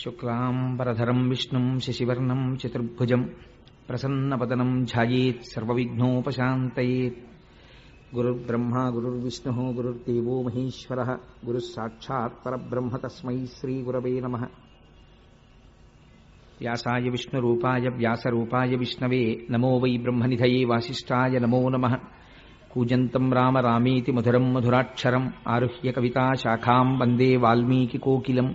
శుక్లాంబరధరం విష్ణుం శశివర్ణం చతుర్భుజం ప్రసన్నవదనం ధ్యాయేత్ సర్వవిఘ్నోపశాంతయేత్. గురుర్బ్రహ్మా గురుర్విష్ణుః గురుర్దేవో మహేశ్వరః గురుస్సాక్షాత్ పరబ్రహ్మ తస్మై శ్రీగురవే నమః. వ్యాసాయ విష్ణురూపాయ వ్యాసరూపాయ విష్ణవే నమో వై బ్రహ్మనిధయే వాసిష్ఠాయ నమో నమః. కూజంతం రామ రామేతి మధురం మధురాక్షరం ఆరుహ్య కవితా శాఖాం వందే వాల్మీకికోకిలం.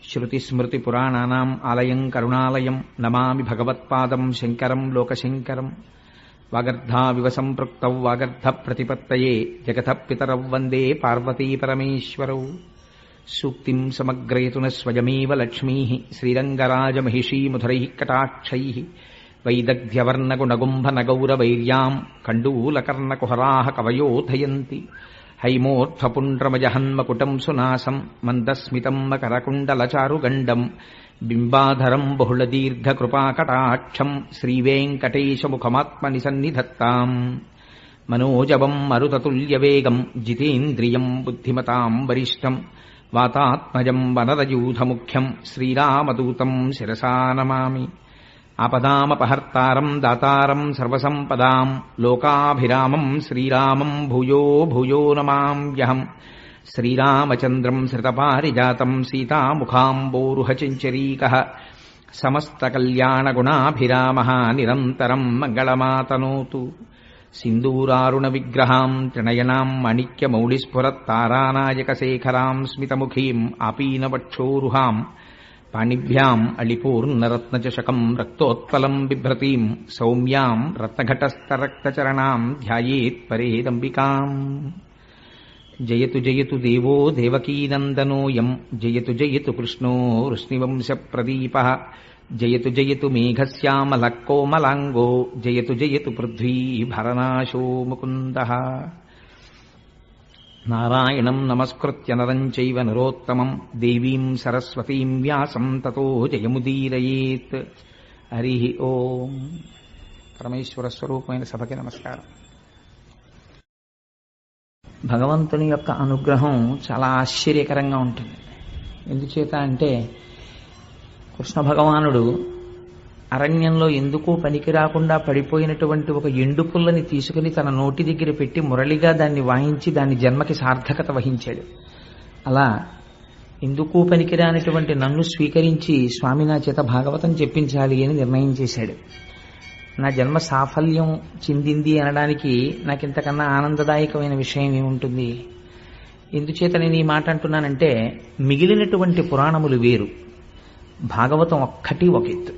శ్రుతిస్మృతిపురాణానాం ఆలయం కరుణాలయం నమామి భగవత్పాదం శంకరం లోకశంకరం. వాగర్ధావివ సంపృక్తౌ వాగర్ధప్రతిపత్తయే జగతః పితరౌ వందే పార్వతీపరమేశ్వరౌ. సూక్తిం సమగ్రయతున స్వయమేవ లక్ష్మీః శ్రీరంగరాజమహిషీమధురైః కటాక్షైః. వైదగ్ధ్యవర్ణగుణగుంభనగౌరవైర్యాం కండూలకర్ణకుహరాः కవయోధయంతి. హైమోర్ధ్వపుండ్రమజహన్మకుటం సునాసం మందస్మితం మకరకుండలచారుగండం. బింబాధరం బహుళదీర్ఘకృపాకటాక్షం శ్రీవేంకటేశముఖమాత్మని సన్నిధత్తాం. మనోజవం మరుతతుల్యవేగం జితేంద్రియం బుద్ధిమతాం వరిష్టం. వాతాత్మజం వనరయూథముఖ్యం శ్రీరామదూతం శిరసా నమామి. ఆపదామపహర్తారం దాతారం సర్వసంపదాం లోకాభిరామం శ్రీరామం భూయో భూయో నమామ్యహం. శ్రీరామచంద్రం శ్రితపారిజాతం సీతాముఖాంబోరుహచంచరీకః. సమస్తకల్యాణగుణాభిరామः నిరంతరం మంగళమాతనోతు. సింధూరారుణవిగ్రహాం త్రినయనాం మాణిక్యమౌళిస్ఫురత్తారానాయకశేఖరాం స్మితముఖీం ఆపీనవక్షోరుహాం. పాణిభ్యాం అళిపూర్ణరత్నచషకం రక్తోత్పలం బిభ్రతీం సౌమ్యాం రత్నఘటస్థరక్తచరణాం ధ్యాయేత్ పరేదంబికాం. జయతు జయతు దేవో దేవకీనందనోయం జయతు జయతు కృష్ణో వృష్ణివంశప్రదీపః. జయతు జయతు మేఘశ్యామలకోమలాంగో జయతు జయతు పృథ్వీభరనాశో ముకుందః. నారాయణం నమస్కృత్య నరం చైవ నరోత్తమం దేవీం సరస్వతీం వ్యాసం తతో జయముదీరయేత్. హరి ఓం. పరమేశ్వర స్వరూపమైన సభకి నమస్కారం. భగవంతుని యొక్క అనుగ్రహం చాలా ఆశ్చర్యకరంగా ఉంటుంది. ఎందుచేత అంటే కృష్ణ భగవానుడు అరణ్యంలో ఎందుకూ పనికి రాకుండా పడిపోయినటువంటి ఒక ఎండు పుల్లని తీసుకుని తన నోటి దగ్గర పెట్టి మురళిగా దాన్ని వాయించి దాని జన్మకి సార్థకత వహించాడు. అలా ఎందుకూ పనికిరానిటువంటి నన్ను స్వీకరించి స్వామి నా చేత భాగవతం చెప్పించాలి అని నిర్ణయం చేశాడు. నా జన్మ సాఫల్యం చెందింది అనడానికి నాకింతకన్నా ఆనందదాయకమైన విషయం ఏముంటుంది? ఎందుచేత నేను ఈ మాట అంటున్నానంటే మిగిలినటువంటి పురాణములు వేరు, భాగవతం ఒక్కటి ఒక ఎత్తు.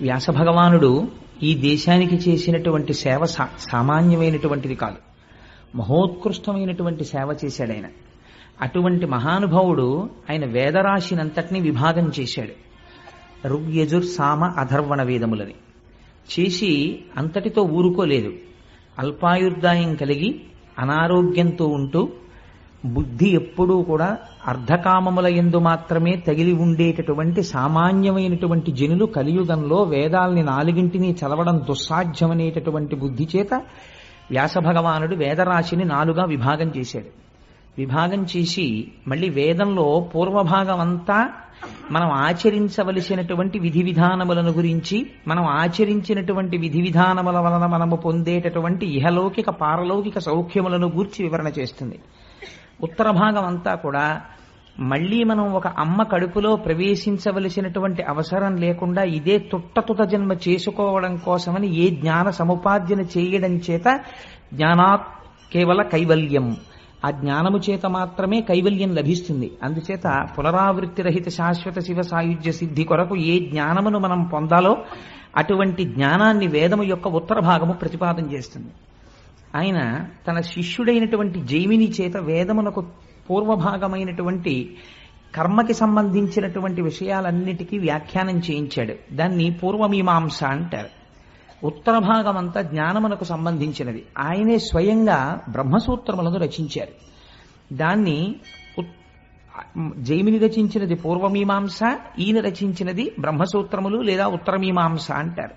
వ్యాస భగవానుడు ఈ దేశానికి చేసినటువంటి సేవ సామాన్యమైనటువంటిది కాదు, మహోత్కృష్టమైనటువంటి సేవ చేశాడు ఆయన. అటువంటి మహానుభావుడు ఆయన వేదరాశినంతటినీ విభాగం చేశాడు. ఋగ్యజుర్ సామ అధర్వణ వేదములని చేసి అంతటితో ఊరుకోలేదు. అల్పాయుర్దాయం కలిగి అనారోగ్యంతో ఉంటూ బుద్ధి ఎప్పుడూ కూడా అర్ధకామముల యందు మాత్రమే తగిలి ఉండేటటువంటి సామాన్యమైనటువంటి జనులు కలియుగంలో వేదాల్ని నాలుగింటిని చదవడం దుస్సాధ్యమనేటటువంటి బుద్ధి చేత వ్యాస భగవానుడు వేదరాశిని 4గా విభాగం చేశాడు. విభాగం చేసి మళ్ళీ వేదంలో పూర్వభాగం అంతా మనం ఆచరించవలసినటువంటి విధి విధానములను గురించి, మనం ఆచరించినటువంటి విధి విధానముల వలన మనము పొందేటటువంటి ఇహలౌకిక పారలౌకిక సౌఖ్యములను గూర్చి వివరణ చేస్తుంది. ఉత్తర భాగం అంతా కూడా మళ్లీ మనం ఒక అమ్మ కడుపులో ప్రవేశించవలసినటువంటి అవసరం లేకుండా ఇదే తుట్ట జన్మ చేసుకోవడం కోసమని ఏ జ్ఞాన సముపార్జన చేయడం చేత జ్ఞానాత్ కేవల కైవల్యం, ఆ జ్ఞానము చేత మాత్రమే కైవల్యం లభిస్తుంది. అందుచేత పునరావృత్తి రహిత శాశ్వత శివ సాయుధ్య సిద్ధి కొరకు ఏ జ్ఞానమును మనం పొందాలో అటువంటి జ్ఞానాన్ని వేదము యొక్క ఉత్తర భాగము ప్రతిపాదన చేస్తుంది. ఆయన తన శిష్యుడైనటువంటి జైమిని చేత వేదమునకు పూర్వభాగమైనటువంటి కర్మకి సంబంధించినటువంటి విషయాలన్నిటికీ వ్యాఖ్యానం చేయించాడు. దాన్ని పూర్వమీమాంస అంటారు. ఉత్తర భాగం అంతా జ్ఞానమునకు సంబంధించినది. ఆయనే స్వయంగా బ్రహ్మసూత్రములను రచించారు. దాన్ని జైమిని రచించినది పూర్వమీమాంస, ఈయన రచించినది బ్రహ్మసూత్రములు లేదా ఉత్తరమీమాంస అంటారు.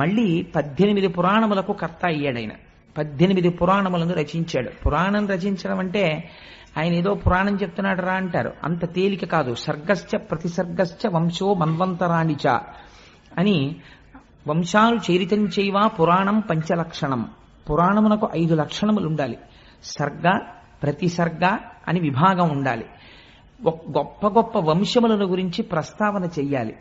మళ్ళీ 18 పురాణములకు కర్త అయ్యాడు ఆయన. 18 పురాణములను రచించాడు. పురాణం రచించడం అంటే ఆయన ఏదో పురాణం చెప్తున్నాడు రా అంటారు. అంత తేలిక కాదు. సర్గశ్చ ప్రతిసర్గశ్చ వంశో మన్వంతరాణిచ అని వంశాలు చరితం చేయవా పురాణం పంచలక్షణం. పురాణమునకు 5 లక్షణములు ఉండాలి. సర్గ ప్రతిసర్గ అని విభాగం ఉండాలి. గొప్ప గొప్ప వంశములను గురించి ప్రస్తావన చెయ్యాలి.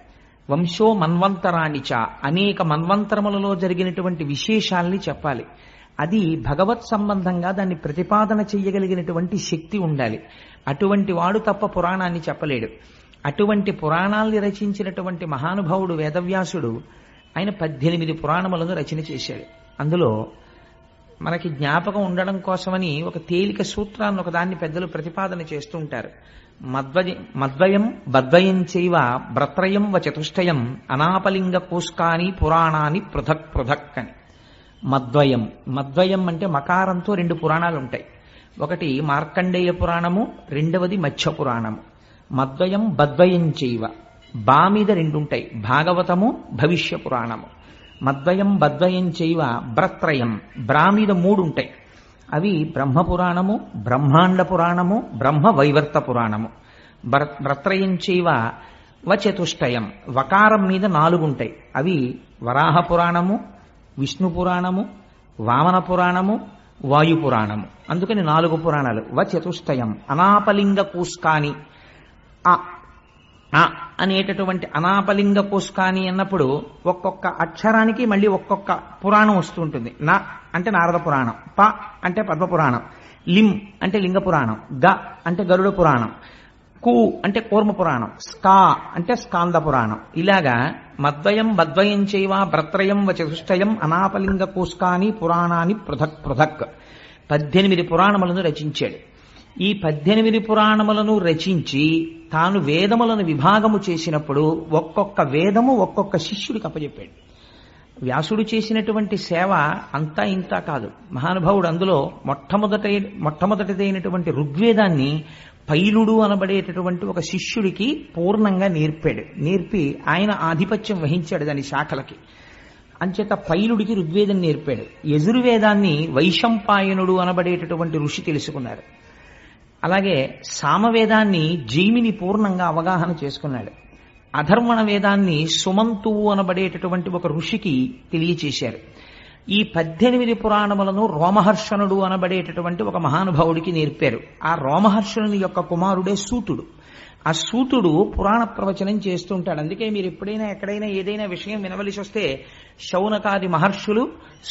వంశో మన్వంతరాణిచ అనేక మన్వంతరములలో జరిగినటువంటి విశేషాల్ని చెప్పాలి. అది భగవత్ సంబంధంగా దాన్ని ప్రతిపాదన చెయ్యగలిగినటువంటి శక్తి ఉండాలి. అటువంటి వాడు తప్ప పురాణాన్ని చెప్పలేడు. అటువంటి పురాణాల్ని రచించినటువంటి మహానుభావుడు వేదవ్యాసుడు ఆయన 18 పురాణములను రచన చేశాడు. అందులో మనకి జ్ఞాపకం ఉండడం కోసమని ఒక తేలిక సూత్రాన్ని ఒకదాన్ని పెద్దలు ప్రతిపాదన చేస్తూ ఉంటారు. మద్వయం బద్వయం చైవ భ్రత్రయం వ చతుష్టయం అనాపలింగ కోష్కాని పురాణాన్ని పృథక్ పృథక్ అని. మద్వయం అంటే మకారంతో 2 పురాణాలు ఉంటాయి. ఒకటి మార్కండేయ పురాణము, రెండవది మత్స్య పురాణము. మద్వయం బద్వయం చైవ బా మీద 2 ఉంటాయి, భాగవతము భవిష్య పురాణము. మద్వయం బద్వయం చైవ భ్రత్రయం బ్రా మీద 3 ఉంటాయి. అవి బ్రహ్మపురాణము, బ్రహ్మాండ పురాణము, బ్రహ్మ వైవర్త పురాణము. భ్రత్రయం చైవ వచతుష్టయం వకారం మీద 4 ఉంటాయి. అవి వరాహ పురాణము, విష్ణు పురాణము, వామన పురాణము, వాయు పురాణము. అందుకని 4 పురాణాలు. వచతుష్టయం అనాపలింగ కూస్కాని అనేటటువంటి అనాపలింగ కోష్కాని అన్నప్పుడు ఒక్కొక్క అక్షరానికి మళ్ళీ ఒక్కొక్క పురాణం వస్తూ ఉంటుంది. నా అంటే నారద పురాణం, ప అంటే పద్మ పురాణం, లిం అంటే లింగ పురాణం, గ అంటే గరుడ పురాణం, కు అంటే కూర్మ పురాణం, స్కా అంటే స్కాంద పురాణం. ఇలాగా మద్వయం బద్వయం చైవ భ్రత్రయం వచతుష్టయం అనాపలింగ కోష్కాని పురాణాన్ని పృథక్ పృథక్ 18 పురాణములను రచించాడు. ఈ 18 పురాణములను రచించి తాను వేదములను విభాగము చేసినప్పుడు ఒక్కొక్క వేదము ఒక్కొక్క శిష్యుడికి అప్పచెప్పాడు. వ్యాసుడు చేసినటువంటి సేవ అంతా ఇంతా కాదు. మహానుభావుడు అందులో మొట్టమొదటిదైనటువంటి ఋగ్వేదాన్ని పైలుడు అనబడేటటువంటి ఒక శిష్యుడికి పూర్ణంగా నేర్పి ఆయన ఆధిపత్యం వహించాడు దాని శాఖలకి. అంచేత పైలుడికి ఋగ్వేదం నేర్పాడు. యజుర్వేదాన్ని వైశంపాయనుడు అనబడేటటువంటి ఋషి తెలుసుకున్నారు. అలాగే సామవేదాన్ని జైమిని పూర్ణంగా అవగాహన చేసుకున్నాడు. అధర్వణ వేదాన్ని సుమంతువు అనబడేటటువంటి ఒక ఋషికి తెలియచేశారు. ఈ 18 పురాణములను రోమహర్షణుడు అనబడేటటువంటి ఒక మహానుభావుడికి నేర్పారు. ఆ రోమహర్షణుని యొక్క కుమారుడే సూతుడు. ఆ సూతుడు పురాణ ప్రవచనం చేస్తుంటాడు. అందుకే మీరు ఎప్పుడైనా ఎక్కడైనా ఏదైనా విషయం వినవలసి వస్తే శౌనకాది మహర్షులు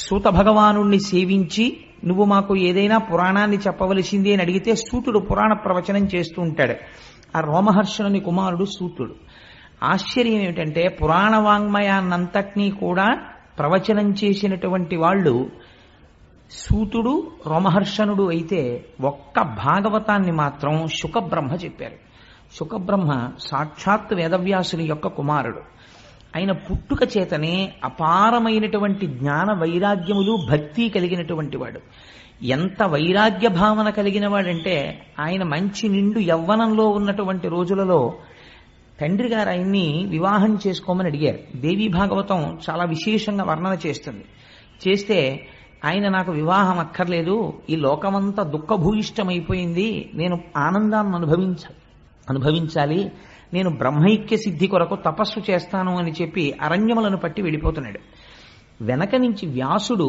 సూత భగవానుణ్ణి సేవించి నువ్వు మాకు ఏదైనా పురాణాన్ని చెప్పవలసింది అని అడిగితే సూతుడు పురాణ ప్రవచనం చేస్తూ ఉంటాడు. ఆ రోమహర్షణుని కుమారుడు సూతుడు. ఆశ్చర్యం ఏమిటంటే పురాణ వాంగ్మయాన్నంతటినీ కూడా ప్రవచనం చేసినటువంటి వాళ్ళు సూతుడు రోమహర్షణుడు అయితే ఒక్క భాగవతాన్ని మాత్రం శుకబ్రహ్మ చెప్పారు. శుకబ్రహ్మ సాక్షాత్ వేదవ్యాసుని యొక్క కుమారుడు. ఆయన పుట్టుక చేతనే అపారమైనటువంటి జ్ఞాన వైరాగ్యములు భక్తి కలిగినటువంటి వాడు. ఎంత వైరాగ్య భావన కలిగిన వాడంటే ఆయన మంచి నిండు యవ్వనంలో ఉన్నటువంటి రోజులలో తండ్రి గారు ఆయన్ని వివాహం చేసుకోమని అడిగారు. దేవీ భాగవతం చాలా విశేషంగా వర్ణన చేస్తుంది. చేస్తే ఆయన నాకు వివాహం అక్కర్లేదు, ఈ లోకమంతా దుఃఖభూయిష్టమైపోయింది, నేను ఆనందాన్ని అనుభవించాలి, నేను బ్రహ్మైక్య సిద్ధి కొరకు తపస్సు చేస్తాను అని చెప్పి అరణ్యములను పట్టి వెళ్ళిపోతున్నాడు. వెనక నుంచి వ్యాసుడు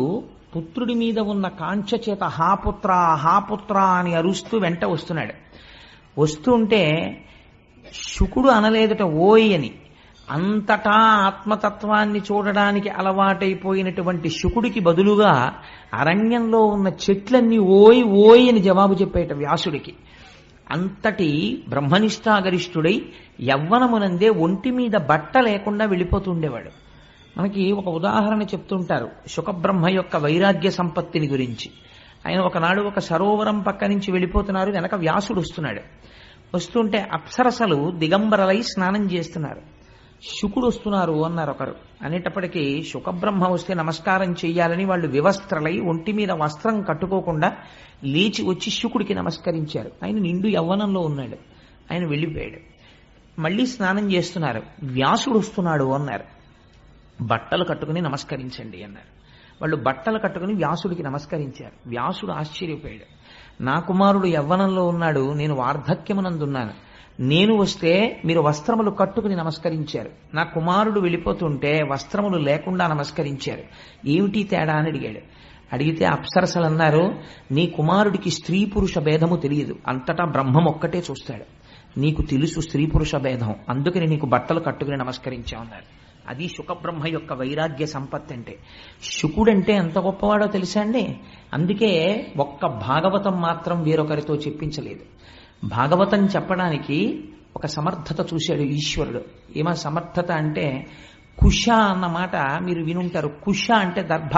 పుత్రుడి మీద ఉన్న కాంక్ష చేత హాపుత్ర హాపుత్ర అని అరుస్తూ వెంట వస్తున్నాడు. వస్తుంటే శుకుడు అనలేదుట ఓయ్ అని. అంతటా ఆత్మతత్వాన్ని చూడడానికి అలవాటైపోయినటువంటి శుకుడికి బదులుగా అరణ్యంలో ఉన్న చెట్లన్నీ ఓయ్ ఓయ్ అని జవాబు చెప్పేట వ్యాసుడికి. అంతటి బ్రహ్మనిష్టాగరిష్ఠుడై యవ్వనమునందే ఒంటి మీద బట్ట లేకుండా వెళ్ళిపోతుండేవాడు. మనకి ఒక ఉదాహరణ చెప్తుంటారు శుకబ్రహ్మ యొక్క వైరాగ్య సంపత్తిని గురించి. ఆయన ఒకనాడు ఒక సరోవరం పక్క నుంచి వెళ్ళిపోతున్నారు, వెనక వ్యాసుడు వస్తున్నాడు. వస్తుంటే అప్సరసలు దిగంబరలై స్నానం చేస్తున్నారు. శుకుడు వస్తున్నారు అన్నారు ఒకరు. అనేటప్పటికీ శుకబ్రహ్మ వస్తే నమస్కారం చెయ్యాలని వాళ్ళు వివస్త్రలై ఒంటి మీద వస్త్రం కట్టుకోకుండా లేచి వచ్చి శుకుడికి నమస్కరించారు. ఆయన నిండు యవ్వనంలో ఉన్నాడు. ఆయన వెళ్ళిపోయాడు. మళ్ళీ స్నానం చేస్తున్నారు. వ్యాసుడు వస్తున్నాడు అన్నారు. బట్టలు కట్టుకుని నమస్కరించండి అన్నారు. వాళ్ళు బట్టలు కట్టుకుని వ్యాసుడికి నమస్కరించారు. వ్యాసుడు ఆశ్చర్యపోయాడు. నా కుమారుడు యవ్వనంలో ఉన్నాడు, నేను వార్ధక్యమునందున్నాను. నేను వస్తే మీరు వస్త్రములు కట్టుకుని నమస్కరించారు, నా కుమారుడు వెళ్ళిపోతుంటే వస్త్రములు లేకుండా నమస్కరించారు. ఏమిటి తేడా అని అడిగాడు. అడిగితే అప్సరసలు అన్నారు, నీ కుమారుడికి స్త్రీ పురుష భేదము తెలియదు, అంతటా బ్రహ్మం ఒక్కటే చూస్తాడు. నీకు తెలుసు స్త్రీ పురుష భేదం, అందుకని నీకు బట్టలు కట్టుకుని నమస్కరించామన్నారు. అది శుకబ్రహ్మ యొక్క వైరాగ్య సంపత్తి అంటే. శుకుడంటే ఎంత గొప్పవాడో తెలుసా అండి. అందుకే ఒక్క భాగవతం మాత్రం వేరొకరితో చెప్పించలేదు. భాగవతం చెప్పడానికి ఒక సమర్థత చూశాడు ఈశ్వరుడు. ఏమా సమర్థత అంటే, కుశ అన్నమాట మీరు వినుంటారు. కుశ అంటే దర్భ.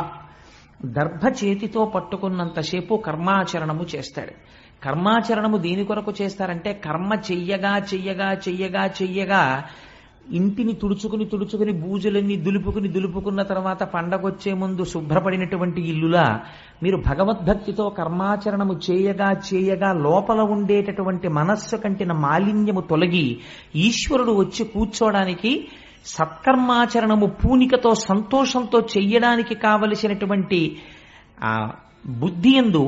దర్భ చేతితో పట్టుకున్నంతసేపు కర్మాచరణము చేస్తాడు. కర్మాచరణము దేని కొరకు చేస్తారంటే, కర్మ చెయ్యగా చెయ్యగా చెయ్యగా చెయ్యగా ఇంటిని తుడుచుకుని బూజులన్నీ దులుపుకున్న తర్వాత పండగొచ్చే ముందు శుభ్రపడినటువంటి ఇల్లులా మీరు భగవద్భక్తితో కర్మాచరణము చేయగా చేయగా లోపల ఉండేటటువంటి మనస్సు కంటిన మాలిన్యము తొలగి ఈశ్వరుడు వచ్చి కూర్చోడానికి, సత్కర్మాచరణము పూనికతో సంతోషంతో చెయ్యడానికి కావలసినటువంటి బుద్ధి యందు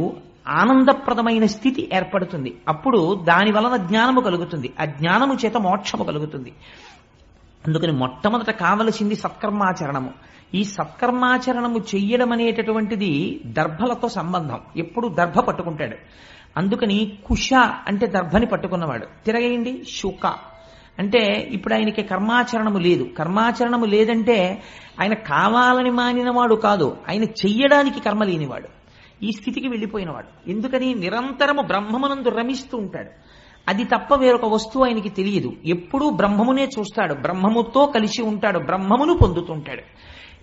ఆనందప్రదమైన స్థితి ఏర్పడుతుంది. అప్పుడు దాని వలన జ్ఞానము కలుగుతుంది. ఆ జ్ఞానము చేత మోక్షము కలుగుతుంది. అందుకని మొట్టమొదట కావలసింది సత్కర్మాచరణము. ఈ సత్కర్మాచరణము చెయ్యడం అనేటటువంటిది దర్భలతో సంబంధం. ఎప్పుడు దర్భ పట్టుకుంటాడు. అందుకని కుశ అంటే దర్భని పట్టుకున్నవాడు. తిరగేయండి శుక అంటే ఇప్పుడు ఆయనకి కర్మాచరణము లేదు. కర్మాచరణము లేదంటే ఆయన కావాలని మానినవాడు కాదు, ఆయన చెయ్యడానికి కర్మ లేనివాడు. ఈ స్థితికి వెళ్ళిపోయినవాడు. ఎందుకని నిరంతరము బ్రహ్మమునందు రమిస్తూ ఉంటాడు. అది తప్ప వేరొక వస్తువు ఆయనకి తెలియదు. ఎప్పుడూ బ్రహ్మమునే చూస్తాడు, బ్రహ్మముతో కలిసి ఉంటాడు, బ్రహ్మమును పొందుతుంటాడు.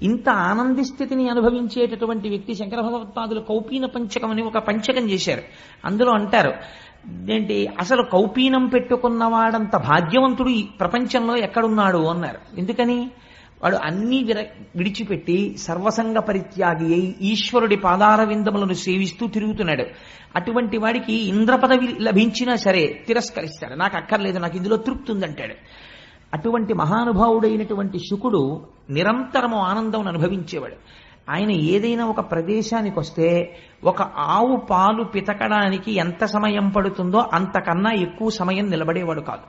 ఇంత ఆనంది స్థితిని అనుభవించేటటువంటి వ్యక్తి శంకర భగవత్పాదులు కౌపీన పంచకం అని ఒక పంచకం చేశారు. అందులో అంటారు ఏంటి, అసలు కౌపీనం పెట్టుకున్నవాడంత భాగ్యవంతుడు ఈ ప్రపంచంలో ఎక్కడున్నాడు అన్నారు. ఎందుకని? వాడు అన్నీ విడిచిపెట్టి సర్వసంగ పరిత్యాగి అయి ఈశ్వరుడి పాదార విందములను సేవిస్తూ తిరుగుతున్నాడు. అటువంటి వాడికి ఇంద్ర పదవి లభించినా సరే తిరస్కరిస్తాడు. నాకు అక్కర్లేదు, నాకు ఇందులో తృప్తి ఉందంటాడు. అటువంటి మహానుభావుడైనటువంటి శుకుడు నిరంతరము ఆనందం అనుభవించేవాడు. ఆయన ఏదైనా ఒక ప్రదేశానికి వస్తే ఒక ఆవు పాలు పితకడానికి ఎంత సమయం పడుతుందో అంతకన్నా ఎక్కువ సమయం నిలబడేవాడు కాదు.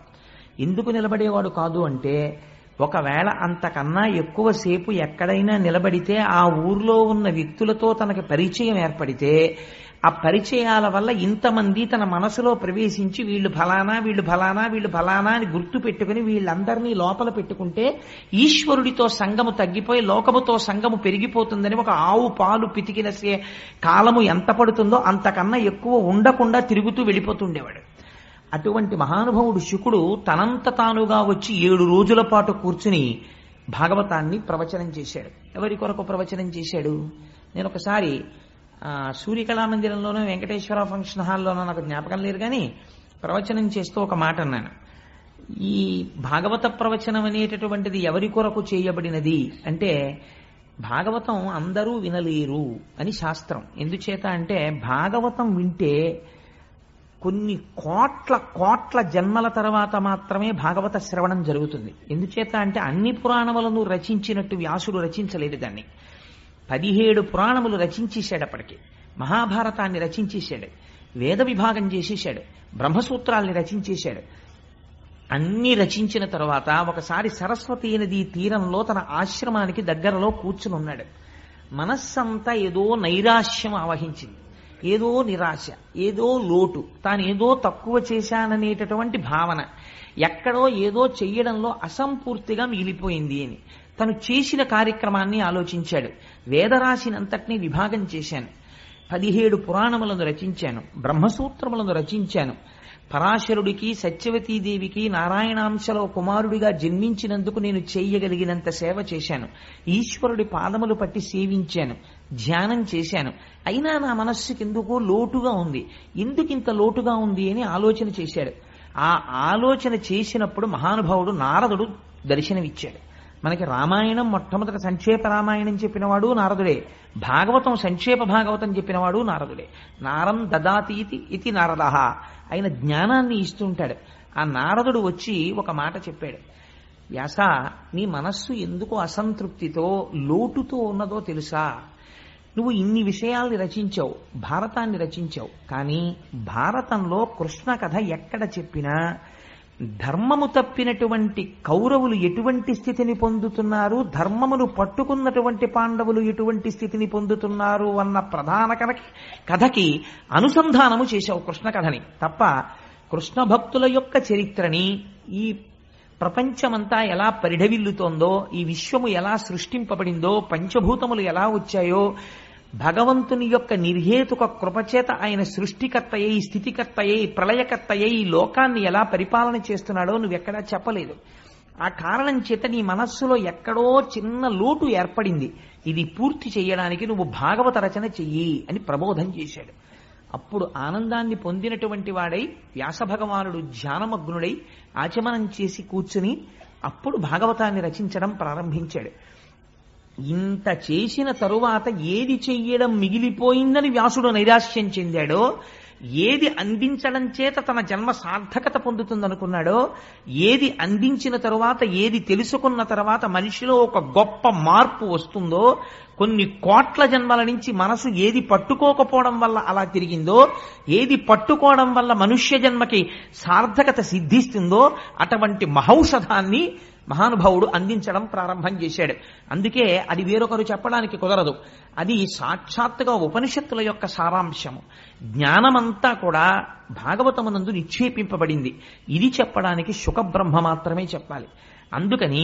ఎందుకు నిలబడేవాడు కాదు అంటే, ఒకవేళ అంతకన్నా ఎక్కువసేపు ఎక్కడైనా నిలబడితే ఆ ఊర్లో ఉన్న వ్యక్తులతో తనకి పరిచయం ఏర్పడితే ఆ పరిచయాల వల్ల ఇంతమంది తన మనసులో ప్రవేశించి వీళ్ళు ఫలానా వీళ్ళు ఫలానా వీళ్ళు ఫలానా అని గుర్తు పెట్టుకుని వీళ్ళందరినీ లోపల పెట్టుకుంటే ఈశ్వరుడితో సంగము తగ్గిపోయి లోకముతో సంగము పెరిగిపోతుందని ఒక ఆవు పాలు పితికిన కాలము ఎంత పడుతుందో అంతకన్నా ఎక్కువ ఉండకుండా తిరుగుతూ వెళ్ళిపోతుండేవాడు. అటువంటి మహానుభావుడు శుకుడు తనంత తానుగా వచ్చి 7 రోజుల పాటు కూర్చుని భాగవతాన్ని ప్రవచనం చేశాడు. ఎవరి కొరకు ప్రవచనం చేశాడు? నేను ఒకసారి సూర్యకళామందిరంలోనూ వెంకటేశ్వర ఫంక్షన్ హాల్లోనూ నాకు జ్ఞాపకం లేదు, కానీ ప్రవచనం చేస్తూ ఒక మాట అన్నాను. ఈ భాగవత ప్రవచనం అనేటటువంటిది ఎవరి కొరకు చేయబడినది అంటే, భాగవతం అందరూ వినలేరు అని శాస్త్రం. ఎందుచేత అంటే భాగవతం వింటే కొన్ని కోట్ల జన్మల తర్వాత మాత్రమే భాగవత శ్రవణం జరుగుతుంది. ఎందుచేత అంటే అన్ని పురాణములను రచించినట్టు వ్యాసుడు రచించలేదు దాన్ని. 17 పురాణములు రచించేశాడు. అప్పటికి మహాభారతాన్ని రచించేశాడు, వేద విభాగం చేసేశాడు, బ్రహ్మసూత్రాల్ని రచించేశాడు. అన్ని రచించిన తర్వాత ఒకసారి సరస్వతీ నదీ తీరంలో తన ఆశ్రమానికి దగ్గరలో కూర్చుని ఉన్నాడు. మనస్సంతా ఏదో నైరాశ్యం ఆవహించింది, ఏదో నిరాశ, ఏదో లోటు, తాను ఏదో తక్కువ చేశాననేటటువంటి భావన, ఎక్కడో ఏదో చెయ్యడంలో అసంపూర్తిగా మిగిలిపోయింది అని తను చేసిన కార్యక్రమాన్ని ఆలోచించాడు. వేదరాశినంతటినీ విభాగం చేశాను, 17 పురాణములను రచించాను, బ్రహ్మసూత్రములను రచించాను, పరాశరుడికి సత్యవతీదేవికి నారాయణాంశలో కుమారుడిగా జన్మించినందుకు నేను చేయగలిగినంత సేవ చేశాను, ఈశ్వరుడి పాదములు పట్టి సేవించాను, ధ్యానం చేశాను. అయినా నా మనస్సుకి ఎందుకో లోటుగా ఉంది. ఎందుకింత లోటుగా ఉంది అని ఆలోచన చేశాడు. ఆ ఆలోచన చేసినప్పుడు మహానుభావుడు నారదుడు దర్శనమిచ్చాడు. మనకి రామాయణం మొట్టమొదటి సంక్షేప రామాయణం చెప్పినవాడు నారదుడే, భాగవతం సంక్షేప భాగవతం చెప్పినవాడు నారదుడే. నారం దదాతి ఇది నారదః, ఆయన జ్ఞానాన్ని ఇస్తుంటాడు. ఆ నారదుడు వచ్చి ఒక మాట చెప్పాడు, వ్యాస నీ మనస్సు ఎందుకు అసంతృప్తితో లోటుతో ఉన్నదో తెలుసా? నువ్వు ఇన్ని విషయాల్ని రచించావు, భారతాన్ని రచించావు, కానీ భారతంలో కృష్ణ కథ ఎక్కడ చెప్పినా ధర్మము తప్పినటువంటి కౌరవులు ఎటువంటి స్థితిని పొందుతున్నారు, ధర్మమును పట్టుకున్నటువంటి పాండవులు ఎటువంటి స్థితిని పొందుతున్నారు అన్న ప్రధాన కథకి అనుసంధానము చేశావు కృష్ణ కథని తప్ప కృష్ణ భక్తుల యొక్క చరిత్రని, ఈ ప్రపంచమంతా ఎలా పరిఢవిల్లుతోందో, ఈ విశ్వము ఎలా సృష్టింపబడిందో, పంచభూతములు ఎలా వచ్చాయో, భగవంతుని యొక్క నిర్హేతుక కృపచేత ఆయన సృష్టికర్తయ్యి, స్థితికర్తయ్యి, ప్రళయకర్తయ్యి ఈ లోకాన్ని ఎలా పరిపాలన చేస్తున్నాడో నువ్వెక్కడా చెప్పలేదు. ఆ కారణం చేత నీ మనస్సులో ఎక్కడో చిన్న లోటు ఏర్పడింది. ఇది పూర్తి చేయడానికి నువ్వు భాగవత రచన చెయ్యి అని ప్రబోధం చేశాడు. అప్పుడు ఆనందాన్ని పొందినటువంటి వాడై వ్యాస భగవానుడు ధ్యానమగ్నుడై ఆచమనం చేసి కూర్చుని అప్పుడు భాగవతాన్ని రచించడం ప్రారంభించాడు. ఇంత చేసిన తరువాత ఏది చెయ్యడం మిగిలిపోయిందని వ్యాసుడు నైరాశ్యం చెందాడో, ఏది అందించడం చేత తన జన్మ సార్థకత పొందుతుందనుకున్నాడో, ఏది అందించిన తరువాత, ఏది తెలుసుకున్న తర్వాత మనిషిలో ఒక గొప్ప మార్పు వస్తుందో, కొన్ని కోట్ల జన్మల నుంచి మనసు ఏది పట్టుకోకపోవడం వల్ల అలా తిరిగిందో, ఏది పట్టుకోవడం వల్ల మనుష్య జన్మకి సార్థకత సిద్ధిస్తుందో అటువంటి మహౌషధాన్ని మహానుభావుడు అందించడం ప్రారంభం చేశాడు. అందుకే అది వేరొకరు చెప్పడానికి కుదరదు. అది సాక్షాత్తుగా ఉపనిషత్తుల యొక్క సారాంశము. జ్ఞానమంతా కూడా భాగవతమునందు నిక్షేపింపబడింది. ఇది చెప్పడానికి శుకబ్రహ్మ మాత్రమే చెప్పాలి. అందుకని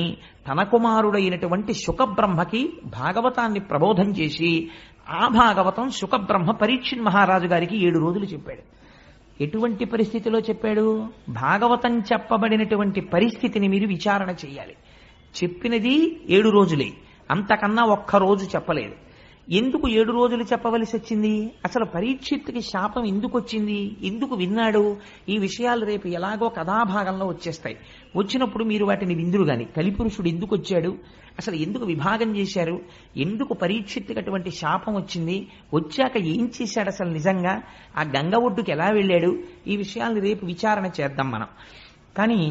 తన కుమారుడైనటువంటి శుకబ్రహ్మకి భాగవతాన్ని ప్రబోధం చేసి ఆ భాగవతం శుకబ్రహ్మ పరీక్షిత్ మహారాజు గారికి 7 రోజులు చెప్పాడు. ఎటువంటి పరిస్థితిలో చెప్పాడు? భాగవతం చెప్పబడినటువంటి పరిస్థితిని మీరు విచారణ చేయాలి. చెప్పినది 7 రోజులే, అంతకన్నా ఒక్క రోజు చెప్పలేదు. ఎందుకు 7 రోజులు చెప్పవలసి వచ్చింది? అసలు పరీక్షిత్తుకి శాపం ఎందుకు వచ్చింది? ఎందుకు విన్నాడు? ఈ విషయాలు రేపు ఎలాగో కథాభాగంలో వచ్చేస్తాయి. వచ్చినప్పుడు మీరు వాటిని విందురు గాని. కలిపురుషుడు ఎందుకు వచ్చాడు, అసలు ఎందుకు విభాగం చేశారు, ఎందుకు పరీక్షిత్తుకి అటువంటి శాపం వచ్చింది, వచ్చాక ఏం చేశాడు, అసలు నిజంగా ఆ గంగ ఒడ్డుకి ఎలా వెళ్ళాడు, ఈ విషయాల్ని రేపు విచారణ చేద్దాం మనం. కానీ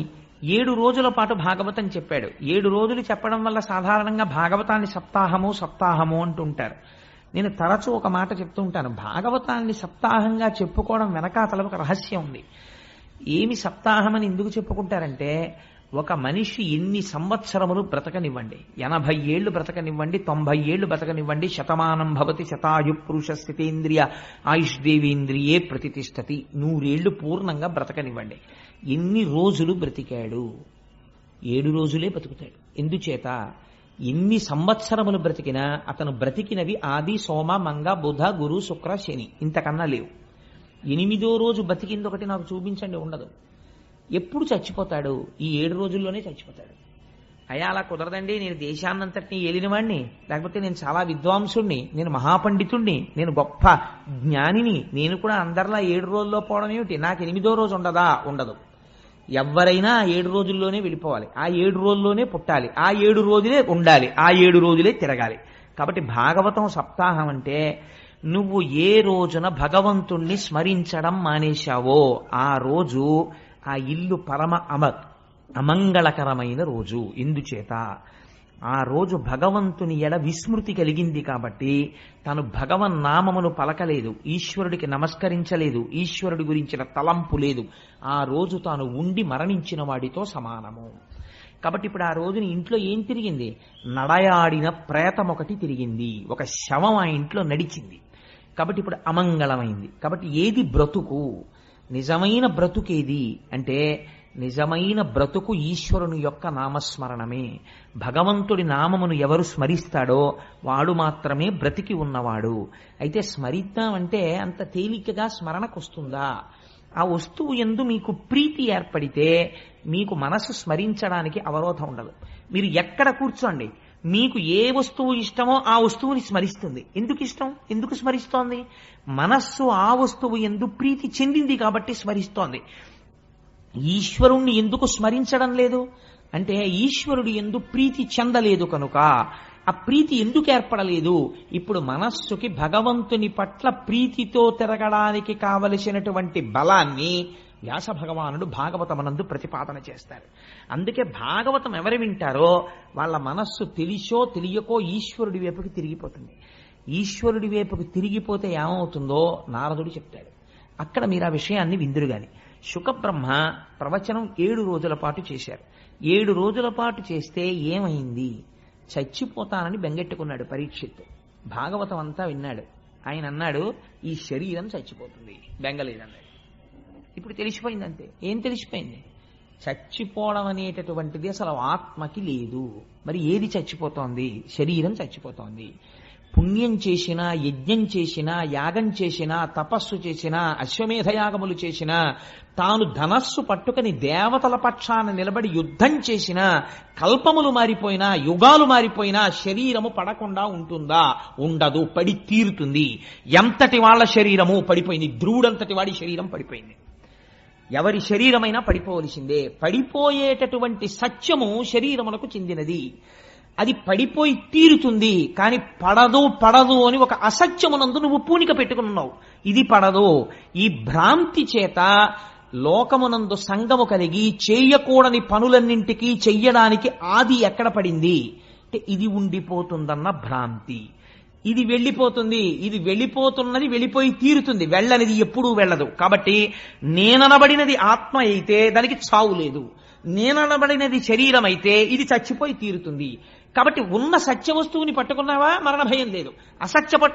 7 రోజుల పాటు భాగవతం చెప్పాడు. 7 రోజులు చెప్పడం వల్ల సాధారణంగా భాగవతాన్ని సప్తాహము అంటుంటారు. నేను తరచూ ఒక మాట చెప్తూ ఉంటాను, భాగవతాన్ని సప్తాహంగా చెప్పుకోవడం వెనకాతల ఒక రహస్యం ఉంది. ఏమి సప్తాహమని ఎందుకు చెప్పుకుంటారంటే, ఒక మనిషి ఎన్ని సంవత్సరములు బ్రతకనివ్వండి, 80 ఏళ్లు బ్రతకనివ్వండి, 90 ఏళ్లు బ్రతకనివ్వండి, శతమానం భవతి శతాయు పురుష స్థితేంద్రియ ఆయుష్దేవేంద్రియే ప్రతిష్టతి, 100 ఏళ్లు పూర్ణంగా బ్రతకనివ్వండి. ఎన్ని రోజులు బ్రతికాడు? 7 రోజులే బతుకుతాడు. ఎందుచేత? ఎన్ని సంవత్సరములు బ్రతికినా అతను బ్రతికినవి ఆది సోమ మంగ బుధ గురు శుక్ర శని, ఇంతకన్నా లేవు. 8వ రోజు బతికింది ఒకటి నాకు చూపించండి, ఉండదు. ఎప్పుడు చచ్చిపోతాడు? ఈ 7 రోజుల్లోనే చచ్చిపోతాడు. అయ్యా అలా కుదరదండి, నేను దేశాన్నంతటినీ ఏలినవాణ్ణి, లేకపోతే నేను చాలా విద్వాంసుణ్ణి, నేను మహాపండితుణ్ణి, నేను గొప్ప జ్ఞానిని, నేను కూడా అందరిలా 7 రోజుల్లో పోవడం ఏమిటి, నాకు 8వ రోజు ఉండదా? ఉండదు. ఎవరైనా 7 రోజుల్లోనే వెళ్ళిపోవాలి, ఆ 7 రోజుల్లోనే పుట్టాలి, ఆ 7 రోజులే ఉండాలి, ఆ 7 రోజులే తిరగాలి. కాబట్టి భాగవతం సప్తాహం అంటే నువ్వు ఏ రోజున భగవంతుణ్ణి స్మరించడం మానేశావో ఆ రోజు ఆ ఇల్లు పరమ అమంగళకరమైన రోజు. ఎందుచేత? ఆ రోజు భగవంతుని ఎడ విస్మృతి కలిగింది కాబట్టి తాను భగవన్నామమును పలకలేదు, ఈశ్వరుడికి నమస్కరించలేదు, ఈశ్వరుడి గురించిన తలంపు లేదు. ఆ రోజు తాను ఉండి మరణించిన వాడితో సమానము. కాబట్టి ఇప్పుడు ఆ రోజుని ఇంట్లో ఏం తిరిగింది? నడయాడిన ప్రేతం ఒకటి తిరిగింది, ఒక శవం ఆ ఇంట్లో నడిచింది. కాబట్టి ఇప్పుడు అమంగళమైంది. కాబట్టి ఏది బ్రతుకు? నిజమైన బ్రతుకేది అంటే, నిజమైన బ్రతుకు ఈశ్వరుని యొక్క నామస్మరణమే. భగవంతుడి నామమును ఎవరు స్మరిస్తాడో వాడు మాత్రమే బ్రతికి ఉన్నవాడు. అయితే స్మరిద్దామంటే అంత తేలికగా స్మరణకొస్తుందా? ఆ వస్తువు యందు మీకు ప్రీతి ఏర్పడితే మీకు మనసు స్మరించడానికి అవరోధం ఉండదు. మీరు ఎక్కడ కూర్చోండి, మీకు ఏ వస్తువు ఇష్టమో ఆ వస్తువుని స్మరిస్తుంది. ఎందుకు ఇష్టం? ఎందుకు స్మరిస్తోంది? మనస్సు ఆ వస్తువు యందు ప్రీతి చెందింది కాబట్టి స్మరిస్తోంది. ఈశ్వరుణ్ణి ఎందుకు స్మరించడం లేదు అంటే, ఈశ్వరుడు యందు ప్రీతి చెందలేదు కనుక. ఆ ప్రీతి ఎందుకు ఏర్పడలేదు? ఇప్పుడు మనస్సుకి భగవంతుని పట్ల ప్రీతితో తిరగడానికి కావలసినటువంటి బలాన్ని వ్యాస భగవానుడు భాగవతమునందు ప్రతిపాదన చేస్తారు. అందుకే భాగవతం ఎవరు వింటారో వాళ్ళ మనస్సు తెలిసో తెలియకో ఈశ్వరుడి వైపుకి తిరిగిపోతుంది. ఈశ్వరుడి వైపుకు తిరిగిపోతే ఏమవుతుందో నారదుడు చెప్తాడు. అక్కడ మీరు ఆ విషయాన్ని విందురు గాని. శుకబ్రహ్మ ప్రవచనం 7 రోజుల పాటు చేశారు. 7 రోజుల పాటు చేస్తే ఏమైంది? చచ్చిపోతానని బెంగెట్టుకున్నాడు పరీక్షిత్. భాగవతం అంతా విన్నాడు. ఆయన అన్నాడు, ఈ శరీరం చచ్చిపోతుంది, బెంగలేదన్నాడు. ఇప్పుడు తెలిసిపోయింది అంతే. ఏం తెలిసిపోయింది? చచ్చిపోవడం అనేటటువంటిది అసలు ఆత్మకి లేదు. మరి ఏది చచ్చిపోతోంది? శరీరం చచ్చిపోతోంది. పుణ్యం చేసినా, యజ్ఞం చేసినా, యాగం చేసినా, తపస్సు చేసినా, అశ్వమేధయాగములు చేసినా, తాను ధనస్సు పట్టుకుని దేవతల పక్షాన నిలబడి యుద్ధం చేసినా, కల్పములు మారిపోయినా, యుగాలు మారిపోయినా శరీరము పడకుండా ఉంటుందా? ఉండదు, పడి తీరుతుంది. ఎంతటి వాళ్ళ శరీరము పడిపోయింది. ధ్రువుడంతటి వాడి శరీరం పడిపోయింది. ఎవరి శరీరమైనా పడిపోవలసిందే. పడిపోయేటటువంటి సత్యము శరీరమునకు చెందినది. అది పడిపోయి తీరుతుంది. కానీ పడదు పడదు అని ఒక అసత్యమునందు నువ్వు పూనిక పెట్టుకున్నావు. ఇది పడదు. ఈ భ్రాంతి చేత లోకమునందు సంగము కలిగి చేయకూడని పనులన్నింటికీ చెయ్యడానికి ఆది ఎక్కడ పడింది అంటే ఇది ఉండిపోతుందన్న భ్రాంతి. ఇది వెళ్ళిపోతుంది. ఇది వెళ్ళిపోతున్నది వెళ్ళిపోయి తీరుతుంది. వెళ్ళనిది ఎప్పుడూ వెళ్ళదు. కాబట్టి నేననబడినది ఆత్మ అయితే దానికి చావు లేదు. నేననబడినది శరీరం అయితే ఇది చచ్చిపోయి తీరుతుంది. కాబట్టి ఉన్న సత్య వస్తువుని పట్టుకున్నావా మరణ భయం లేదు.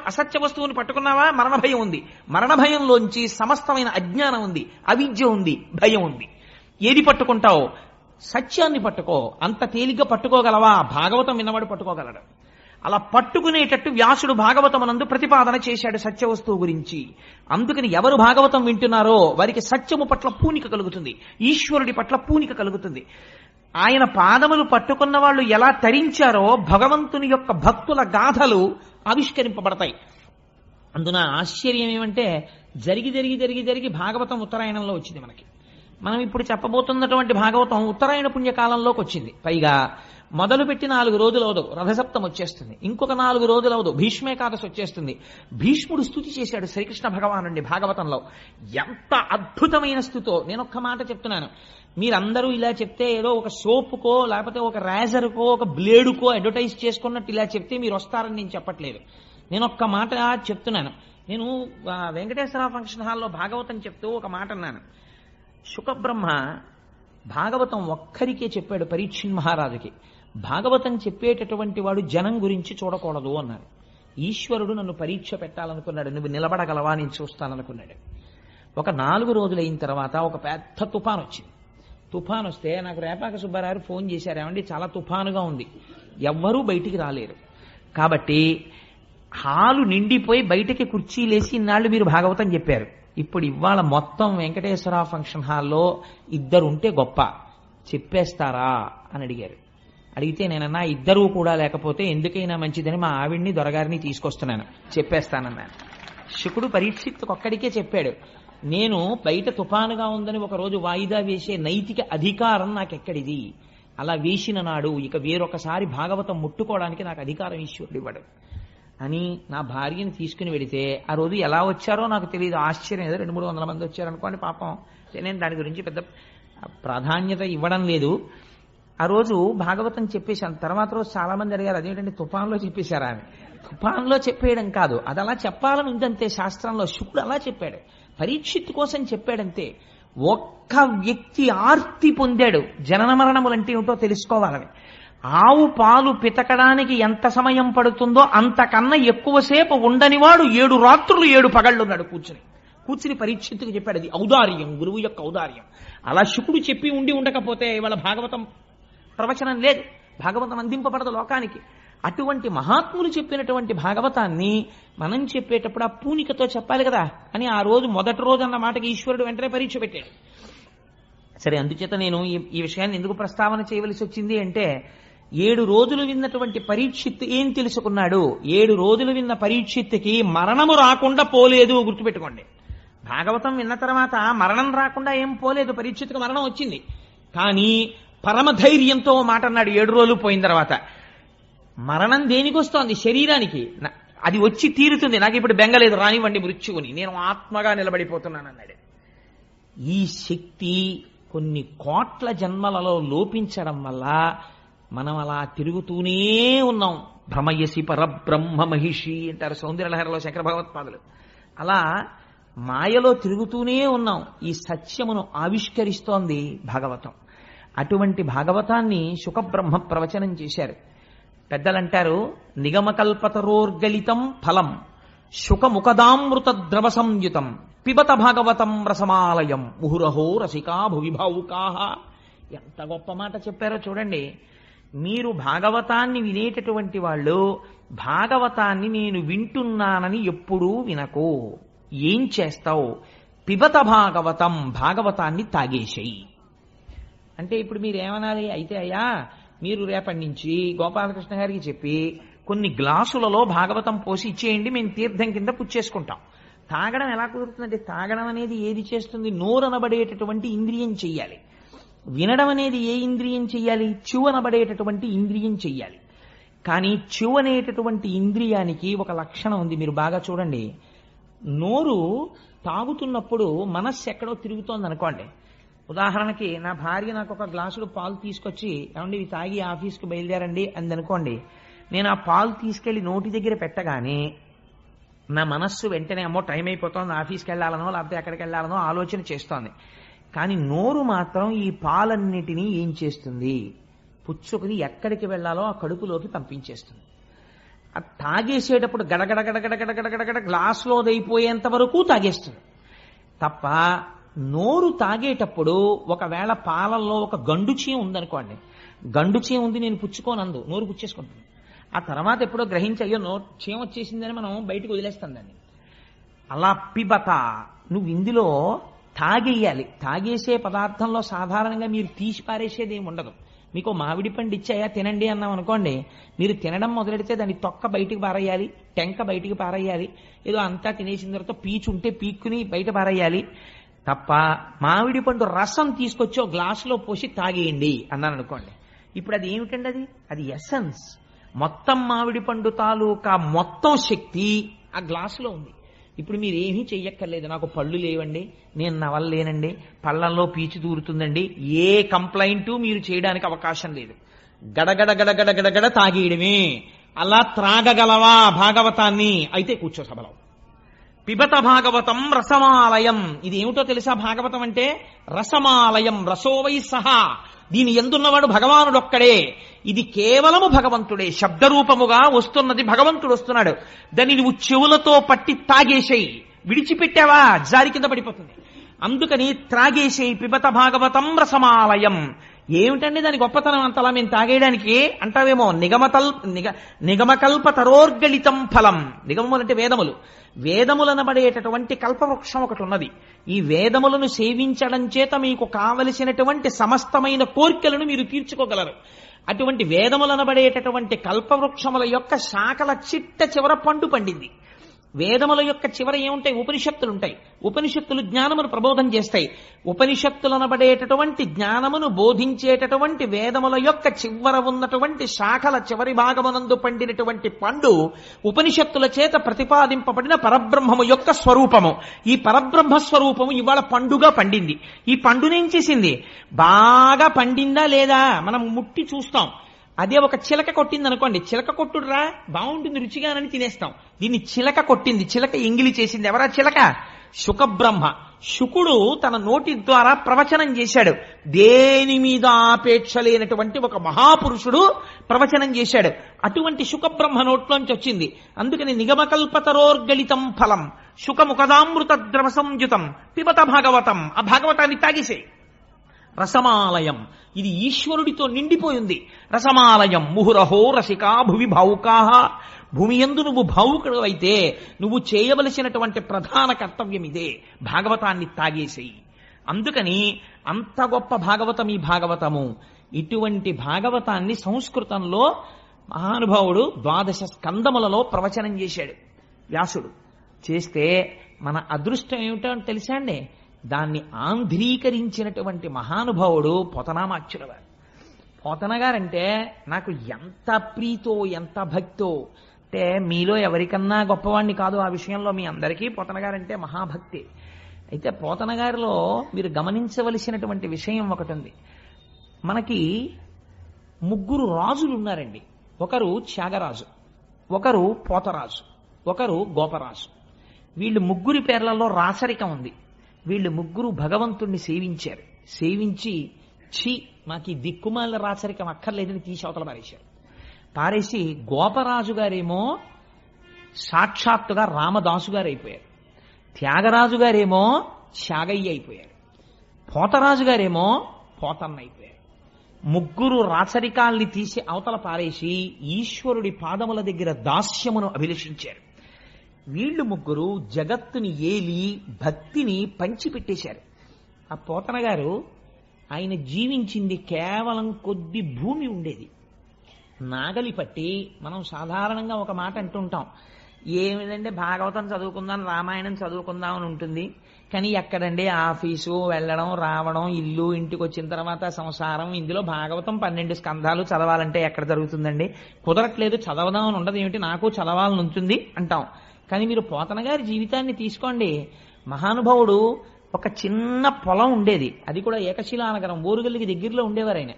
అసత్య వస్తువుని పట్టుకున్నావా మరణ భయం ఉంది. మరణ భయంలోంచి సమస్తమైన అజ్ఞానం ఉంది, అవిద్య ఉంది, భయం ఉంది. ఏది పట్టుకుంటావు? సత్యాన్ని పట్టుకో. అంత తేలిగ్గా పట్టుకోగలవా? భాగవతం విన్నవాడు పట్టుకోగలడు. అలా పట్టుకునేటట్టు వ్యాసుడు భాగవతమునందు ప్రతిపాదన చేశాడు సత్య వస్తువు గురించి. అందుకని ఎవరు భాగవతం వింటున్నారో వారికి సత్యము పట్ల పూనిక కలుగుతుంది, ఈశ్వరుడి పట్ల పూనిక కలుగుతుంది. ఆయన పాదములు పట్టుకున్న వాళ్ళు ఎలా తరించారో భగవంతుని యొక్క భక్తుల గాథలు ఆవిష్కరింపబడతాయి. అందున ఆశ్చర్యం ఏమంటే జరిగి జరిగి జరిగి జరిగి భాగవతం ఉత్తరాయణంలో వచ్చింది మనకి. మనం ఇప్పుడు చెప్పబోతున్నటువంటి భాగవతం ఉత్తరాయణ పుణ్యకాలంలోకి వచ్చింది. పైగా మొదలుపెట్టి 4 రోజులు అవదు, రథసప్తం వచ్చేస్తుంది. ఇంకొక 4 రోజులు అవదు, భీష్మేకాదశి వచ్చేస్తుంది. భీష్ముడు స్తుతి చేశాడు శ్రీకృష్ణ భగవానుడి భాగవతంలో. ఎంత అద్భుతమైన స్థుతో! నేను ఒక్క మాట చెప్తున్నాను. మీరందరూ ఇలా చెప్తే ఏదో ఒక సోపుకో లేకపోతే ఒక రేజర్కో ఒక బ్లేడుకో అడ్వర్టైజ్ చేసుకున్నట్టు ఇలా చెప్తే మీరు వస్తారని నేను చెప్పట్లేదు. నేను ఒక్క మాట చెప్తున్నాను. నేను వెంకటేశ్వర ఫంక్షన్ హాల్లో భాగవతం చెప్తూ ఒక మాట అన్నాను. శుకబ్రహ్మ భాగవతం ఒక్కరికే చెప్పాడు, పరీక్షిత్ మహారాజుకి. భాగవతం చెప్పేటటువంటి వాడు జనం గురించి చూడకూడదు అన్నాడు. ఈశ్వరుడు నన్ను పరీక్ష పెట్టాలనుకున్నాడు. నువ్వు నిలబడగలవా, నేను చూస్తాననుకున్నాడు. ఒక 4 రోజులైన తర్వాత ఒక పెద్ద తుఫాన్ వచ్చింది. తుఫాన్ వస్తే నాకు రేపాక సుబ్బారావు ఫోన్ చేశారు, ఏమండి చాలా తుఫానుగా ఉంది, ఎవ్వరూ బయటికి రాలేరు. కాబట్టి హాలు నిండిపోయి బయటకి కుర్చీలేసి ఇన్నాళ్ళు మీరు భాగవతం చెప్పారు. ఇప్పుడు ఇవాళ మొత్తం వెంకటేశ్వర ఫంక్షన్ హాల్లో 2 ఉంటే గొప్ప, చెప్పేస్తారా అని అడిగారు. అడిగితే నేనన్నా 2 కూడా లేకపోతే ఎందుకైనా మంచిదని మా ఆవిడ్ని దొరగారిని తీసుకొస్తున్నాను, చెప్పేస్తానన్నాను. శుకుడు పరీక్షిత్తుకు ఒక్కడికే చెప్పాడు. నేను బయట తుఫానుగా ఉందని ఒక రోజు వాయిదా వేసే నైతిక అధికారం నాకెక్కడిది? అలా వేసిన నాడు ఇక వేరొకసారి భాగవతం ముట్టుకోవడానికి నాకు అధికారం ఈశ్వరుడు ఇవ్వడు అని నా భార్యని తీసుకుని వెడితే ఆ రోజు ఎలా వచ్చారో నాకు తెలియదు. ఆశ్చర్యం, ఏదో 200-300 మంది వచ్చారనుకోండి పాపం. నేను దాని గురించి పెద్ద ప్రాధాన్యత ఇవ్వడం లేదు. ఆ రోజు భాగవతం చెప్పేశాను. తర్వాత రోజు చాలా మంది అడిగారు, అదేంటంటే తుఫాన్లో చెప్పేశారా అని. తుఫాన్లో చెప్పేయడం కాదు, అది అలా చెప్పాలని ఉందంతే శాస్త్రంలో. శుకుడు అలా చెప్పాడు, పరీక్షిత్ కోసం చెప్పాడంతే. ఒక్క వ్యక్తి ఆర్తి పొందాడు, జనన మరణములంటే ఏమిటో తెలుసుకోవాలని. ఆవు పాలు పితకడానికి ఎంత సమయం పడుతుందో అంతకన్నా ఎక్కువసేపు ఉండనివాడు 7 రాత్రులు 7 పగళ్ళున్నాడు కూర్చుని పరీక్షిత్తుకు చెప్పాడు. అది ఔదార్యం, గురువు యొక్క ఔదార్యం. అలా శుకుడు చెప్పి ఉండకపోతే ఇవాళ భాగవతం ప్రవచనం లేదు, భాగవతం అందింపబడదు లోకానికి. అటువంటి మహాత్ములు చెప్పినటువంటి భాగవతాన్ని మనం చెప్పేటప్పుడు ఆ పూనికతో చెప్పాలి కదా అని ఆ రోజు మొదటి రోజు అన్న మాటకి ఈశ్వరుడు వెంటనే పరీక్ష పెట్టాడు. సరే, అందుచేత నేను ఈ విషయాన్ని ఎందుకు ప్రస్తావన చేయవలసి వచ్చింది అంటే 7 రోజులు విన్నటువంటి పరీక్షిత్ ఏం తెలుసుకున్నాడు? 7 రోజులు విన్న పరీక్షిత్తుకి మరణము రాకుండా పోలేదు. గుర్తుపెట్టుకోండి, భాగవతం విన్న తర్వాత మరణం రాకుండా ఏం పోలేదు. పరీక్షిత్తుకు మరణం వచ్చింది, కానీ పరమధైర్యంతో మాట అన్నాడు 7 రోజులు పోయిన తర్వాత. మరణం దేనికి వస్తోంది? శరీరానికి. అది వచ్చి తీరుతుంది, నాకు ఇప్పుడు బెంగలేదు, రానివ్వండి మృత్యువుని, నేను ఆత్మగా నిలబడిపోతున్నాను అన్నాడు. ఈ శక్తి కొన్ని కోట్ల జన్మలలో లోపించడం వల్ల మనం అలా తిరుగుతూనే ఉన్నాం. భ్రమయసి పరబ్రహ్మ మహిషి అంటారు సౌందర్యలహరిలో శంకర భగవత్పాదులు. అలా మాయలో తిరుగుతూనే ఉన్నాం. ఈ సత్యమును ఆవిష్కరిస్తోంది భాగవతం. అటువంటి భాగవతాన్ని శుకబ్రహ్మ ప్రవచనం చేశారు. పెద్దలంటారు, నిగమకల్పతరోర్గలితం ఫలం శుకముఖదామృత ద్రవ సంయుతం పిబత భాగవతం రసమాలయం ముహురహో రసికా భువిభావుకాహ. ఎంత గొప్ప మాట చెప్పారో చూడండి. మీరు భాగవతాన్ని వినేటటువంటి వాళ్ళు భాగవతాన్ని నేను వింటున్నానని ఎప్పుడూ వినకు. ఏం చేస్తావు? పిబత భాగవతం, భాగవతాన్ని తాగేసేయి. అంటే ఇప్పుడు మీరు ఏమనాలి? అయితే అయ్యా మీరు రేపటి నుంచి గోపాలకృష్ణ గారికి చెప్పి కొన్ని గ్లాసులలో భాగవతం పోసి ఇచ్చేయండి, మేము తీర్థం కింద పుచ్చేసుకుంటాం. తాగడం ఎలా కుదురుతుందంటే, తాగడం అనేది ఏది చేస్తుంది? నోరనబడేటటువంటి ఇంద్రియం చెయ్యాలి. వినడం అనేది ఏ ఇంద్రియం చెయ్యాలి? చెవునబడేటటువంటి ఇంద్రియం చెయ్యాలి. కానీ చెవు అనేటటువంటి ఇంద్రియానికి ఒక లక్షణం ఉంది, మీరు బాగా చూడండి. నోరు తాగుతున్నప్పుడు మనస్సు ఎక్కడో తిరుగుతోంది అనుకోండి. ఉదాహరణకి నా భార్య నాకు ఒక గ్లాసుడు పాలు తీసుకొచ్చి, ఏమండి ఇవి తాగి ఆఫీస్కి బయలుదేరండి అందనుకోండి. నేను ఆ పాలు తీసుకెళ్లి నోటి దగ్గర పెట్టగానే నా మనస్సు వెంటనే అమ్మో టైం అయిపోతుంది, ఆఫీస్కి వెళ్ళాలనో లేకపోతే ఎక్కడికి వెళ్ళాలనో ఆలోచన చేస్తోంది. కానీ నోరు మాత్రం ఈ పాలన్నిటినీ ఏం చేస్తుంది? పుచ్చుకుని ఎక్కడికి వెళ్ళాలో ఆ కడుపులోకి పంపించేస్తుంది. అది తాగేసేటప్పుడు గడగడ గడగడ గడగడ గడగడ గ్లాసులోదైపోయేంత వరకు తాగేస్తుంది తప్ప, నోరు తాగేటప్పుడు ఒకవేళ పాలల్లో ఒక గండుచీమ ఉందనుకోండి, గండుచీమ ఉంది నేను పుచ్చుకోనందు, నోరు పుచ్చేసుకుంటుంది. ఆ తర్వాత ఎప్పుడో గ్రహించి అయ్యో చీమ వచ్చేసిందని మనం బయటకు వదిలేస్తాం దాన్ని. అలా పిబత, నువ్వు ఇందులో తాగేయాలి. తాగేసే పదార్థంలో సాధారణంగా మీరు తీసి పారేసేది ఏమి ఉండదు. మీకు మామిడి పండు ఇచ్చాయా తినండి అన్నాం అనుకోండి, మీరు తినడం మొదలెడితే దాన్ని తొక్క బయటికి పారేయాలి, టెంక బయటికి పారేయాలి, ఏదో అంతా తినేసిన తర్వాత పీచు ఉంటే పీక్కుని బయట పారేయాలి తప్ప, మామిడి పండు రసం తీసుకొచ్చి ఒక గ్లాసులో పోసి తాగేయండి అన్నాను అనుకోండి. ఇప్పుడు అది ఏమిటండి? అది ఎసెన్స్. మొత్తం మామిడి పండు తాలూకా మొత్తం శక్తి ఆ గ్లాసులో ఉంది. ఇప్పుడు మీరు ఏమీ చెయ్యక్కర్లేదు. నాకు పళ్ళు లేవండి, నేను నవలలేనండి, పళ్ళల్లో పీచు దూరుతుందండి, ఏ కంప్లైంట్ మీరు చేయడానికి అవకాశం లేదు. గడగడ గడగడ గడగడ తాగేయడమే. అలా త్రాగగలవా భాగవతాన్ని? అయితే కూర్చో సభలో. పిబత భాగవతం రసమాలయం. ఇది ఏమిటో తెలుసా? భాగవతం అంటే రసమాలయం, రసోవై సహా. దీని ఎందున్నవాడు భగవానుడొక్కడే. ఇది కేవలము భగవంతుడే. శబ్దరూపముగా వస్తున్నది భగవంతుడు వస్తున్నాడు. దాన్ని నువ్వు చెవులతో పట్టి తాగేసేయి. విడిచిపెట్టావా జారి కింద పడిపోతుంది. అందుకని త్రాగేసేయి. పిబత భాగవతం రసమాలయం. ఏమిటండి దాని గొప్పతనం అంతలా మేము తాగేయడానికి అంటావేమో. నిగమకల్ప తరోర్గలితం ఫలం. నిగమములు అంటే వేదములు. వేదములనబడేటటువంటి కల్పవృక్షం ఒకటి ఉన్నది. ఈ వేదములను సేవించడం చేత మీకు కావలసినటువంటి సమస్తమైన కోర్కెలను మీరు తీర్చుకోగలరు. అటువంటి వేదములనబడేటటువంటి కల్పవృక్షముల యొక్క శాఖల చిట్ట చివర పండు పండింది. వేదముల యొక్క చివర ఏముంటాయి? ఉపనిషత్తులు ఉంటాయి. ఉపనిషత్తులు జ్ఞానమును ప్రబోధం చేస్తాయి. ఉపనిషత్తులనబడేటటువంటి జ్ఞానమును బోధించేటటువంటి వేదముల యొక్క చివర ఉన్నటువంటి శాఖల చివరి భాగమునందు పండినటువంటి పండు ఉపనిషత్తుల చేత ప్రతిపాదింపబడిన పరబ్రహ్మము యొక్క స్వరూపము. ఈ పరబ్రహ్మ స్వరూపము ఇవాళ పండుగా పండింది. ఈ పండునేం చేసింది? బాగా పండిందా లేదా మనం ముట్టి చూస్తాం. అదే ఒక చిలక కొట్టింది అనుకోండి, చిలక కొట్టుడురా బాగుంటుంది రుచిగానని తినేస్తాం. దీన్ని చిలక కొట్టింది, చిలక ఎంగిలి చేసింది. ఎవరా చిలక? శుకబ్రహ్మ. శుకుడు తన నోటి ద్వారా ప్రవచనం చేశాడు. దేని మీద ఆపేక్ష లేనటువంటి ఒక మహాపురుషుడు ప్రవచనం చేశాడు. అటువంటి శుకబ్రహ్మ నోట్లోంచి వచ్చింది. అందుకని నిగమకల్పతరోర్గలితం ఫలం శుకముఖదామృత ద్రవ సంయుతం పిబత భాగవతం. ఆ భాగవతాన్ని తాగిసే. రసమాలయం, ఇది ఈశ్వరుడితో నిండిపోయింది. రసమాలయం ముహురహో రసికా భువి భావుకాహ. భూమి యందు నువ్వు భావుకుడు అయితే నువ్వు చేయవలసినటువంటి ప్రధాన కర్తవ్యం ఇదే, భాగవతాన్ని తాగేసేయి. అందుకని అంత గొప్ప భాగవతం ఈ భాగవతము. ఇటువంటి భాగవతాన్ని సంస్కృతంలో మహానుభావుడు 12 స్కందములలో ప్రవచనం చేశాడు వ్యాసుడు. చేస్తే మన అదృష్టం ఏమిటో తెలుసా అండి? దాన్ని ఆంధ్రీకరించినటువంటి మహానుభావుడు పోతనామాచ్యుల వారు. పోతన గారంటే నాకు ఎంత ప్రీతో ఎంత భక్తో. అంటే మీలో ఎవరికన్నా గొప్పవాణ్ణి కాదు ఆ విషయంలో, మీ అందరికీ పోతన గారంటే మహాభక్తి. అయితే పోతన గారిలో మీరు గమనించవలసినటువంటి విషయం ఒకటి ఉంది. మనకి ముగ్గురు రాజులు ఉన్నారండి. ఒకరు త్యాగరాజు, ఒకరు పోతరాజు, ఒకరు గోపరాజు. వీళ్ళు ముగ్గురి పేర్లలో రాసరికం ఉంది. వీళ్ళు ముగ్గురు భగవంతుణ్ణి సేవించారు. సేవించి మాకు ఈ దిక్కుమాల రాచరికం అక్కర్లేదని తీసి అవతల పారేశారు. పారేసి గోపరాజు గారేమో సాక్షాత్తుగా రామదాసు గారు అయిపోయారు. త్యాగరాజు గారేమో త్యాగయ్య అయిపోయారు. పోతరాజు గారేమో పోతన్న అయిపోయారు. ముగ్గురు రాచరికాల్ని తీసి అవతల పారేసి ఈశ్వరుడి పాదముల దగ్గర దాస్యమును అభిలషించారు. వీళ్ళు ముగ్గురు జగత్తుని ఏలి భక్తిని పంచిపెట్టేశారు. ఆ పోతన గారు ఆయన జీవించింది కేవలం కొద్ది భూమి ఉండేది. నాగలి పట్టి మనం సాధారణంగా ఒక మాట అంటుంటాం, ఏమిటంటే భాగవతం చదువుకుందాం, రామాయణం చదువుకుందాం అని ఉంటుంది. కానీ ఎక్కడండి ఆఫీసు వెళ్ళడం రావడం, ఇల్లు, ఇంటికి వచ్చిన తర్వాత సంసారం, ఇందులో భాగవతం 12 స్కంధాలు చదవాలంటే ఎక్కడ జరుగుతుందండి? కుదరట్లేదు, చదవదాం అని ఉండదు, ఏమిటి నాకు చదవాలని ఉంటుంది అంటాం. కానీ మీరు పోతన గారి జీవితాన్ని తీసుకోండి. మహానుభావుడు ఒక చిన్న పొలం ఉండేది, అది కూడా ఏకశిలానగరం, ఓరుగల్లికి దగ్గరలో ఉండేవారు ఆయన.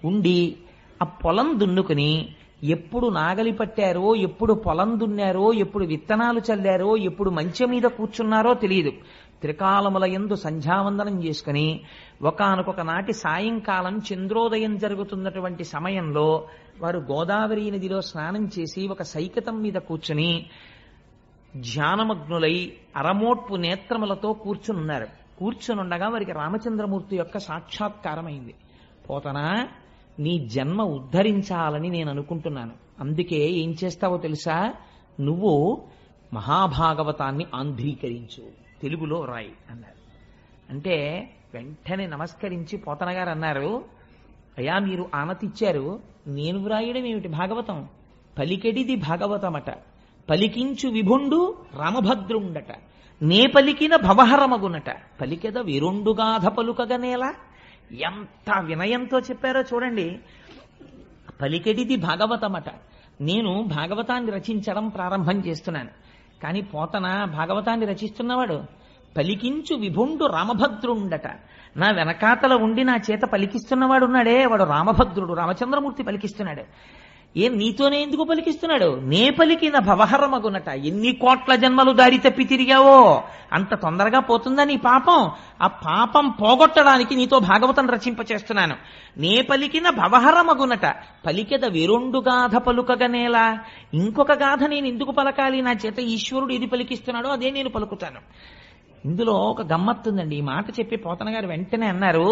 ఉండి ఆ పొలం దున్నుకుని ఎప్పుడు నాగలి పట్టారో, ఎప్పుడు పొలం దున్నారో, ఎప్పుడు విత్తనాలు చల్లారో, ఎప్పుడు మంచె మీద కూర్చున్నారో తెలియదు. త్రికాలముల యందు సంధ్యావందనం చేసుకుని ఒకానొక నాటి సాయంకాలం చంద్రోదయం జరుగుతున్నటువంటి సమయంలో వారు గోదావరి నదిలో స్నానం చేసి ఒక సైకతం మీద కూర్చుని ధ్యానమగ్నులై అరమోట్పు నేత్రములతో కూర్చునున్నారు. కూర్చునుండగా వారికి రామచంద్రమూర్తి యొక్క సాక్షాత్కారమైంది. పోతనా, నీ జన్మ ఉద్ధరించాలని నేను అనుకుంటున్నాను. అందుకే ఏం చేస్తావో తెలుసా? నువ్వు మహాభాగవతాన్ని ఆంధ్రీకరించు, తెలుగులో రాయి అన్నారు. అంటే వెంటనే నమస్కరించి పోతన గారు అన్నారు, అయ్యా మీరు ఆనతిచ్చారు, నేను వ్రాయడం ఏమిటి భాగవతం? పలికెడిది భాగవతమట, పలికించు విభుండు రామభద్రుండట, నే పలికిన భవహరమగునట, పలికెద విరుండుగాధ పలుకగనేలా. ఎంత వినయంతో చెప్పారో చూడండి. పలికెడిది భాగవతమట, నేను భాగవతాన్ని రచించడం ప్రారంభం చేస్తున్నాను. కానీ పోతన భాగవతాన్ని రచిస్తున్నవాడు పలికించు విభుండు రామభద్రుండట, నా వెనకాతల ఉండి నా చేత పలికిస్తున్నవాడు ఉన్నాడే, వాడు రామభద్రుడు, రామచంద్రమూర్తి పలికిస్తున్నాడు. ఏం నీతోనే ఎందుకు పలికిస్తున్నాడు? నే పలికిన భవహరమగునట. ఎన్ని కోట్ల జన్మలు దారి తప్పి తిరిగావో అంత తొందరగా పోతుందా నీ పాపం? ఆ పాపం పోగొట్టడానికి నీతో భాగవతం రచింపచేస్తున్నాను. నే పలికిన భవహరమగునట, పలికెద విరుండు గాథ పలుకగనేలా. ఇంకొక గాథ నేను ఎందుకు పలకాలి? నా చేత ఈశ్వరుడు ఏది పలికిస్తున్నాడో అదే నేను పలుకుతాను. ఇందులో ఒక గమ్మత్తుందండి. ఈ మాట చెప్పి పోతన గారు వెంటనే అన్నారు,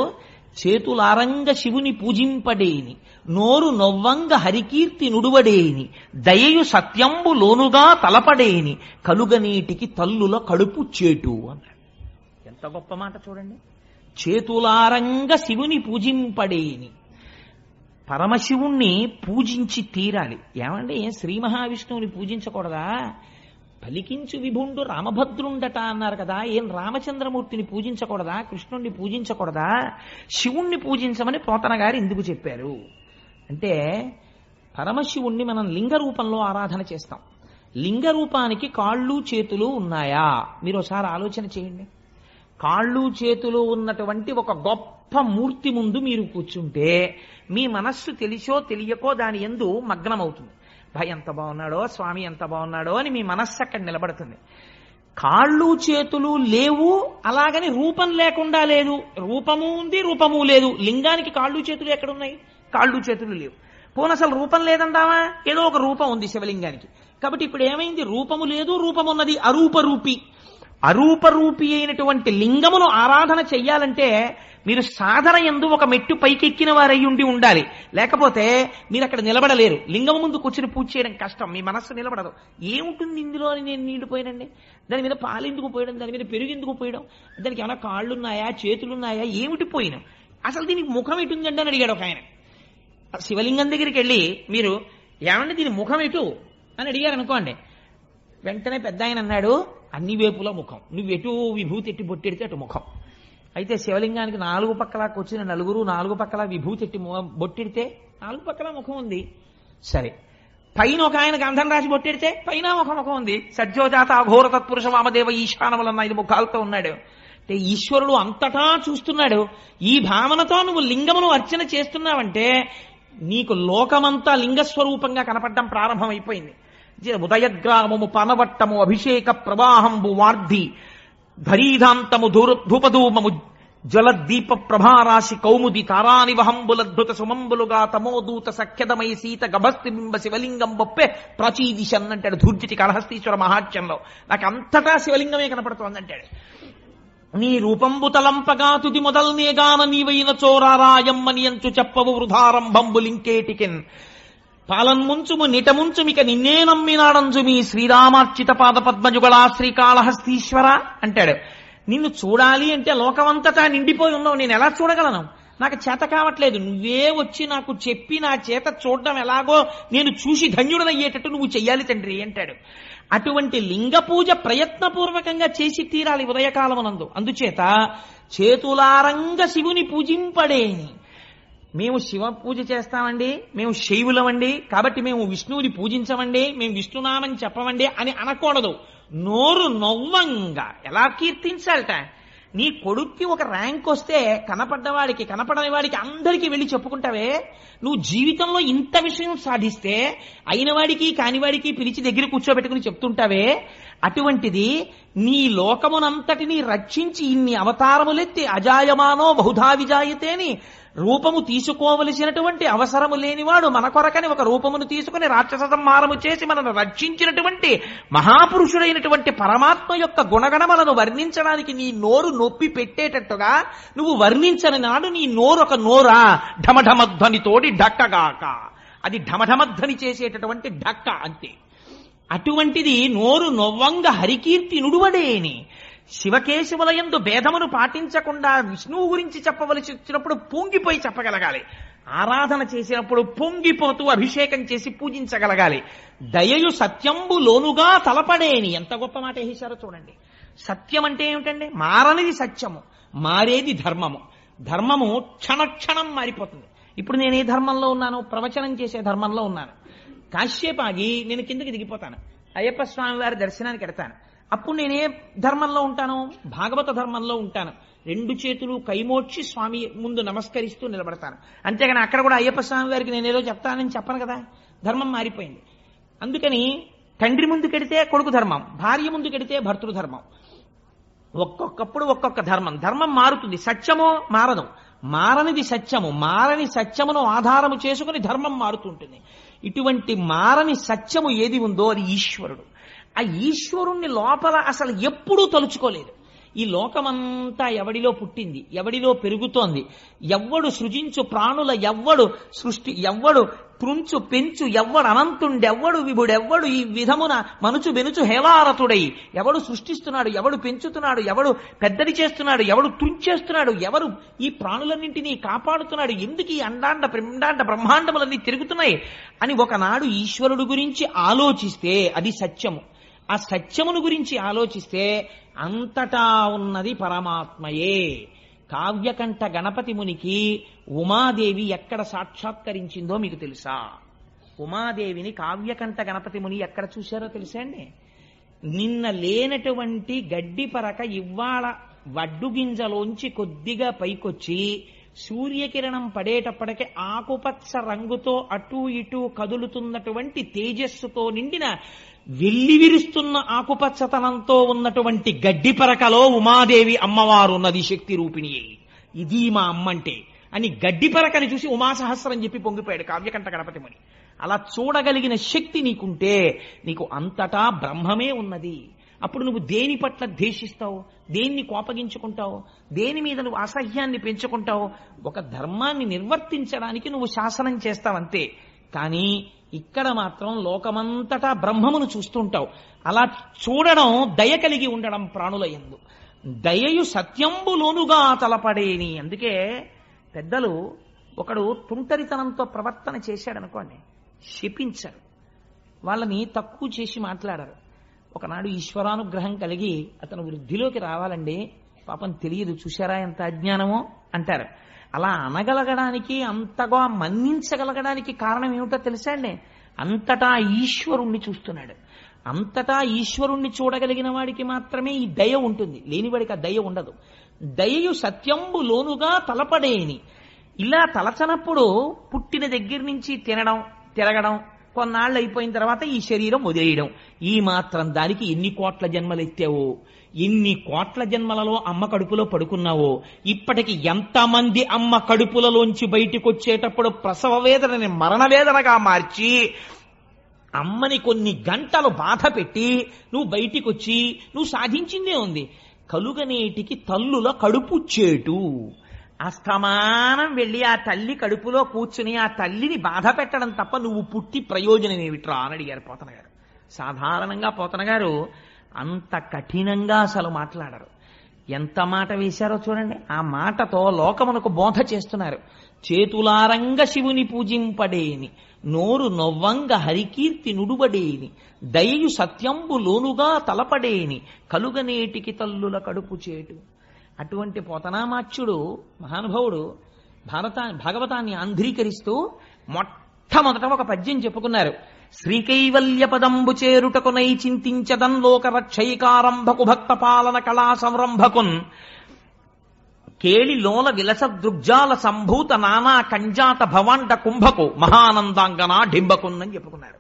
చేతులారంగ శివుని పూజింపడేని, నోరు నొవ్వంగ హరికీర్తి నుడువడేని, దయయు సత్యంబు లోనుగా తలపడేని, కలుగనీటికి తల్లుల కడుపు చేటు అన్నాడు. ఎంత గొప్ప మాట చూడండి. చేతులారంగ శివుని పూజింపడేని, పరమశివుణ్ణి పూజించి తీరాలి. ఏమండి, శ్రీ మహావిష్ణువుని పూజించకూడదా? పలికించు విభుండు రామభద్రుండట అన్నారు కదా, ఏం రామచంద్రమూర్తిని పూజించకూడదా? కృష్ణుణ్ణి పూజించకూడదా? శివుణ్ణి పూజించమని పోతన గారు ఎందుకు చెప్పారు అంటే, పరమశివుణ్ణి మనం లింగ రూపంలో ఆరాధన చేస్తాం. లింగ రూపానికి కాళ్ళు చేతులు ఉన్నాయా? మీరు ఒకసారి ఆలోచన చేయండి. కాళ్ళు చేతులు ఉన్నటువంటి ఒక గొప్ప మూర్తి ముందు మీరు కూర్చుంటే మీ మనస్సు తెలిసో తెలియకో దాని యందు మగ్నమవుతుంది. భయ ఎంత బాగున్నాడో, స్వామి ఎంత బాగున్నాడో అని మీ మనస్సు అక్కడ నిలబడుతుంది. కాళ్ళు చేతులు లేవు, అలాగని రూపం లేకుండా లేదు. రూపము ఉంది, రూపము లేదు. లింగానికి కాళ్ళు చేతులు ఎక్కడున్నాయి? కాళ్ళు చేతులు లేవు. పోనీ అసలు రూపం లేదంటావా? ఏదో ఒక రూపం ఉంది శివలింగానికి. కాబట్టి ఇప్పుడు ఏమైంది? రూపము లేదు, రూపమున్నది. అరూపరూపి. అరూపరూపి అయినటువంటి లింగమును ఆరాధన చెయ్యాలంటే మీరు సాధన యందు ఒక మెట్టు పైకెక్కిన వారై ఉండాలి. లేకపోతే మీరు అక్కడ నిలబడలేరు. లింగం ముందు కూర్చుని పూజ చేయడం కష్టం, మీ మనస్సు నిలబడదు. ఏముంటుంది ఇందులో అని నేను నీళ్లు పోయానండి, దాని మీద పాలు ఎందుకు పోయడం, దాని మీద పెరుగు ఎందుకు పోయడం, దానికి ఏమైనా కాళ్ళున్నాయా చేతులున్నాయా, ఏమిటి పోయినా, అసలు దీనికి ముఖం ఎటుందండి అని అడిగాడు ఒక ఆయన. శివలింగం దగ్గరికి వెళ్ళి మీరు ఏమంటే దీని ముఖం ఎటు అని అడిగారు అనుకోండి, వెంటనే పెద్ద ఆయన అన్నాడు, అన్ని వేపుల ముఖం, నువ్వెటు విభూతి ఎట్టి బొట్టెడితే అటు ముఖం. అయితే శివలింగానికి 4 పక్కలా కూర్చుని నలుగురు 4 పక్కలా విభూతి ఎట్టి బొట్టెడితే 4 పక్కలా ముఖం ఉంది. సరే, పైన ఒక ఆయన గంధం రాసి బొట్టెడితే పైన ఒక ముఖం ఉంది. సజ్జోజాత అఘోర తత్పురుష వామదేవ ఈశానములన్న 5 ముఖాలతో ఉన్నాడు. అంటే ఈశ్వరుడు అంతటా చూస్తున్నాడు. ఈ భావనతో నువ్వు లింగమును అర్చన చేస్తున్నావంటే నీకు లోకమంతా లింగస్వరూపంగా కనపడడం ప్రారంభమైపోయింది. ఉదయగ్రామము పనవట్టము అభిషేక ప్రవాహంబు వార్ధి ధరీధాంతము ధూపధూమము జలదీప ప్రభారాశి కౌముది తారానివహంబులద్భుత సుమంబులుగా తమోదూత సఖ్యదమై సీత గభస్తిబింబ శివలింగం బొప్పే ప్రాచీదిశన్ అంటాడు ధూర్జటి కళహస్తీశ్వర మహాత్యంలో. నాకు అంతటా శివలింగమే కనపడుతోందంటాడు. నీ రూపంబు తలంపగా తుది మొదల్నేగాన నీవైన చోరారాయమ్మని అంచు చెప్పవు వృధారంభంబులింకేటికెన్ పాలన్ముంచుము నిటముంచుమిక నిన్నే నమ్మినాడంజుమి శ్రీరామార్చిత పాద పద్మజుగళా శ్రీకాళహస్తీశ్వర అంటాడు. నిన్ను చూడాలి అంటే లోకమంతటా నిండిపోయి ఉన్నావు, నేను ఎలా చూడగలను? నాకు చేత కావట్లేదు. నువ్వే వచ్చి నాకు చెప్పి నా చేత చూడడం ఎలాగో నేను చూసి ధన్యుడనయ్యేటట్టు నువ్వు చెయ్యాలి తండ్రి అంటాడు. అటువంటి లింగ పూజ ప్రయత్నపూర్వకంగా చేసి తీరాలి ఉదయకాలమునందు. అందుచేత చేతులారంగ శివుని పూజింపడేని. మేము శివ పూజ చేస్తామండి, మేము శైవులమండి, కాబట్టి మేము విష్ణువుని పూజించమండి, మేము విష్ణునామం చెప్పమండి అని అనకూడదు. నోరు నవ్వంగా ఎలా కీర్తించాలట. నీ కొడుక్కి ఒక ర్యాంక్ వస్తే కనపడ్డవాడికి కనపడని వాడికి అందరికీ వెళ్ళి చెప్పుకుంటావే. నువ్వు జీవితంలో ఇంత విషయం సాధిస్తే అయిన వాడికి కానివాడికి పిలిచి దగ్గర కూర్చోబెట్టుకుని చెప్తుంటావే. అటువంటిది నీ లోకమునంతటినీ రక్షించి ఇన్ని అవతారములెత్తి అజాయమానో బహుధా విజాయతేని రూపము తీసుకోవలసినటువంటి అవసరము లేనివాడు మన కొరకని ఒక రూపమును తీసుకుని రాక్షస సంహారము చేసి మనను రక్షించినటువంటి మహాపురుషుడైనటువంటి పరమాత్మ యొక్క గుణగణములను వర్ణించడానికి నీ నోరు నొప్పి పెట్టేటట్టుగా నువ్వు వర్ణించని నాడు నీ నోరు ఒక నోరా ఢమఢమధ్వనితోటి ఢక్కగాక. అది ఢమఢమధ్వని చేసేటటువంటి ఢక్క అంతే. అటువంటిది నోరు నొవ్వంగ హరికీర్తి నుడువడేని. శివకేశవులయందు భేదమును పాటించకుండా విష్ణువు గురించి చెప్పవలసి వచ్చినప్పుడు పొంగిపోయి చెప్పగలగాలి. ఆరాధన చేసినప్పుడు పొంగిపోతూ అభిషేకం చేసి పూజించగలగాలి. దయయు సత్యంబు లోనుగా తలపడేని. ఎంత గొప్ప మాట వేశారో చూడండి. సత్యం అంటే ఏమిటండి? మారనిది సత్యము, మారేది ధర్మము. ధర్మము క్షణక్షణం మారిపోతుంది. ఇప్పుడు నేను ఏ ధర్మంలో ఉన్నాను? ప్రవచనం చేసే ధర్మంలో ఉన్నాను. కాశ్యపాగి నేను కిందకి దిగిపోతాను, అయ్యప్ప స్వామి వారి దర్శనానికి ఎడతాను. అప్పుడు నేనే ధర్మంలో ఉంటాను? భాగవత ధర్మంలో ఉంటాను. రెండు చేతులు కైమోడ్చి స్వామి ముందు నమస్కరిస్తూ నిలబడతాను. అంతేగాని అక్కడ కూడా అయ్యప్ప స్వామి వారికి నేనేదో చెప్తానని చెప్పను కదా. ధర్మం మారిపోయింది. అందుకని తండ్రి ముందు కెడితే కొడుకు ధర్మం, భార్య ముందు కెడితే భర్తృ ధర్మం. ఒక్కొక్కప్పుడు ఒక్కొక్క ధర్మం. ధర్మం మారుతుంది, సత్యమో మారదు. మారనిది సత్యము. మారని సత్యమును ఆధారము చేసుకుని ధర్మం మారుతుంటుంది. ఇటువంటి మారని సత్యము ఏది ఉందో అది ఈశ్వరుడు. ఆ ఈశ్వరుణ్ణి లోపల అసలు ఎప్పుడూ తలుచుకోలేదు. ఈ లోకమంతా ఎవడిలో పుట్టింది, ఎవడిలో పెరుగుతోంది, ఎవ్వడు సృజించు ప్రాణుల ఎవ్వడు సృష్టి, ఎవ్వడు త్రుంచు పెంచు, ఎవ్వడు అనంతుండెవ్వడు విభుడెవ్వడు ఈ విధమున మనుచు బెనుచు హేవారతుడై ఎవడు సృష్టిస్తున్నాడు, ఎవడు పెంచుతున్నాడు, ఎవడు పెద్దది చేస్తున్నాడు, ఎవడు తుంచేస్తున్నాడు, ఎవరు ఈ ప్రాణులన్నింటినీ కాపాడుతున్నాడు, ఎందుకు ఈ అండాండ పిండాండ బ్రహ్మాండములన్నీ తిరుగుతున్నాయి అని ఒకనాడు ఈశ్వరుడు గురించి ఆలోచిస్తే అది సత్యము. ఆ సత్యమును గురించి ఆలోచిస్తే అంతటా ఉన్నది పరమాత్మయే. కావ్యకంఠ గణపతి మునికి ఉమాదేవి ఎక్కడ సాక్షాత్కరించిందో మీకు తెలుసా? ఉమాదేవిని కావ్యకంఠ గణపతి ముని ఎక్కడ చూశారో తెలుసా అండి? నిన్న లేనటువంటి గడ్డి పరక ఇవాళ వడ్డు గింజలోంచి కొద్దిగా పైకొచ్చి సూర్యకిరణం పడేటప్పటికి ఆకుపచ్చ రంగుతో అటూ ఇటూ కదులుతున్నటువంటి తేజస్సుతో నిండిన వెల్లివిరుస్తున్న ఆకుపచ్చతనంతో ఉన్నటువంటి గడ్డి పరకలో ఉమాదేవి అమ్మవారు ఉన్నది, శక్తి రూపిణి. ఇది మా అమ్మంటే అని గడ్డి పరకని చూసి ఉమాసహస్రం చెప్పి పొంగిపోయాడు కావ్యకంఠ గణపతి ముని. అలా చూడగలిగిన శక్తి నీకుంటే నీకు అంతటా బ్రహ్మమే ఉన్నది. అప్పుడు నువ్వు దేని పట్ల ద్వేషిస్తావు, దేన్ని కోపగించుకుంటావు, దేని మీద నువ్వు అసహ్యాన్ని పెంచుకుంటావు? ఒక ధర్మాన్ని నిర్వర్తించడానికి నువ్వు శాసనం చేస్తావంతే. కానీ ఇక్కడ మాత్రం లోకమంతటా బ్రహ్మమును చూస్తుంటావు. అలా చూడడం దయ కలిగి ఉండడం ప్రాణుల యందు. దయయు సత్యంబులోనుగా తలపడేని. అందుకే పెద్దలు ఒకడు తుంటరితనంతో ప్రవర్తన చేశాడనుకోండి, శపించరు, వాళ్ళని తక్కువ చేసి మాట్లాడరు. ఒకనాడు ఈశ్వరానుగ్రహం కలిగి అతను వృద్ధిలోకి రావాలండి, పాపం తెలియదు, చూశారా ఎంత అజ్ఞానమో అంటారు. అలా అనగలగడానికి, అంతగా మన్నించగలగడానికి కారణం ఏమిటో తెలుసా అండి? అంతటా ఈశ్వరుణ్ణి చూస్తున్నాడు. అంతటా ఈశ్వరుణ్ణి చూడగలిగిన వాడికి మాత్రమే ఈ దయ ఉంటుంది, లేనివాడికి ఆ దయ ఉండదు. దయయు సత్యంబు లోనుగా తలపడేని. ఇలా తలచనప్పుడు పుట్టిన దగ్గర నుంచి తినడం తిరగడం కొన్నాళ్ళు అయిపోయిన తర్వాత ఈ శరీరం వదిలేయడం, ఈ మాత్రం దానికి ఎన్ని కోట్ల జన్మలు ఎత్తావో, ఎన్ని కోట్ల జన్మలలో అమ్మ కడుపులో పడుకున్నావో, ఇప్పటికి ఎంతమంది అమ్మ కడుపులలోంచి బయటికి వచ్చేటప్పుడు ప్రసవ వేదనని మరణ వేదనగా మార్చి అమ్మని కొన్ని గంటలు బాధ పెట్టి నువ్వు బయటికి వచ్చి నువ్వు సాధించిందే ఉంది. కలుగనేటికి తల్లుల కడుపు చేటు. అస్తమానం వెళ్ళి ఆ తల్లి కడుపులో కూర్చుని ఆ తల్లిని బాధ పెట్టడం తప్ప నువ్వు పుట్టి ప్రయోజనం ఏమిట్రా అని అడిగారు పోతన గారు. సాధారణంగా పోతన గారు అంత కఠినంగా అసలు మాట్లాడరు. ఎంత మాట వేశారో చూడండి. ఆ మాటతో లోకమునకు బోధ చేస్తున్నారు. చేతులారంగ శివుని పూజింపడేని, నోరు నొవ్వంగ హరికీర్తి నుడుబడేని, దయయు సత్యంబు లోనుగా తలపడేని, కలుగనేటికి తల్లుల కడుపు చేటు. అటువంటి పోతనామాచ్యుడు మహానుభావుడు భాగవతాన్ని ఆంధ్రీకరిస్తూ మొట్టమొదట ఒక పద్యం చెప్పుకున్నారు. శ్రీకైవల్య పదంబు చేరుటకునై చింతించదన్ లోకరక్షైకారంభకు భక్త పాలన కళా సంరంభకున్ కేళి లోల విలస దృగ్జాల సంభూత నానా కంజాత భవాండ కుంభకు మహానందాంగనా డింబకున్ చెప్పుకున్నారు.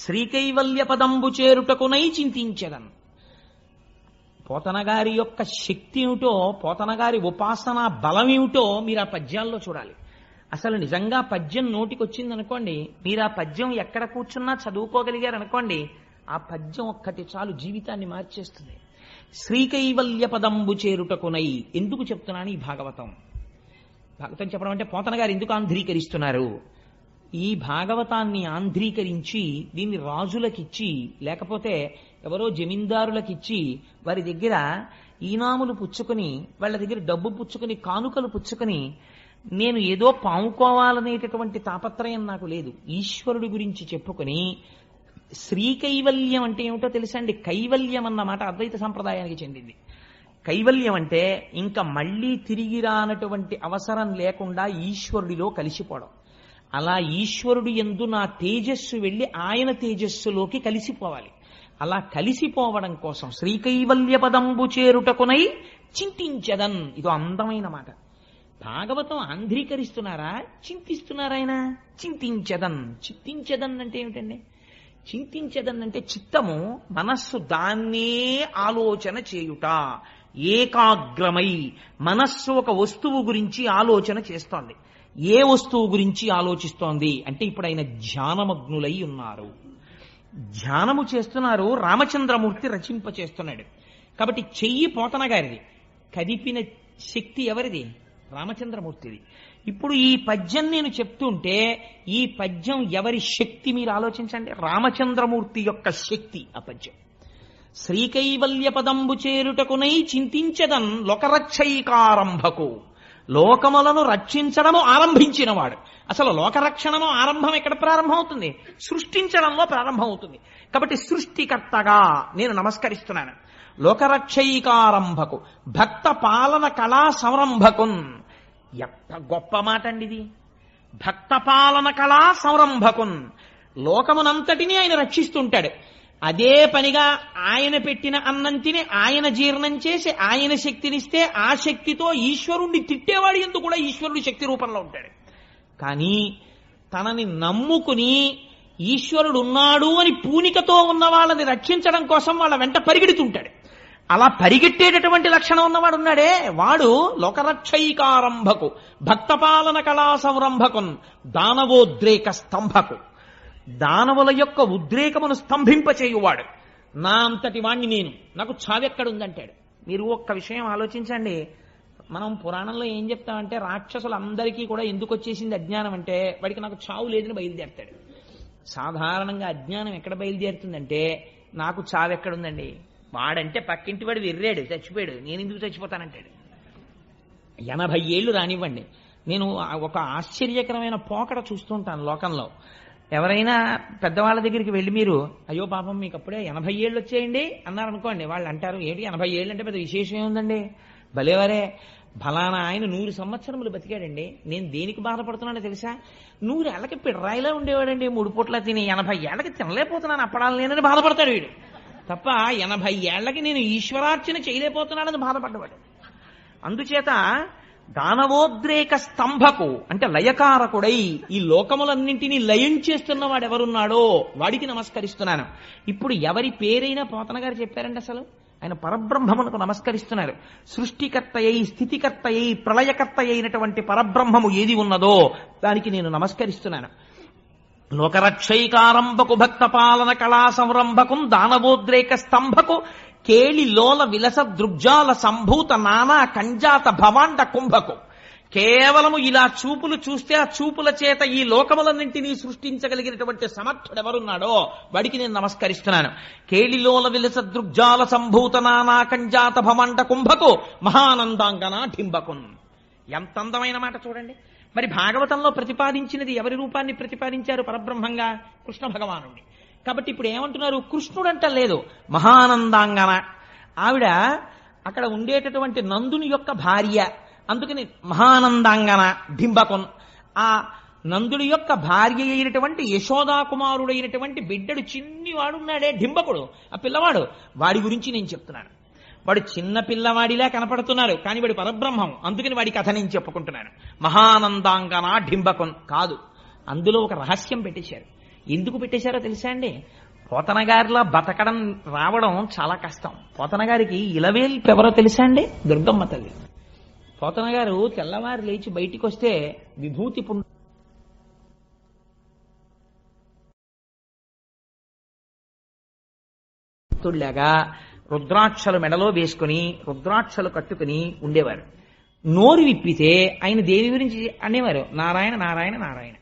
శ్రీకైవల్య పదంబు చేరుటకునై చింతించదన్. పోతనగారి యొక్క శక్తి ఏమిటో, పోతనగారి ఉపాసనా బలం ఏమిటో మీరు ఆ పద్యాల్లో చూడాలి. అసలు నిజంగా పద్యం నోటికి వచ్చిందనుకోండి, మీరు ఆ పద్యం ఎక్కడ కూర్చున్నా చదువుకోగలిగారు అనుకోండి, ఆ పద్యం ఒక్కటి చాలు జీవితాన్ని మార్చేస్తుంది. శ్రీకైవల్య పదంబు చేరుటకునై. ఎందుకు చెప్తున్నాను ఈ భాగవతం చెప్పడం అంటే, పోతన గారు ఎందుకు ఆంధ్రీకరిస్తున్నారు? ఈ భాగవతాన్ని ఆంధ్రీకరించి దీన్ని రాజులకిచ్చి, లేకపోతే ఎవరో జమీందారులకిచ్చి వారి దగ్గర ఈనాములు పుచ్చుకొని, వాళ్ళ దగ్గర డబ్బు పుచ్చుకొని, కానుకలు పుచ్చుకొని, నేను ఏదో పాముకోవాలనేటటువంటి తాపత్రయం నాకు లేదు. ఈశ్వరుడి గురించి చెప్పుకొని, శ్రీకైవల్యం అంటే ఏమిటో తెలుసండి. కైవల్యం అన్న మాట అద్వైత సంప్రదాయానికి చెందింది. కైవల్యం అంటే ఇంకా మళ్లీ తిరిగి రానటువంటి అవసరం లేకుండా ఈశ్వరుడిలో కలిసిపోవడం. అలా ఈశ్వరుడు యందు నా తేజస్సు వెళ్ళి ఆయన తేజస్సులోకి కలిసిపోవాలి. అలా కలిసిపోవడం కోసం శ్రీకైవల్య పదంబు చేరుటకునై చింతించదన్. ఇదో అందమైన మాట. భాగవతం ఆంధ్రీకరిస్తున్నారా, చింతిస్తున్నారా? ఆయన చింతించదన్. చింతించదన్ అంటే ఏమిటండి? చింతించదన్ అంటే చిత్తము, మనస్సు దాన్నే ఆలోచన చేయుట. ఏకాగ్రమై మనస్సు ఒక వస్తువు గురించి ఆలోచన చేస్తోంది. ఏ వస్తువు గురించి ఆలోచిస్తోంది అంటే, ఇప్పుడు ఆయన ధ్యానమగ్నులై ఉన్నారు, ధ్యానము చేస్తున్నారు. రామచంద్రమూర్తి రచింప చేస్తున్నాడు కాబట్టి చెయ్యి పోతన గారిది, కదిపిన శక్తి ఎవరిది? రామచంద్రమూర్తిది. ఇప్పుడు ఈ పద్యం నేను చెప్తుంటే ఈ పద్యం ఎవరి శక్తి మీరు ఆలోచించండి. రామచంద్రమూర్తి యొక్క శక్తి ఆ పద్యం. శ్రీకైవల్య పదంబు చేరుటకునై చింతించదన్ లోకరక్షైకారంభకు. లోకములను రక్షించడము ఆరంభించినవాడు. అసలు లోకరక్షణము ఆరంభం ఎక్కడ ప్రారంభం అవుతుంది? సృష్టించడంలో ప్రారంభం అవుతుంది. కాబట్టి సృష్టికర్తగా నేను నమస్కరిస్తున్నాను. లోకరక్షైకారంభకు భక్త పాలన కళా సంరంభకున్. ఎంత గొప్ప మాట అండి ఇది! భక్త పాలన కళా సంరంభకున్. లోకమునంతటినీ ఆయన రక్షిస్తుంటాడు. అదే పనిగా ఆయన పెట్టిన అన్నం తిని ఆయన జీర్ణం చేసి ఆయన శక్తినిస్తే ఆ శక్తితో ఈశ్వరుణ్ణి తిట్టేవాడు ఎందుకు కూడా ఈశ్వరుడి శక్తి రూపంలో ఉంటాడు. కానీ తనని నమ్ముకుని ఈశ్వరుడు ఉన్నాడు అని పూనికతో ఉన్న వాళ్ళని రక్షించడం కోసం వాళ్ళ వెంట పరిగెడుతుంటాడు. అలా పరిగెట్టేటటువంటి లక్షణం ఉన్నవాడు ఉన్నాడే, వాడు లోకరక్షైకారంభకు భక్తపాలన కళా సంరంభకున్ దానవోద్రేక స్తంభకు. దానవుల యొక్క ఉద్రేకమును స్తంభింపచేయువాడు. నా అంతటి వాణ్ణి నేను, నాకు చావెక్కడుందంటాడు. మీరు ఒక్క విషయం ఆలోచించండి. మనం పురాణంలో ఏం చెప్తామంటే, రాక్షసులందరికీ కూడా ఎందుకు వచ్చేసింది అజ్ఞానం అంటే, వాడికి నాకు చావు లేదని బయలుదేరతాడు. సాధారణంగా అజ్ఞానం ఎక్కడ బయలుదేరుతుందంటే, నాకు చావెక్కడుందండి, వాడంటే పక్కింటి వాడు వెర్రాడు, చచ్చిపోయాడు, నేను ఎందుకు చచ్చిపోతానంటాడు. 80 ఏళ్ళు రానివ్వండి. నేను ఒక ఆశ్చర్యకరమైన పోకడ చూస్తుంటాను లోకంలో. ఎవరైనా పెద్దవాళ్ళ దగ్గరికి వెళ్ళి మీరు, అయ్యో పాపం మీకు అప్పుడే 80 ఏళ్ళు వచ్చేయండి అన్నారనుకోండి, వాళ్ళు అంటారు, ఏంటి 80 ఏళ్ళు అంటే పెద్ద విశేషం ఏముందండి, భలేవరే, ఫలానా ఆయన 100 సంవత్సరములు బతికాడండి, నేను దేనికి బాధపడుతున్నానో తెలుసా, 100 ఏళ్ళకి పిడరాయిలా ఉండేవాడండి, 3 పూట్ల తిని 80 ఏళ్ళకి తినలేకపోతున్నాను అప్పడాలు నేనని బాధపడతాడు వీడు. తప్ప 80 ఏళ్లకి నేను ఈశ్వరార్చన చేయలేకపోతున్నానని బాధపడ్డవాడు. అందుచేత దానవోద్రేక స్తంభకు అంటే లయకారకుడై ఈ లోకములన్నింటినీ లయం చేస్తున్న వాడు ఎవరున్నాడో వాడికి నమస్కరిస్తున్నాను. ఇప్పుడు ఎవరి పేరైనా పోతన గారు చెప్పారండి అసలు? ఆయన పరబ్రహ్మమునకు నమస్కరిస్తున్నారు. సృష్టికర్త అయి స్థితికర్త అయి ప్రళయకర్త అయినటువంటి పరబ్రహ్మము ఏది ఉన్నదో దానికి నేను నమస్కరిస్తున్నాను. లోకరక్షైకారంభకు భక్త పాలన కళా సంరంభకు దానవోద్రేక స్తంభకు కేళి లోల విలస దృగ్జాల సంభూత నానా కంజాత భవాండ కుంభకు. కేవలము ఇలా చూపులు చూస్తే ఆ చూపుల చేత ఈ లోకములన్నింటినీ సృష్టించగలిగినటువంటి సమర్థుడెవరున్నాడో వాడికి నేను నమస్కరిస్తున్నాను. కేళిలోల విలస దృగ్జాల సంభూత నానా కంజాత భవాండ కుంభకు మహానందాంగన ఢింబకున్. ఎంత అందమైన మాట చూడండి. మరి భాగవతంలో ప్రతిపాదించినది ఎవరి రూపాన్ని ప్రతిపాదించారు? పరబ్రహ్మంగా కృష్ణ భగవానుడిని. కాబట్టి ఇప్పుడు ఏమంటున్నారు? కృష్ణుడంట లేదు, మహానందాంగన. ఆవిడ అక్కడ ఉండేటటువంటి నందుని యొక్క భార్య, అందుకని మహానందాంగన డింబకొన్. ఆ నందుడి యొక్క భార్య అయినటువంటి యశోదాకుమారుడైనటువంటి బిడ్డడు చిన్నివాడున్నాడే డింబకుడు, ఆ పిల్లవాడు, వాడి గురించి నేను చెప్తున్నాను. వాడు చిన్న పిల్లవాడిలా కనపడుతున్నారు, కానీ వాడి పరబ్రహ్మం, అందుకని వాడి కథ నేను చెప్పుకుంటున్నాను. మహానందాంగన డింబకొన్ కాదు, అందులో ఒక రహస్యం పెట్టేశారు. ఎందుకు పెట్టేశారో తెలుసా అండి? పోతన గారిలా బతకడం రావడం చాలా కష్టం. పోతన గారికి ఇలవేలు ఎవరో తెలుసా అండి? దుర్గమ్మ తల్లి. పోతన గారు తెల్లవారు లేచి బయటికి వస్తే విభూతి పుండులాగా రుద్రాక్షలు మెడలో వేసుకుని రుద్రాక్షలు కట్టుకుని ఉండేవారు. నోరు విప్పితే ఆయన దేవి గురించి అనేవారు, నారాయణ నారాయణ నారాయణ.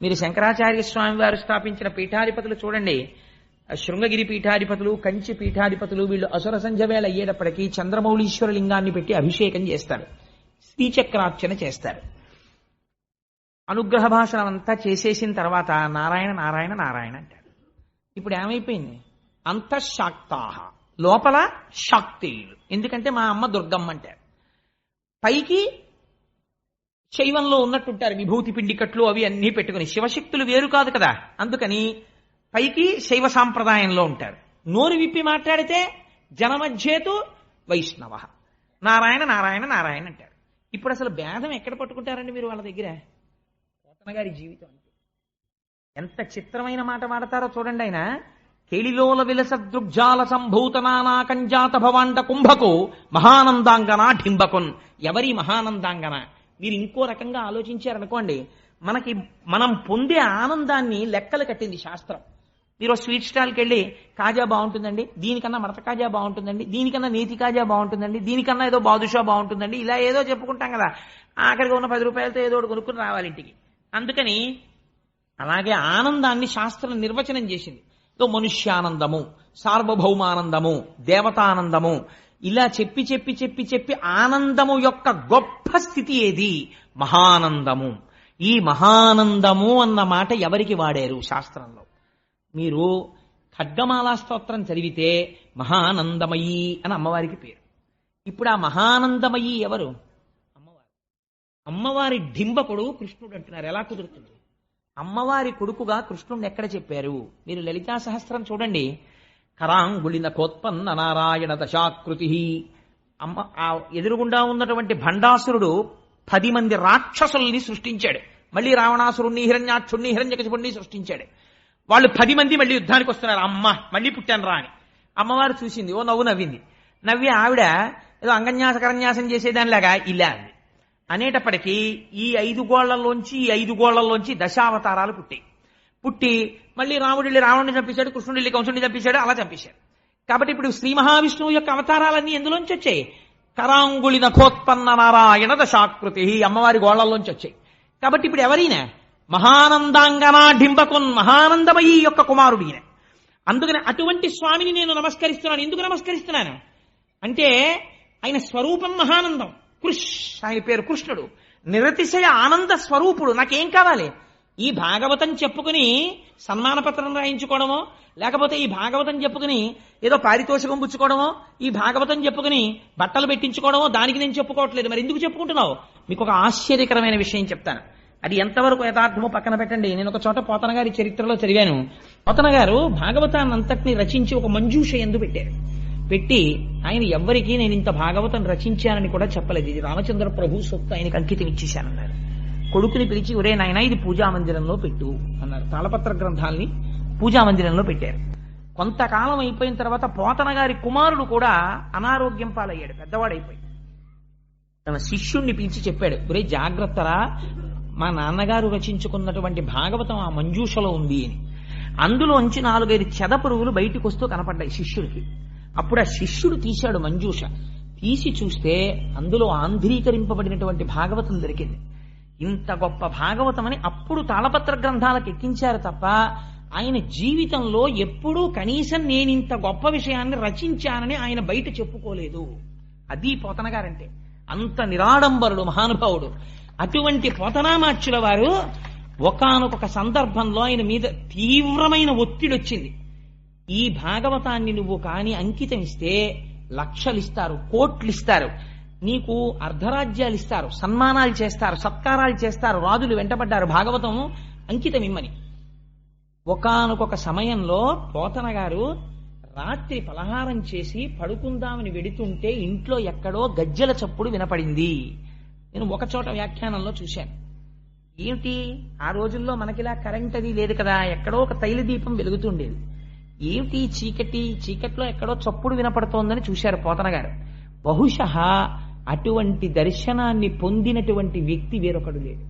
మీరు శంకరాచార్య స్వామి వారు స్థాపించిన పీఠాధిపతులు చూడండి, శృంగగిరి పీఠాధిపతులు, కంచి పీఠాధిపతులు, వీళ్ళు అసుర సంధ్య వేళ అయ్యేటప్పటికీ చంద్రమౌళీశ్వర లింగాన్ని పెట్టి అభిషేకం చేస్తారు, శ్రీచక్రార్చన చేస్తారు. అనుగ్రహ భాషణం అంతా చేసేసిన తర్వాత నారాయణ నారాయణ నారాయణ అంటారు. ఇప్పుడు ఏమైపోయింది? అంతఃశాక్తాహ, లోపల శాక్తేయులు. ఎందుకంటే మా అమ్మ దుర్గమ్మ అంటారు. పైకి శైవంలో ఉన్నట్టుంటారు, విభూతి పిండికట్లు అవి అన్నీ పెట్టుకుని. శివశక్తులు వేరు కాదు కదా, అందుకని పైకి శైవ సాంప్రదాయంలో ఉంటారు. నోరు విప్పి మాట్లాడితే జనమధ్యేతు వైష్ణవ, నారాయణ నారాయణ నారాయణ అంటారు. ఇప్పుడు అసలు భేదం ఎక్కడ పట్టుకుంటారండి మీరు వాళ్ళ దగ్గర? పోతన గారి జీవితం అంటే ఎంత చిత్రమైన మాట మాడతారో చూడండి. ఆయన కేళిలోల విలస దృగ్జాల సంభూత నానా కంజాత భవాండ కుంభకు మహానందాంగన ఢింబకున్. ఎవరి మహానందాంగన? మీరు ఇంకో రకంగా ఆలోచించారనుకోండి, మనం పొందే ఆనందాన్ని లెక్కలు కట్టింది శాస్త్రం. మీరు స్వీట్ స్టాల్కి వెళ్ళి కాజా బాగుంటుందండి, దీనికన్నా మడత కాజా బాగుంటుందండి, దీనికన్నా నేతి కాజా బాగుంటుందండి, దీనికన్నా ఏదో బాదుషా బాగుంటుందండి, ఇలా ఏదో చెప్పుకుంటాం కదా. ఆఖరికి ఉన్న 10 రూపాయలతో ఏదో ఒకటి కొనుక్కుని రావాలి ఇంటికి. అందుకని అలాగే ఆనందాన్ని శాస్త్రం నిర్వచనం చేసింది. మనుష్యానందము, సార్వభౌమానందము, దేవతానందము, ఇలా చెప్పి చెప్పి చెప్పి చెప్పి ఆనందము యొక్క గొప్ప స్థితి ఏది? మహానందము. ఈ మహానందము అన్న మాట ఎవరికి వాడారు శాస్త్రంలో? మీరు ఖడ్గమాలా స్తోత్రం చదివితే మహానందమయీ అని అమ్మవారికి పేరు. ఇప్పుడు ఆ మహానందమయీ ఎవరు? అమ్మవారు. అమ్మవారి డింబకుడు కృష్ణుడు అంటున్నారు. ఎలా కుదురుతుంది? అమ్మవారి కొడుకుగా కృష్ణుడిని ఎక్కడ చెప్పారు? మీరు లలితా సహస్రం చూడండి. కరాంగుళిన కోత్పన్న నారాయణ దశాకృతి. ఆ ఎదురుగుండా ఉన్నటువంటి భండాసురుడు 10 మంది రాక్షసుల్ని సృష్టించాడు. మళ్ళీ రావణాసురుణ్ణి, హిరణ్యాక్షుణ్ణి, హిరణ్యకశిపుణ్ణి సృష్టించాడు. వాళ్ళు 10 మంది మళ్ళీ యుద్ధానికి వస్తున్నారు. అమ్మ మళ్ళీ పుట్టాను రా అని అమ్మవారు చూసింది, ఓ నవ్వు నవ్వింది. నవ్వి ఆవిడ ఏదో అంగన్యాస కరన్యాసం చేసేదానిలాగా ఇలా అంది. అనేటప్పటికీ ఈ 5 గోళ్లలోంచి దశావతారాలు పుట్టి మళ్ళీ రాముడు వెళ్ళి రావణుని చంపేశాడు, కృష్ణుడు వెళ్ళి కంసుడిని చంపేశాడు, అలా చంపేశాడు. కాబట్టి ఇప్పుడు శ్రీ మహావిష్ణువు యొక్క అవతారాలన్నీ ఎందులోంచి వచ్చాయి? కరాంగుళి నఖోత్పన్న నారాయణ దశాకృతి, అమ్మవారి గోళ్లలోంచి వచ్చాయి. కాబట్టి ఇప్పుడు ఎవరైనా మహానందాంగనా డింబకున్, మహానందమయీ యొక్క కుమారుడు ఈయన. అందుకని అటువంటి స్వామిని నేను నమస్కరిస్తున్నాను. ఎందుకు నమస్కరిస్తున్నాను అంటే ఆయన స్వరూపం మహానందం. కృష్, ఆయన పేరు కృష్ణుడు, నిరతిశయ ఆనంద స్వరూపుడు. నాకేం కావాలి? ఈ భాగవతం చెప్పుకుని సన్మానపత్రం రాయించుకోవడమో, లేకపోతే ఈ భాగవతం చెప్పుకుని ఏదో పారితోషికం పుచ్చుకోవడమో, ఈ భాగవతం చెప్పుకుని బట్టలు పెట్టించుకోవడమో దానికి నేను చెప్పుకోవట్లేదు. మరి ఎందుకు చెప్పుకుంటున్నావు? మీకు ఒక ఆశ్చర్యకరమైన విషయం చెప్తాను. అది ఎంతవరకు యథార్థమో పక్కన పెట్టండి. నేను ఒక చోట పోతన గారి చరిత్రలో చదివాను. పోతన గారు భాగవతాన్ని అంతటినీ రచించి ఒక మంజూష ఎందు పెట్టారు. పెట్టి ఆయన ఎవ్వరికీ నేను ఇంత భాగవతం రచించానని కూడా చెప్పలేదు. ఇది రామచంద్ర ప్రభు సొత్తు, ఆయనకి అంకితం ఇచ్చేశానన్నారు. కొడుకుని పిలిచి, ఒరే నాయన ఇది పూజామందిరంలో పెట్టు అన్నారు. తాళపత్ర గ్రంథాల్ని పూజామందిరంలో పెట్టారు. కొంతకాలం అయిపోయిన తర్వాత పోతన గారి కుమారుడు కూడా అనారోగ్యం పాలయ్యాడు, పెద్దవాడైపోయి. తన శిష్యుణ్ణి పిలిచి చెప్పాడు, ఒరే జాగ్రత్తరా, మా నాన్నగారు రచించుకున్నటువంటి భాగవతం ఆ మంజూషలో ఉంది అని. అందులోంచి 4-5 చెదపురుగులు బయటికి వస్తూ కనపడ్డాయి శిష్యుడికి. అప్పుడు ఆ శిష్యుడు తీశాడు మంజూష. తీసి చూస్తే అందులో ఆంధ్రీకరింపబడినటువంటి భాగవతం దొరికింది. ఇంత గొప్ప భాగవతం అని అప్పుడు తాళపత్ర గ్రంథాలకు ఎక్కించారు తప్ప ఆయన జీవితంలో ఎప్పుడూ కనీసం నేనింత గొప్ప విషయాన్ని రచించానని ఆయన బయట చెప్పుకోలేదు. అది పోతన గారంటే. అంత నిరాడంబరుడు మహానుభావుడు. అటువంటి పోతనామాచ్యుల వారు ఒకానొక సందర్భంలో ఆయన మీద తీవ్రమైన ఒత్తిడి వచ్చింది. ఈ భాగవతాన్ని నువ్వు కాని అంకితం ఇస్తే లక్షలిస్తారు, కోట్లిస్తారు, నీకు అర్ధరాజ్యాలు ఇస్తారు, సన్మానాలు చేస్తారు, సత్కారాలు చేస్తారు, రాజులు వెంటబడ్డారు భాగవతం అంకితం ఇమ్మని. ఒకానొక సమయంలో పోతన గారు రాత్రి పలహారం చేసి పడుకుందామని వెడుతుంటే ఇంట్లో ఎక్కడో గజ్జెల చప్పుడు వినపడింది. నేను ఒక చోట వ్యాఖ్యానంలో చూశాను. ఏమిటి, ఆ రోజుల్లో మనకిలా కరెంట్ అది లేదు కదా, ఎక్కడో ఒక తైల దీపం వెలుగుతుండేది. ఏమిటి చీకట్లో ఎక్కడో చప్పుడు వినపడుతోందని చూశారు పోతన గారు. బహుశః అటువంటి దర్శనాన్ని పొందినటువంటి వ్యక్తి వేరొకడు లేడు.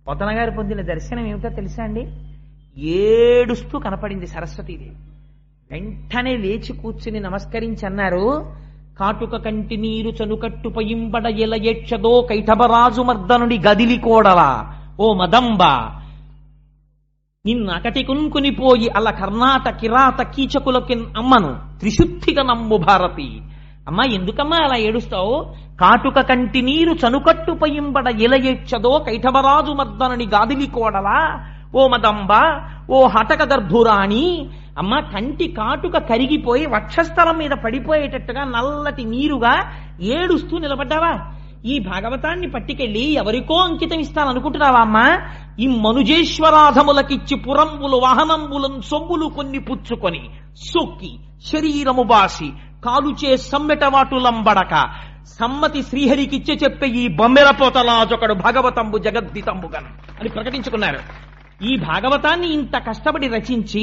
పోతన గారు పొందిన దర్శనం ఏమిటో తెలుసా అండి? ఏడుస్తూ కనపడింది సరస్వతీదేవి. వెంటనే లేచి కూర్చుని నమస్కరించి అన్నారు, కాటుక కంటి నీరు చనుకట్టు పయింబడ ఎల ఏడ్చదో కైఠబరాజు మర్దనుడి గదిలి కోడలా ఓ మదంబ, నిన్నకటి కున్కునిపోయి అల కర్ణాట కిరాత కీచకులకి అమ్మను త్రిశుద్ధిగా నమ్ము భారతి. అమ్మా ఎందుకమ్మా అలా ఏడుస్తావు? కాటుక కంటి నీరు చనుకట్టు పయింబడ ఎల ఏడ్చదో కైఠబరాజు మర్దనుడి గాదిలి కోడలా ఓ మదంబ, ఓ హటక గర్భురాణి. అమ్మ కంటి కాటుక కరిగిపోయి వక్షస్థలం మీద పడిపోయేటట్టుగా నల్లటి నీరుగా ఏడుస్తూ నిలబడ్డావా? ఈ భాగవతాన్ని పట్టుకెళ్ళి ఎవరికో అంకితం ఇస్తాననుకుంటున్నావా అమ్మా? ఈ మనుజేశ్వరాధములకిచ్చి పురంబులు వాహనంబులను సొమ్ములు కొన్ని పుచ్చుకొని సొక్కి శరీరము బాసి కాలుచే సమ్మెటవాటులంబడక సమ్మతి శ్రీహరికిచ్చే చెప్పే ఈ బొమ్మెరపోతలాజొకడు భాగవతంబు జగద్దితంబుగన్ అని ప్రకటించుకున్నారు. ఈ భాగవతాన్ని ఇంత కష్టపడి రచించి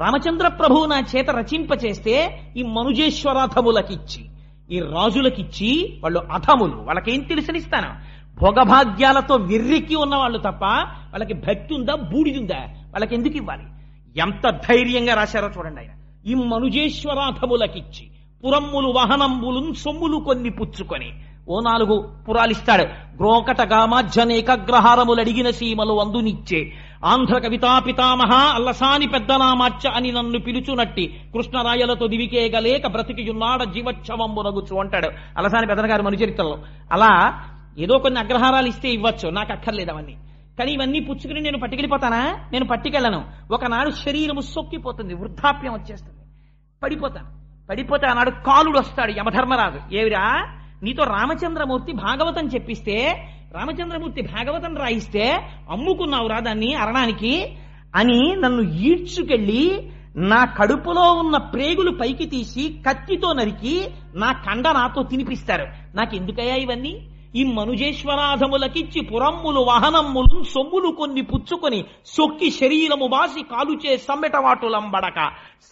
రామచంద్ర ప్రభువు నా చేత రచింపచేస్తే ఈ మనుజేశ్వరాధములకిచ్చి, ఈ రాజులకిచ్చి, వాళ్ళు అధములు, వాళ్ళకేం తెలుసనిస్తాను? భోగభాగ్యాలతో విర్రికి ఉన్నవాళ్ళు తప్ప వాళ్ళకి భక్తి ఉందా, బూడిదుందా? వాళ్ళకి ఎందుకు ఇవ్వాలి? ఎంత ధైర్యంగా రాశారో చూడండి ఆయన. ఈ మనుజేశ్వరాధములకిచ్చి పురమ్ములు వాహనంబులు సొమ్ములు కొన్ని పుచ్చుకొని ఓ 4 పురాలిస్తాడు. గ్రోకట గామాజ్జనేకగ్రహారములు అడిగిన సీమలు అందునిచ్చే ఆంధ్ర కవితా పితామహ అల్లసాని పెద్దనామాచ్చ అని నన్ను పిలుచునట్టి కృష్ణరాయలతో దివికేగలేక బ్రతికియున్నాడ జీవోత్సవంబునగుచు అంటాడు అల్లసాని పెద్దన గారు మనుచరిత్రలో. అలా ఏదో కొన్ని అగ్రహారాలు ఇస్తే ఇవ్వచ్చు, నాకు అక్కర్లేదు అవన్నీ. కానీ ఇవన్నీ పుచ్చుకుని నేను పట్టుకెళ్ళిపోతానా? నేను పట్టుకెళ్ళను. ఒకనాడు శరీరము సొక్కిపోతుంది, వృద్ధాప్యం వచ్చేస్తుంది, పడిపోతే ఆనాడు కాలుడు వస్తాడు యమధర్మరాజు. ఏవిరా, నీతో రామచంద్రమూర్తి భాగవతం చెప్పిస్తే, రామచంద్రమూర్తి భాగవతం రాయిస్తే అమ్ముకున్నావురా దాన్ని అరణానికి అని నన్ను ఈడ్చుకెళ్ళి నా కడుపులో ఉన్న ప్రేగులు పైకి తీసి కత్తితో నరికి నా కండ నాతో తినిపిస్తారు. నాకెందుకయ్యా ఇవన్నీ? ఈ మనుజేశ్వరాధములకిచ్చి పురమ్ములు వాహనమ్ములు సొమ్ములు కొన్ని పుచ్చుకొని సొక్కి శరీరము బాసి కాలుచే సమ్మెటవాటులంబడక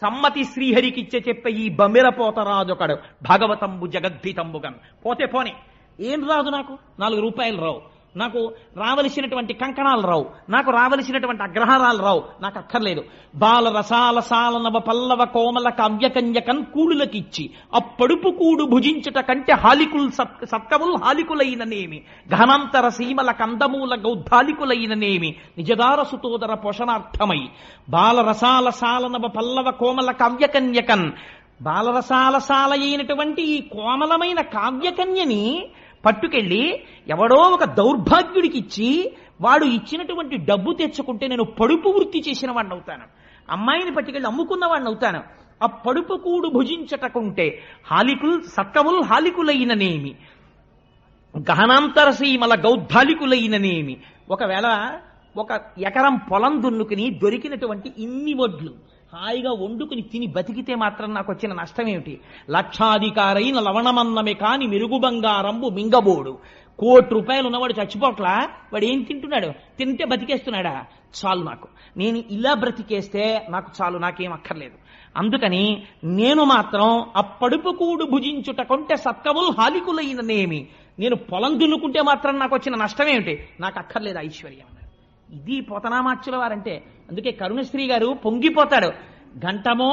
సమ్మతి శ్రీహరికిచ్చే చెప్పే ఈ బమ్మెరపోతరాజొకడు భాగవతంబు జగద్భీతంబుగన్. పోతే పోని, ఏం రాదు నాకు? 4 రూపాయలు రావు, నాకు రావలసినటువంటి కంకణాలు రావు, నాకు రావలసినటువంటి అగ్రహారాలు రావు, నాకు అక్కర్లేదు. బాల రసాల సాల నవ పల్లవ కోమల కావ్యకన్యకన్ కూడులకిచ్చి అప్పడుపు కూడు భుజించుట కంటే హాలికుల్ సత్కముల్ హాలికులైననేమి ఘనాంతర సీమల కందమూల గౌద్ధాలికులైననేమి నిజదార సుతోదర పోషణార్థమై బాలరసాల సాల నవ పల్లవ కోమల కావ్యకన్యకన్, బాలరసాల సాల అయినటువంటి ఈ కోమలమైన కావ్యకన్యని పట్టుకెళ్ళి ఎవడో ఒక దౌర్భాగ్యుడికి ఇచ్చి వాడు ఇచ్చినటువంటి డబ్బు తెచ్చుకుంటే నేను పడుపు వృత్తి చేసిన వాడిని అవుతాను, అమ్మాయిని పట్టుకెళ్ళి అమ్ముకున్న వాడిని అవుతాను. ఆ పడుపు కూడు భుజించటకుంటే హాలికుల్ సత్కముల్ హాలికులైననేమి గహనాంతర సీమల గౌద్ధాలికులైననేమి. ఒకవేళ 1 ఎకరం పొలం దున్నుకుని దొరికినటువంటి ఇన్ని వడ్లు హాయిగా వండుకుని తిని బతికితే మాత్రం నాకు వచ్చిన నష్టం ఏమిటి? లక్షాధికారైన లవణమన్నమే కాని మెరుగు బంగారంబు మింగబోడు. 1,00,00,000 రూపాయలు ఉన్నవాడు చచ్చిపోట్లా, వాడు ఏం తింటున్నాడు? తింటే బతికేస్తున్నాడా? చాలు, నాకు నేను ఇలా బ్రతికేస్తే నాకు చాలు, నాకేం అక్కర్లేదు. అందుకని నేను మాత్రం అప్పడుపు కూడు భుజించుట కొంటే సత్కములు హాలికులైననేమి, నేను పొలం దున్నుకుంటే మాత్రం నాకు వచ్చిన నష్టం ఏమిటి? నాకు అక్కర్లేదు ఐశ్వర్యం. ఇది పోతనామాచ్యుల వారంటే. అందుకే కరుణశ్రీ గారు పొంగిపోతాడు. గంటమో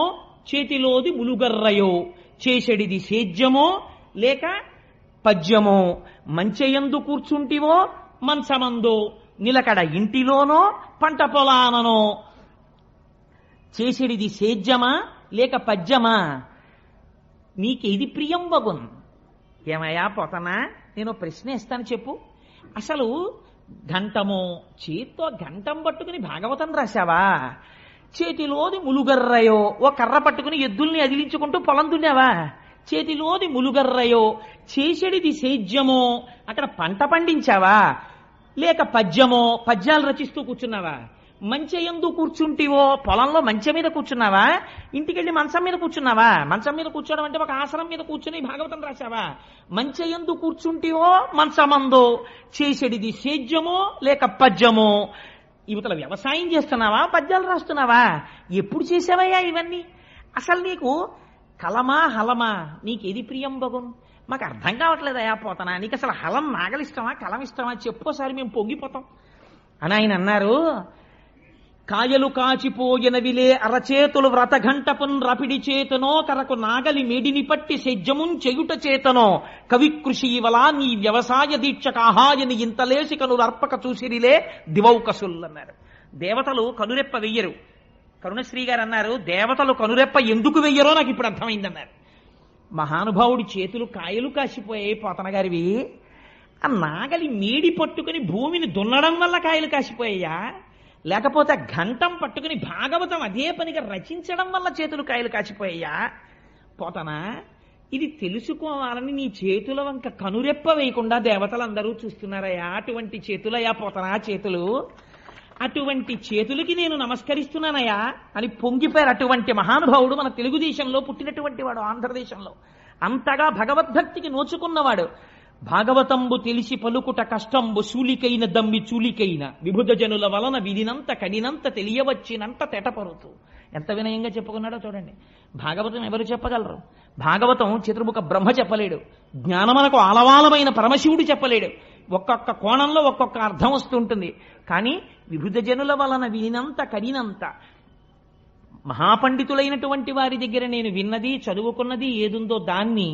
చేతిలోది ములుగర్రయో, చేసెడిది సేద్యమో లేక పద్యమో, మంచెయందు కూర్చుంటివో మంచమందో, నిలకడ ఇంటిలోనో పంట పొలాననో, చేసెడిది సేద్యమా లేక పద్యమా, నీకేది ప్రియం బగున్? ఏమయ్యా పోతనా, నేను ప్రశ్న ఇస్తాను, చెప్పు. అసలు గంటమో, చేత్తో గంటం పట్టుకుని భాగవతం రాశావా? చేతిలోది ములుగర్రయో, ఓ కర్ర పట్టుకుని ఎద్దుల్ని అదిలించుకుంటూ పొలం దున్నావా? చేతిలోది ములుగర్రయో, చేసెడిది సేద్యమో, అక్కడ పంట పండించావా? లేక పద్యమో, పద్యాలు రచిస్తూ కూర్చున్నావా? మంచెయందు కూర్చుంటివో, పొలంలో మంచె మీద కూర్చున్నావా? ఇంటికెళ్ళి మంచం మీద కూర్చున్నావా? మంచం మీద కూర్చోవడం అంటే ఒక ఆసనం మీద కూర్చుని భాగవతం రాశావా? మంచెయందు కూర్చుంటివో మంచమందో, చేసెడిది సేద్యమో లేక పద్యమో, యువతల వ్యవసాయం చేస్తున్నావా, పద్యాలు రాస్తున్నావా? ఎప్పుడు చేసావయ్యా ఇవన్నీ? అసలు నీకు కలమా హలమా, నీకేది ప్రియం బగున్? మాకు అర్థం కావట్లేదయా పోతనా, నీకు అసలు హలం నాగలిష్టమా కలం ఇష్టమా చెప్పోసారి, మేము పొంగిపోతాం అని ఆయన అన్నారు. కాయలు కాచిపోయినవిలే అరచేతులు వ్రతఘంటపున్ రపిడి చేతనో, కరకు నాగలి మేడిని పట్టి సెజ్జమున్ చెయుట చేతనో, కవికృషీవలా నీ వ్యవసాయ దీక్షకాహాయని ఇంతలేసి కనులు అర్పక చూసిరిలే దివౌకసుల్లన్నారు. దేవతలు కనురెప్ప వెయ్యరు. కరుణశ్రీ గారు అన్నారు, దేవతలు కనురెప్ప ఎందుకు వెయ్యరో నాకు ఇప్పుడు అర్థమైందన్నారు. మహానుభావుడి చేతులు కాయలు కాసిపోయాయి పోతన గారివి. ఆ నాగలి మేడి పట్టుకుని భూమిని దున్నడం వల్ల కాయలు కాసిపోయాయా, లేకపోతే ఘంటం పట్టుకుని భాగవతం అదే పనిగా రచించడం వల్ల చేతులు కాయలు కాచిపోయాయా? పోతనా, ఇది తెలుసుకోవాలని నీ చేతుల వంక కనురెప్ప వేయకుండా దేవతలందరూ చూస్తున్నారయ్యా. అటువంటి చేతులయ్యా పోతనా చేతులు. అటువంటి చేతులకి నేను నమస్కరిస్తున్నానయ్యా అని పొంగిపోయారు. అటువంటి మహానుభావుడు మన తెలుగుదేశంలో పుట్టినటువంటి వాడు, ఆంధ్రదేశంలో అంతగా భగవద్భక్తికి నోచుకున్నవాడు. భాగవతంబు తెలిసి పలుకుట కష్టంబు శూలికైన దమ్మి చూలికైన, విభుధ జనుల వలన విధినంత కడినంత తెలియవచ్చినంత తెటపరుతూ. ఎంత వినయంగా చెప్పుకున్నాడో చూడండి. భాగవతం ఎవరు చెప్పగలరు? భాగవతం చతుర్ముఖ బ్రహ్మ చెప్పలేడు, జ్ఞానమనకు ఆలవాలమైన పరమశివుడు చెప్పలేడు. ఒక్కొక్క కోణంలో ఒక్కొక్క అర్థం వస్తుంటుంది. కానీ విభుధ జనుల వలన వినినంత కడినంత, మహాపండితులైనటువంటి వారి దగ్గర నేను విన్నది చదువుకున్నది ఏదుందో దాన్ని,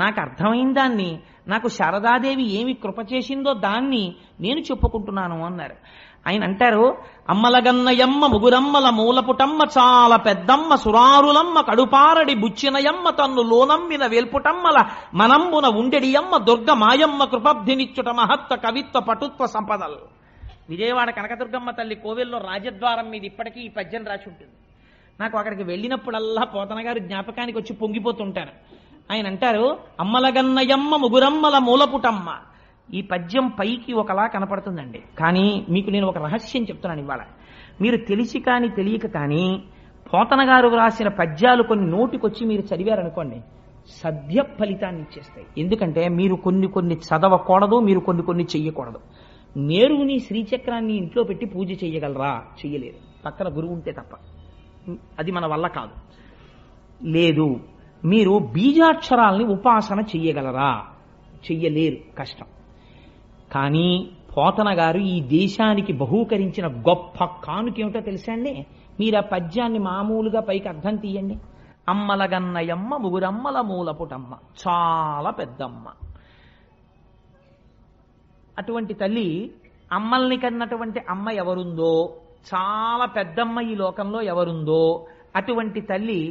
నాకు అర్థమైన దాన్ని, నాకు శారదాదేవి ఏమి కృప చేసిందో దాన్ని నేను చెప్పుకుంటున్నాను అన్నారు. ఆయన అంటారు, అమ్మలగన్నయమ్మ ముగురమ్మల మూలపుటమ్మ చాలా పెద్దమ్మ సురారులమ్మ కడుపారడి బుచ్చినయమ్మ తన్ను లోనమ్మిన వేల్పుటమ్మల మనంబున ఉండెడియమ్మ దుర్గ మాయమ్మ కృపబ్ధినిచ్చుట మహత్వ కవిత్వ పటుత్వ సంపదల్. విజయవాడ కనకదుర్గమ్మ తల్లి కోవెల్లో రాజద్వారం మీద ఇప్పటికీ ఈ పద్యం రాసి ఉంటుంది. నాకు అక్కడికి వెళ్ళినప్పుడల్లా పోతన గారు జ్ఞాపకానికి వచ్చి పొంగిపోతుంటాను. ఆయన అంటారు, అమ్మలగన్నయమ్మ ముగురమ్మల మూలపుటమ్మ. ఈ పద్యం పైకి ఒకలా కనపడుతుందండి, కానీ మీకు నేను ఒక రహస్యం చెప్తున్నాను ఇవాళ. మీరు తెలిసి కానీ తెలియక కానీ పోతన గారు రాసిన పద్యాలు కొన్ని నోటికొచ్చి మీరు చదివారనుకోండి, సద్య ఫలితాన్ని ఇచ్చేస్తాయి. ఎందుకంటే మీరు కొన్ని చదవకూడదు, మీరు కొన్ని చెయ్యకూడదు. నేరుని శ్రీచక్రాన్ని ఇంట్లో పెట్టి పూజ చెయ్యగలరా? చెయ్యలేరు, పక్కన గురువు ఉంటే తప్ప. అది మన వల్ల కాదు. లేదు, మీరు బీజాక్షరాల్ని ఉపాసన చెయ్యగలరా? చెయ్యలేరు, కష్టం. కానీ పోతన గారు ఈ దేశానికి బహూకరించిన గొప్ప కానుకేమిటో తెలుసా అండి? మీరు ఆ పద్యాన్ని మామూలుగా పైకి అర్థం తీయండి. అమ్మలగన్నయమ్మ ముగురమ్మల మూలపుటమ్మ, చాలా పెద్దమ్మ. అటువంటి తల్లి, అమ్మల్ని కన్నటువంటి అమ్మ ఎవరుందో, చాలా పెద్దమ్మ ఈ లోకంలో ఎవరుందో అటువంటి తల్లి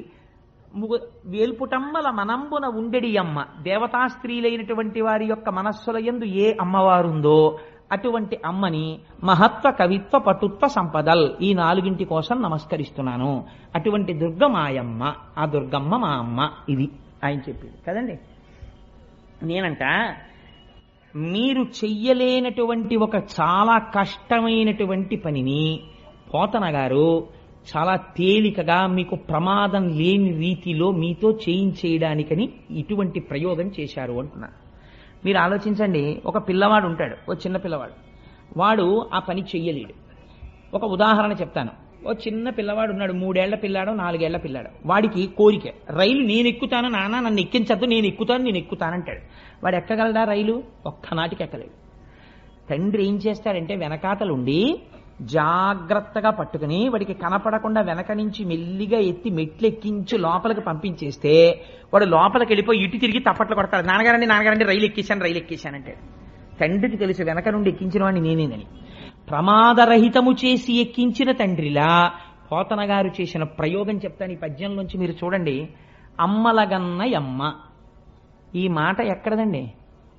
వేల్పుటమ్మల మనంబున ఉండెడి అమ్మ. దేవతా స్త్రీలైనటువంటి వారి యొక్క మనస్సుల యందు ఏ అమ్మవారుందో అటువంటి అమ్మని మహత్వ కవిత్వ పటుత్వ సంపదల్, ఈ 4 కోసం నమస్కరిస్తున్నాను. అటువంటి దుర్గ మాయమ్మ, ఆ దుర్గమ్మ మా అమ్మ. ఇది ఆయన చెప్పింది కదండి. నేనంట, మీరు చెయ్యలేనటువంటి ఒక చాలా కష్టమైనటువంటి పనిని పోతన గారు చాలా తేలికగా మీకు ప్రమాదం లేని రీతిలో మీతో చేయించేయడానికని ఇటువంటి ప్రయోగం చేశారు అంటున్నా. మీరు ఆలోచించండి, ఒక పిల్లవాడు ఉంటాడు, ఓ చిన్న పిల్లవాడు, వాడు ఆ పని చెయ్యలేడు. ఒక ఉదాహరణ చెప్తాను. ఓ చిన్న పిల్లవాడు ఉన్నాడు, 3 ఏళ్ల పిల్లాడు, 4 ఏళ్ల పిల్లాడు. వాడికి కోరిక, రైలు నేను ఎక్కుతాను నాన్న, నన్ను ఎక్కించద్దు, నేను ఎక్కుతానంటాడు. వాడు ఎక్కగలడా రైలు? ఒక్కనాటికి ఎక్కలేడు. తండ్రి ఏం చేస్తాడంటే వెనకాతలుండి జాగ్రత్తగా పట్టుకుని వాడికి కనపడకుండా వెనక నుంచి మెల్లిగా ఎత్తి మెట్లు ఎక్కించి లోపలికి పంపించేస్తే వాడు లోపలికి వెళ్ళిపోయి ఇటు తిరిగి తప్పట్లు కొడతాడు, నాన్నగారండి రైలు ఎక్కేశానంటే. తండ్రికి తెలుసు వెనక నుండి ఎక్కించిన వాడిని నేనేనని. ప్రమాదరహితము చేసి ఎక్కించిన తండ్రిలా పోతన గారు చేసిన ప్రయోగం చెప్తాను ఈ పద్యంలోంచి. మీరు చూడండి, అమ్మలగన్నయమ్మ. ఈ మాట ఎక్కడదండి?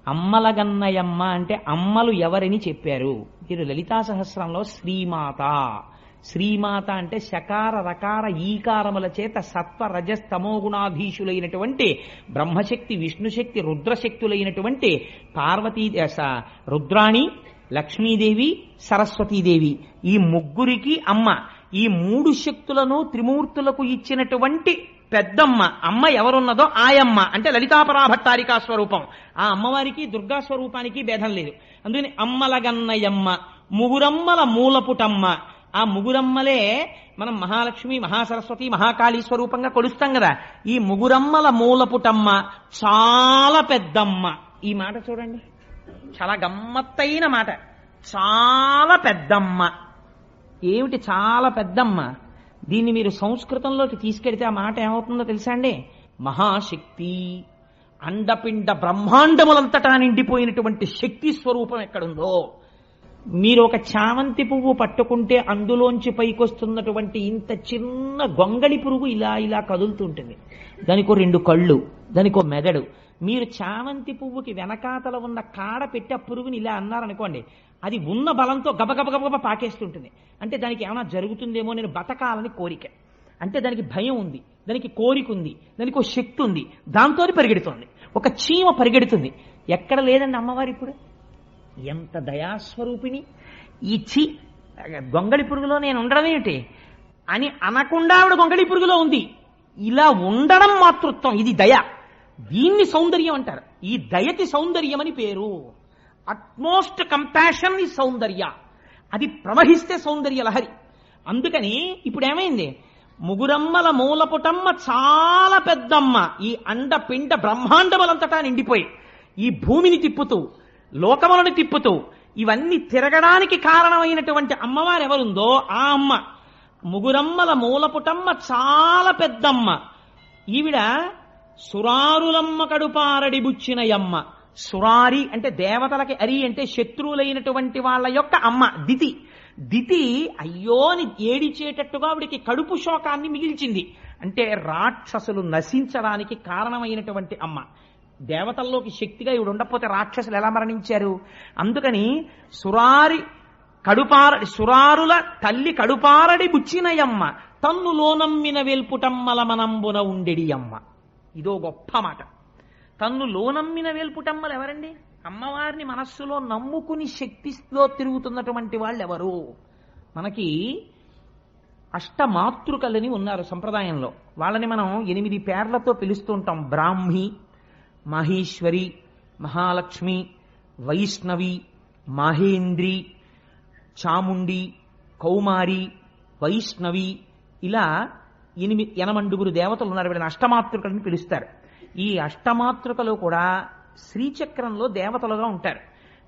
అమ్మలగన్నయమ్మ అంటే అమ్మలు ఎవరని చెప్పారు. మీరు లలితా సహస్రంలో శ్రీమాత అంటే శకార రకార ఈకారముల చేత సత్వ రజస్తమో గుణాధీశులైనటువంటి బ్రహ్మశక్తి, విష్ణుశక్తి, రుద్రశక్తులైనటువంటి పార్వతీ, రుద్రాణి, లక్ష్మీదేవి, సరస్వతీదేవి, ఈ ముగ్గురికి అమ్మ. ఈ 3 శక్తులను త్రిమూర్తులకు ఇచ్చినటువంటి పెద్దమ్మ అమ్మ ఎవరున్నదో ఆయమ్మ అంటే లలితాపరాభట్టారికా స్వరూపం. ఆ అమ్మవారికి దుర్గా స్వరూపానికి భేదం లేదు. అందుకని అమ్మలగన్నయమ్మ, ముగురమ్మల మూలపుటమ్మ. ఆ ముగురమ్మలే మనం మహాలక్ష్మి, మహాసరస్వతి, మహాకాళీ స్వరూపంగా కొలుస్తాం కదా. ఈ ముగురమ్మల మూలపుటమ్మ, చాలా పెద్దమ్మ. ఈ మాట చూడండి, చాలా గమ్మత్తైన మాట. చాలా పెద్దమ్మ. ఏమిటి చాలా పెద్దమ్మ? దీన్ని మీరు సంస్కృతంలోకి తీసుకెడితే ఆ మాట ఏమవుతుందో తెలుసా అండి? మహాశక్తి, అండపిండ బ్రహ్మాండములంతటా నిండిపోయినటువంటి శక్తి స్వరూపం ఎక్కడుందో. మీరు ఒక చామంతి పువ్వు పట్టుకుంటే అందులోంచి పైకొస్తున్నటువంటి ఇంత చిన్న గొంగళి పురుగు ఇలా ఇలా కదులుతుంటుంది. దానికో 2 కళ్ళు, దానికో మెదడు. మీరు చామంతి పువ్వుకి వెనకాతల ఉన్న కాడ పెట్టి ఆ పురుగుని ఇలా అన్నారనుకోండి, అది ఉన్న బలంతో గబగబగబ పాకేస్తుంటుంది. అంటే దానికి ఏమైనా జరుగుతుందేమో, నేను బతకాలని కోరిక. అంటే దానికి భయం ఉంది, దానికి కోరిక ఉంది, దానికి ఒక శక్తి ఉంది, దాంతో పరిగెడుతోంది. ఒక చీమ పరిగెడుతుంది. ఎక్కడ లేదండి అమ్మవారు ఇప్పుడు? ఎంత దయాస్వరూపిణి! ఈ గొంగళి పురుగులో నేను ఉండడం ఏమిటి అని అనకుండా ఆవిడ గొంగళి పురుగులో ఉంది. ఇలా ఉండడం మాతృత్వం, ఇది దయ. దీన్ని సౌందర్యం అంటారు. ఈ దయకి సౌందర్యం అని పేరు. అట్మోస్ట్ కంపాషన్ ఈ సౌందర్య. అది ప్రవహిస్తే సౌందర్య లహరి. అందుకని ఇప్పుడు ఏమైంది? ముగురమ్మల మూలపుటమ్మ, చాలా పెద్దమ్మ. ఈ అండపిండ బ్రహ్మాండములంతటా నిండిపోయి ఈ భూమిని తిప్పుతూ, లోకములను తిప్పుతూ, ఇవన్నీ తిరగడానికి కారణమైనటువంటి అమ్మవారు ఎవరుందో ఆ అమ్మ. ముగురమ్మల మూలపుటమ్మ, చాలా పెద్దమ్మ. ఈవిడ సురారులమ్మ కడుపారడి బుచ్చినయమ్మ. సురారి అంటే దేవతలకి, అరి అంటే శత్రువులైనటువంటి వాళ్ళ యొక్క అమ్మ. దితి అయ్యో అని ఏడిచేటట్టుగా ఆవిడికి కడుపు శోకాన్ని మిగిల్చింది. అంటే రాక్షసులు నశించడానికి కారణమైనటువంటి అమ్మ. దేవతల్లోకి శక్తిగా ఇవిడు ఉండకపోతే రాక్షసులు ఎలా మరణించారు? అందుకని సురారుల తల్లి కడుపారడి బుచ్చినయమ్మ, తన్ను లోనమ్మిన వేల్పుటమ్మల మనంబున ఉండెడి అమ్మ. ఇదో గొప్ప మాట. తన్ను లోనమ్మిన వేల్పుటమ్మలు ఎవరండి? అమ్మవారిని మనస్సులో నమ్ముకుని శక్తిలో తిరుగుతున్నటువంటి వాళ్ళు ఎవరు? మనకి అష్టమాతృకలని ఉన్నారు సంప్రదాయంలో. వాళ్ళని మనం 8 పేర్లతో పిలుస్తూ ఉంటాం. బ్రాహ్మి, మహేశ్వరి, మహాలక్ష్మి, వైష్ణవి, మహేంద్రి, చాముండి, కౌమారి, వైష్ణవి, ఇలా 8 దేవతలు ఉన్నారు. వీళ్ళని అష్టమాతృకలని పిలుస్తారు. ఈ అష్టమాతృకలు కూడా శ్రీచక్రంలో దేవతలుగా ఉంటారు.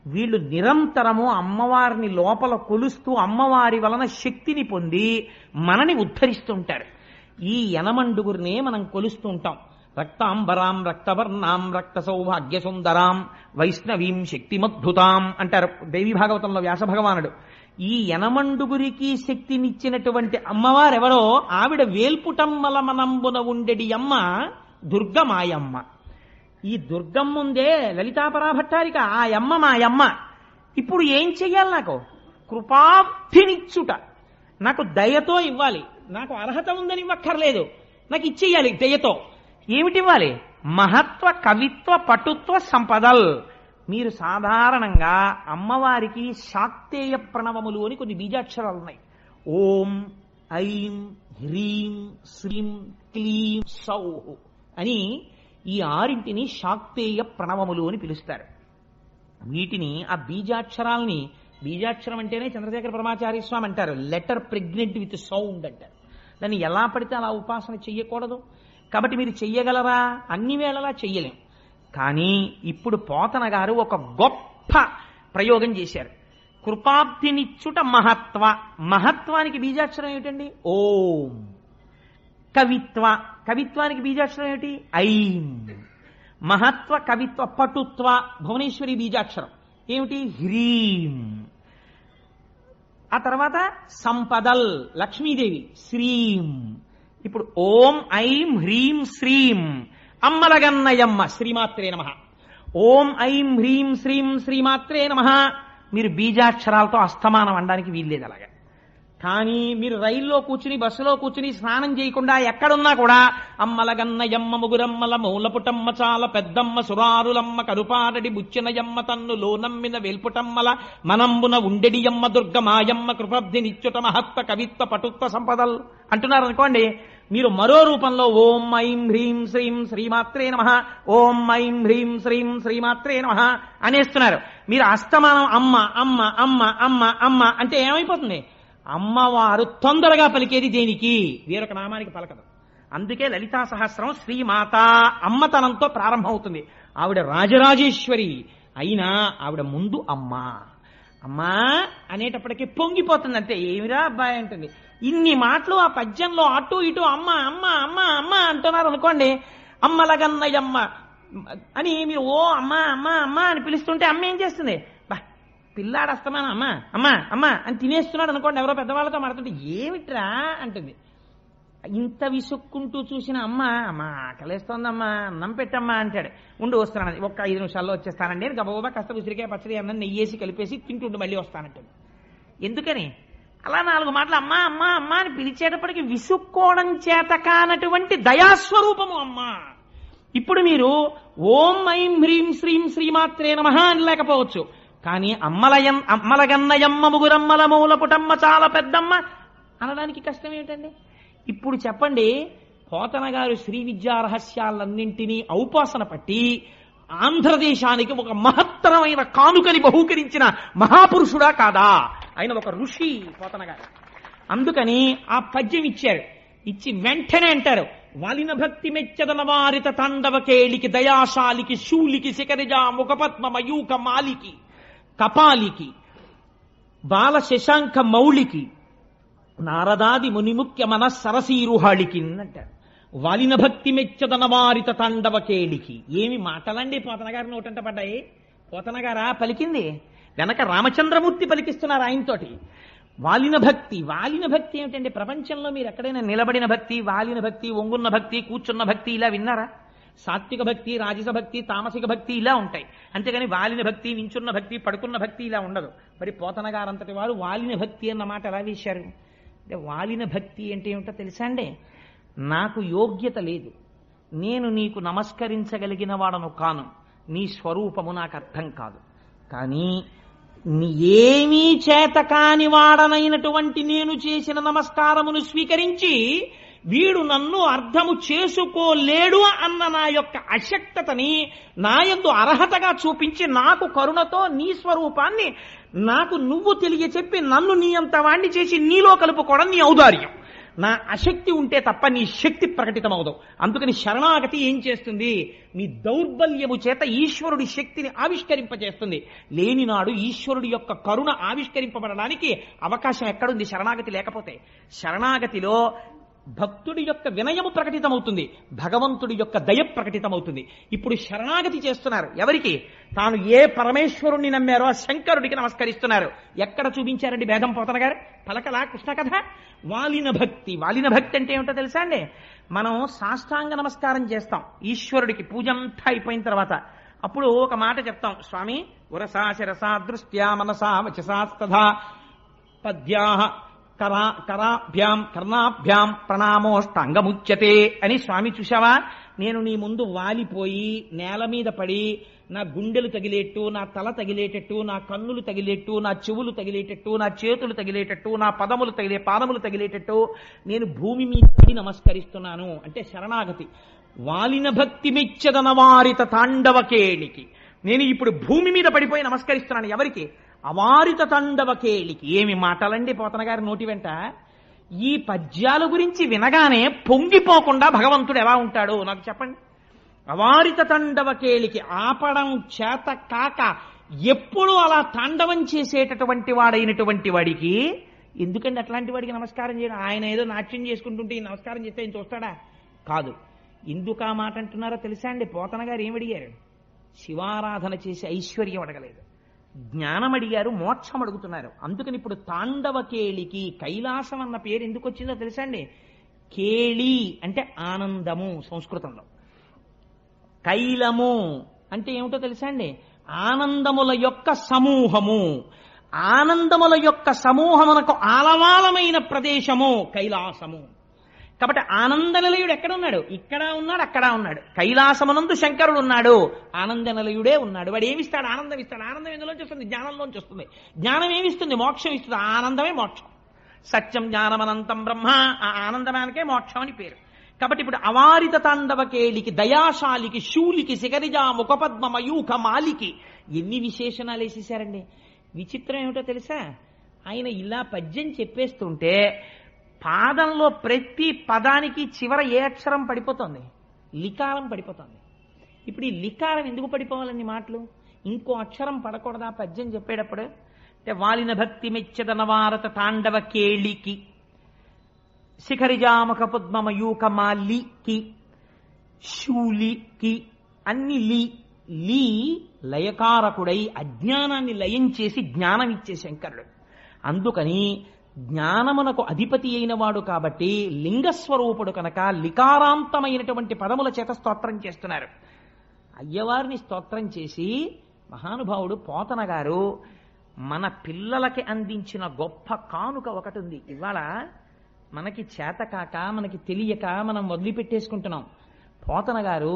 వీళ్ళు నిరంతరము అమ్మవారిని లోపల కొలుస్తూ అమ్మవారి వలన శక్తిని పొంది మనని ఉద్ధరిస్తుంటారు. ఈ 8 మనం కొలుస్తూ ఉంటాం. రక్తాంబరాం, రక్తవర్ణాం, రక్త సౌభాగ్య సుందరాం, వైష్ణవీం శక్తిమద్భుతాం అంటారు దేవి భాగవతంలో వ్యాస భగవానుడు. ఈ 8 శక్తినిచ్చినటువంటి అమ్మవారెవరో ఆవిడ వేల్పుటమ్మల మనంబున ఉండెడి అమ్మ దుర్గమాయమ్మ. ఈ దుర్గమ్మ ఉందే లలితాపరాభట్టారిక, ఆ అమ్మ మాయమ్మ. ఇప్పుడు ఏం చెయ్యాలి? నాకు కృపాబ్ధినిచ్చుట, నాకు దయతో ఇవ్వాలి. నాకు అర్హత ఉందని ఇవ్వక్కర్లేదు, నాకు ఇచ్చేయాలి దయతో. ఏమిటివ్వాలి? మహత్వ, కవిత్వ, పటుత్వ సంపదల్. మీరు సాధారణంగా అమ్మవారికి శాక్తేయ ప్రణవములు అని కొన్ని బీజాక్షరాలు ఉన్నాయి. ఓం ఐం హ్రీం శ్రీం క్లీం సౌః అని ఈ 6 శాక్తేయ ప్రణవములు అని పిలుస్తారు. వీటిని ఆ బీజాక్షరాల్ని, బీజాక్షరం అంటేనే చంద్రశేఖర పరమాచార్య స్వామి అంటారు లెటర్ ప్రెగ్నెంట్ విత్ సౌండ్ అంటారు. దాన్ని ఎలా పడితే అలా ఉపాసన చెయ్యకూడదు. కాబట్టి మీరు చెయ్యగలరా? అన్ని వేళలా చెయ్యలేం. కానీ ఇప్పుడు పోతన గారు ఒక గొప్ప ప్రయోగం చేశారు. కృపాబ్ధినిచ్చుట మహత్వ. మహత్వానికి బీజాక్షరం ఏమిటండి? ఓం. కవిత్వ, కవిత్వానికి బీజాక్షరం ఏమిటి? ఐం. మహత్వ, కవిత్వ, పటుత్వ, భువనేశ్వరి బీజాక్షరం ఏమిటి? హ్రీం. ఆ తర్వాత సంపదల్, లక్ష్మీదేవి శ్రీం. ఇప్పుడు ఓం ఐం హ్రీం శ్రీం అమ్మలగన్నయమ్మ శ్రీమాత్రే నమః. ఓం ఐం హ్రీం శ్రీం శ్రీమాత్రే నమః. మీరు బీజాక్షరాలతో అస్తమానం అనడానికి వీల్లేదు అలాగా. కానీ మీరు రైల్లో కూర్చుని, బస్సులో కూర్చుని స్నానం చేయకుండా ఎక్కడున్నా కూడా అమ్మలగన్నయమ్మ ముగురమ్మల మూలపుటమ్మ చాలా పెద్దమ్మ సురారులమ్మ కరుపారడి బుచ్చినయమ్మ తన్ను లోనమ్మిన వేల్పుటమ్మల మనంబున ఉండెడియమ్మ దుర్గమాయమ్మ కృపబ్ధి నిత్యుట మహత్వ కవిత్వ పటుత్వ సంపదల్ అంటున్నారు అనుకోండి. మీరు మరో రూపంలో ఓం ఐం హ్రీం శ్రీం శ్రీమాత్రే నమః, ఓం ఐం హ్రీం శ్రీం శ్రీమాత్రే నమః అనేస్తున్నారు. మీరు అస్తమానం అమ్మ అమ్మ అమ్మ అమ్మ అమ్మ అంటే ఏమైపోతుంది? అమ్మవారు తొందరగా పలికేది దేనికి? వేరొక నామానికి పలకదు. అందుకే లలితా సహస్రం శ్రీమాత అమ్మతనంతో ప్రారంభమవుతుంది. ఆవిడ రాజరాజేశ్వరి అయినా ఆవిడ ముందు అమ్మా అమ్మా అనేటప్పటికీ పొంగిపోతుంది. అంతే. ఏమిరా అబ్బాయి అంటుంది. ఇన్ని మాటలు ఆ పద్యంలో అటు ఇటు అమ్మ అమ్మ అమ్మ అమ్మ అంటున్నారు అనుకోండి. అమ్మలగన్నయమ్మ అని మీరు ఓ అమ్మ అమ్మ అమ్మ అని పిలుస్తుంటే అమ్మ ఏం చేస్తుంది? పిల్లాడు అస్తమానం అమ్మా అమ్మా అమ్మా అని తినేస్తున్నాడు అనుకోండి. ఎవరో పెద్దవాళ్ళతో మాడుతుంటే ఏమిట్రా అంటుంది. ఇంత విసుక్కుంటూ చూసిన అమ్మ అమ్మా ఆకలేస్తోందమ్మా అన్నం పెట్టమ్మా అంటాడు. ఉండి వస్తున్నాను, ఒక్క 5 నిమిషాల్లో వచ్చేస్తానండి. నేను గబగబా కాస్త ఉసిరికాయ పచ్చడి అన్నం నెయ్యేసి కలిపేసి తింటుండి మళ్ళీ వస్తానంటాడు. ఎందుకని? అలా 4 మాటలు అమ్మా అమ్మా అమ్మా అని పిలిచేటప్పటికి విసుక్కోవడం చేత కానటువంటి దయాస్వరూపము అమ్మ. ఇప్పుడు మీరు ఓం ఐం హ్రీం శ్రీం శ్రీమాత్రే నమః అని లేకపోవచ్చు. కానీ అమ్మలగన్నయమ్మ ముగురమ్మల మూలపుటమ్మ చాలా పెద్దమ్మ అనడానికి కష్టం ఏమిటండి? ఇప్పుడు చెప్పండి, పోతన గారు శ్రీ విద్యా రహస్యాలన్నింటినీ ఔపాసన పట్టి ఆంధ్రదేశానికి ఒక మహత్తరమైన కానుకని బహూకరించిన మహాపురుషుడా కాదా? ఆయన ఒక ఋషి పోతన గారు. అందుకని ఆ పద్యం ఇచ్చారు. ఇచ్చి వెంటనే అంటారు, వాలిన భక్తి మెచ్చదన వారిత తాండవ కేళికి దయాశాలికి శూలికి శిఖరిజా ముఖపద్మ మయూక మాలికి కపాలికి బాల శశాంక మౌళికి నారదాది మునిముఖ్య మన సరసీరుహాళికి అంటారు. వాలిన భక్తి మెచ్చదన వారిత తాండవ కేళికి. ఏమి మాటలండి పోతన గారి నోటంట పడ్డాయి. పోతన గారా పలికింది? వెనక రామచంద్రమూర్తి పలికిస్తున్నారు ఆయనతోటి. వాలిన భక్తి. వాలిన భక్తి ఏమిటండి? ప్రపంచంలో మీరు ఎక్కడైనా నిలబడిన భక్తి, వాలిన భక్తి, ఒంగున్న భక్తి, కూర్చున్న భక్తి ఇలా విన్నారా? సాత్విక భక్తి, రాజస భక్తి, తామసిక భక్తి ఇలా ఉంటాయి. అంతేగాని వాలిన భక్తి, నించున్న భక్తి, పడుకున్న భక్తి ఇలా ఉండదు. మరి పోతన గారంతటి వారు వాలిన భక్తి అన్న మాట ఎలా వేశారు? అంటే వాలిన భక్తి అంటే ఏమిటో తెలుసా అండి? నాకు యోగ్యత లేదు, నేను నీకు నమస్కరించగలిగిన వాడను కాను, నీ స్వరూపము నాకు అర్థం కాదు, కానీ ఏమీ చేత కాని వాడనైనటువంటి నేను చేసిన నమస్కారమును స్వీకరించి వీడు నన్ను అర్థము చేసుకోలేడు అన్న నా యొక్క అశక్తతని నాయందు అర్హతగా చూపించి నాకు కరుణతో నీ స్వరూపాన్ని నాకు నువ్వు తెలియచెప్పి నన్ను నీ అంత వాణ్ణి చేసి నీలో కలుపుకోవడం నీ ఔదార్యం. నా అశక్తి ఉంటే తప్ప నీ శక్తి ప్రకటితమవుదావు. అందుకని శరణాగతి ఏం చేస్తుంది? మీ దౌర్బల్యము చేత ఈశ్వరుడి శక్తిని ఆవిష్కరింపజేస్తుంది. లేనినాడు ఈశ్వరుడి యొక్క కరుణ ఆవిష్కరింపబడడానికి అవకాశం ఎక్కడుంది? శరణాగతి లేకపోతే. శరణాగతిలో భక్తుడి యొక్క వినయము ప్రకటితమవుతుంది, భగవంతుడి యొక్క దయ ప్రకటితమవుతుంది. ఇప్పుడు శరణాగతి చేస్తున్నారు. ఎవరికి? తాను ఏ పరమేశ్వరుణ్ణి నమ్మారో ఆ శంకరుడికి నమస్కరిస్తున్నారు. ఎక్కడ చూపించారండి భేదం పోతన గారు? పలకలా కృష్ణ కథ. వాలిన భక్తి. వాలిన భక్తి అంటే ఏమిటో తెలుసా అండి? మనం సాష్టాంగ నమస్కారం చేస్తాం ఈశ్వరుడికి పూజంతా అయిపోయిన తర్వాత. అప్పుడు ఒక మాట చెప్తాం, స్వామి ఉరసా శిరసా దృష్ట్యా మనసా వచసాస్తథా పద్యాః కరాభ్యాం కర్ణాభ్యాం ప్రణామోష్టాంగముచ్యతే అని. స్వామి చూశావా, నేను నీ ముందు వాలిపోయి నేల మీద పడి నా గుండెలు తగిలేట్టు, నా తల తగిలేటట్టు, నా కన్నులు తగిలేట్టు, నా చెవులు తగిలేటట్టు, నా చేతులు తగిలేటట్టు, నా పాదములు తగిలేటట్టు నేను భూమి మీద పడి నమస్కరిస్తున్నాను అంటే శరణాగతి. వాలిన భక్తి మెచ్చదన వారిత తాండవకేళికి, నేను ఇప్పుడు భూమి మీద పడిపోయి నమస్కరిస్తున్నాను. ఎవరికి? అవారిత తాండవకేళికి. ఏమి మాటలండి పోతన గారి నోటి వెంట. ఈ పద్యాల గురించి వినగానే పొంగిపోకుండా భగవంతుడు ఎలా ఉంటాడో నాకు చెప్పండి. అవారిత తాండవకేళికి, ఆపడం చేత కాక ఎప్పుడూ అలా తాండవం చేసేటటువంటి వాడైనటువంటి వాడికి ఎందుకండి అట్లాంటి వాడికి నమస్కారం చేయడం? ఆయన ఏదో నాట్యం చేసుకుంటుంటే ఈ నమస్కారం చేస్తే ఆయన చూస్తాడా? కాదు. ఎందుకు ఆ మాట అంటున్నారో తెలుసా అండి? పోతన గారు ఏమడిగారు? శివారాధన చేసి ఐశ్వర్యం అడగలేదు, జ్ఞానం అడిగారు, మోక్షం అడుగుతున్నారు. అందుకని ఇప్పుడు తాండవకేళికి, కైలాసం అన్న పేరు ఎందుకు వచ్చిందో తెలుసా అండి? కేళి అంటే ఆనందము సంస్కృతంలో, కైలము అంటే ఏమిటో తెలుసా అండి? ఆనందముల యొక్క సమూహము. ఆనందముల యొక్క సమూహమునకు ఆలవాలమైన ప్రదేశము కైలాసము. కాబట్టి ఆనంద నిలయుడు ఎక్కడున్నాడు? ఇక్కడ ఉన్నాడు, అక్కడ ఉన్నాడు. కైలాసమునందు శంకరుడు ఉన్నాడు, ఆనంద నిలయుడే ఉన్నాడు. వాడు ఏమిస్తాడు? ఆనందం ఇస్తాడు. ఆనందం ఎందులోంచి వస్తుంది? జ్ఞానంలోంచి వస్తుంది. జ్ఞానం ఏమిస్తుంది? మోక్షం ఇస్తుంది. ఆనందమే మోక్షం. సత్యం జ్ఞానమనంతం బ్రహ్మ, ఆ ఆనందమానికే మోక్షం అని పేరు. కాబట్టి ఇప్పుడు అవారిత తాండవకేళికి, దయాశాలికి, శూలికి, శిఖరిజా, ముఖపద్మ, మయూఖ, మాలికి ఎన్ని విశేషణాలు వేసేశారండి. విచిత్రం ఏమిటో తెలుసా? ఆయన ఇలా పద్యం చెప్పేస్తుంటే పాదంలో ప్రతి పదానికి చివర ఏ అక్షరం పడిపోతుంది? లికారం పడిపోతుంది. ఇప్పుడు ఈ లికారం ఎందుకు పడిపోవాలని మాటలు? ఇంకో అక్షరం పడకూడదా పద్యం చెప్పేటప్పుడు? అంటే వాలిన భక్తి మెచ్చదన వారత తాండవ కేళికి, శిఖరిజామక పద్మమయూక మాలికి, శూలికి, అన్ని లీ లయకారకుడై అజ్ఞానాన్ని లయం చేసి జ్ఞానం ఇచ్చే శంకరుడు. అందుకని జ్ఞానమునకు అధిపతి అయిన వాడు కాబట్టి లింగస్వరూపుడు కనుక లికారాంతమైనటువంటి పదముల చేత స్తోత్రం చేస్తున్నారు. అయ్యవారిని స్తోత్రం చేసి మహానుభావుడు పోతన గారు మన పిల్లలకి అందించిన గొప్ప కానుక ఒకటి ఉంది. ఇవాళ మనకి చేతకాక, మనకి తెలియక మనం వదిలిపెట్టేసుకుంటున్నాం. పోతన గారు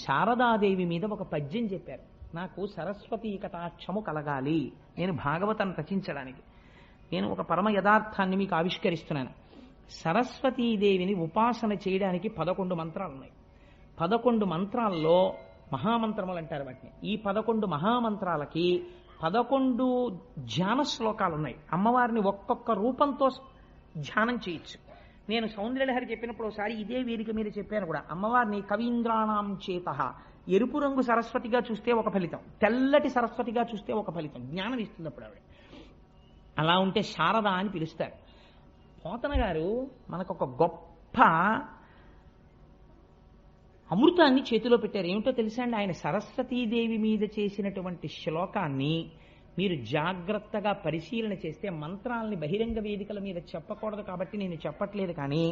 శారదాదేవి మీద ఒక పద్యం చెప్పారు. నాకు సరస్వతీ కటాక్షము కలగాలి, నేను భాగవతాన్ని రచించడానికి నేను ఒక పరమ యథార్థాన్ని మీకు ఆవిష్కరిస్తున్నాను. సరస్వతీదేవిని ఉపాసన చేయడానికి 11 మంత్రాలు ఉన్నాయి. 11 మంత్రాల్లో మహామంత్రములు అంటారు వాటిని. ఈ 11 మహామంత్రాలకి 11 ధ్యాన శ్లోకాలు ఉన్నాయి. అమ్మవారిని ఒక్కొక్క రూపంతో ధ్యానం చేయొచ్చు. నేను సౌందర్యలహరి చెప్పినప్పుడు ఒకసారి ఇదే వేదిక మీద చెప్పాను కూడా. అమ్మవారిని కవీంద్రాణం చేత ఎరుపు రంగు సరస్వతిగా చూస్తే ఒక ఫలితం, తెల్లటి సరస్వతిగా చూస్తే ఒక ఫలితం, జ్ఞానం ఇస్తుంది అప్పుడు ఆవిడ. అలా ఉంటే శారద అని పిలుస్తారు. పోతన గారు మనకు ఒక గొప్ప అమృతాన్ని చేతిలో పెట్టారు. ఏమిటో తెలుసా అండి? ఆయన సరస్వతీదేవి మీద చేసినటువంటి శ్లోకాన్ని మీరు జాగ్రత్తగా పరిశీలన చేస్తే, మంత్రాలని బహిరంగ వేదికల మీద చెప్పకూడదు కాబట్టి నేను చెప్పట్లేదు, కానీ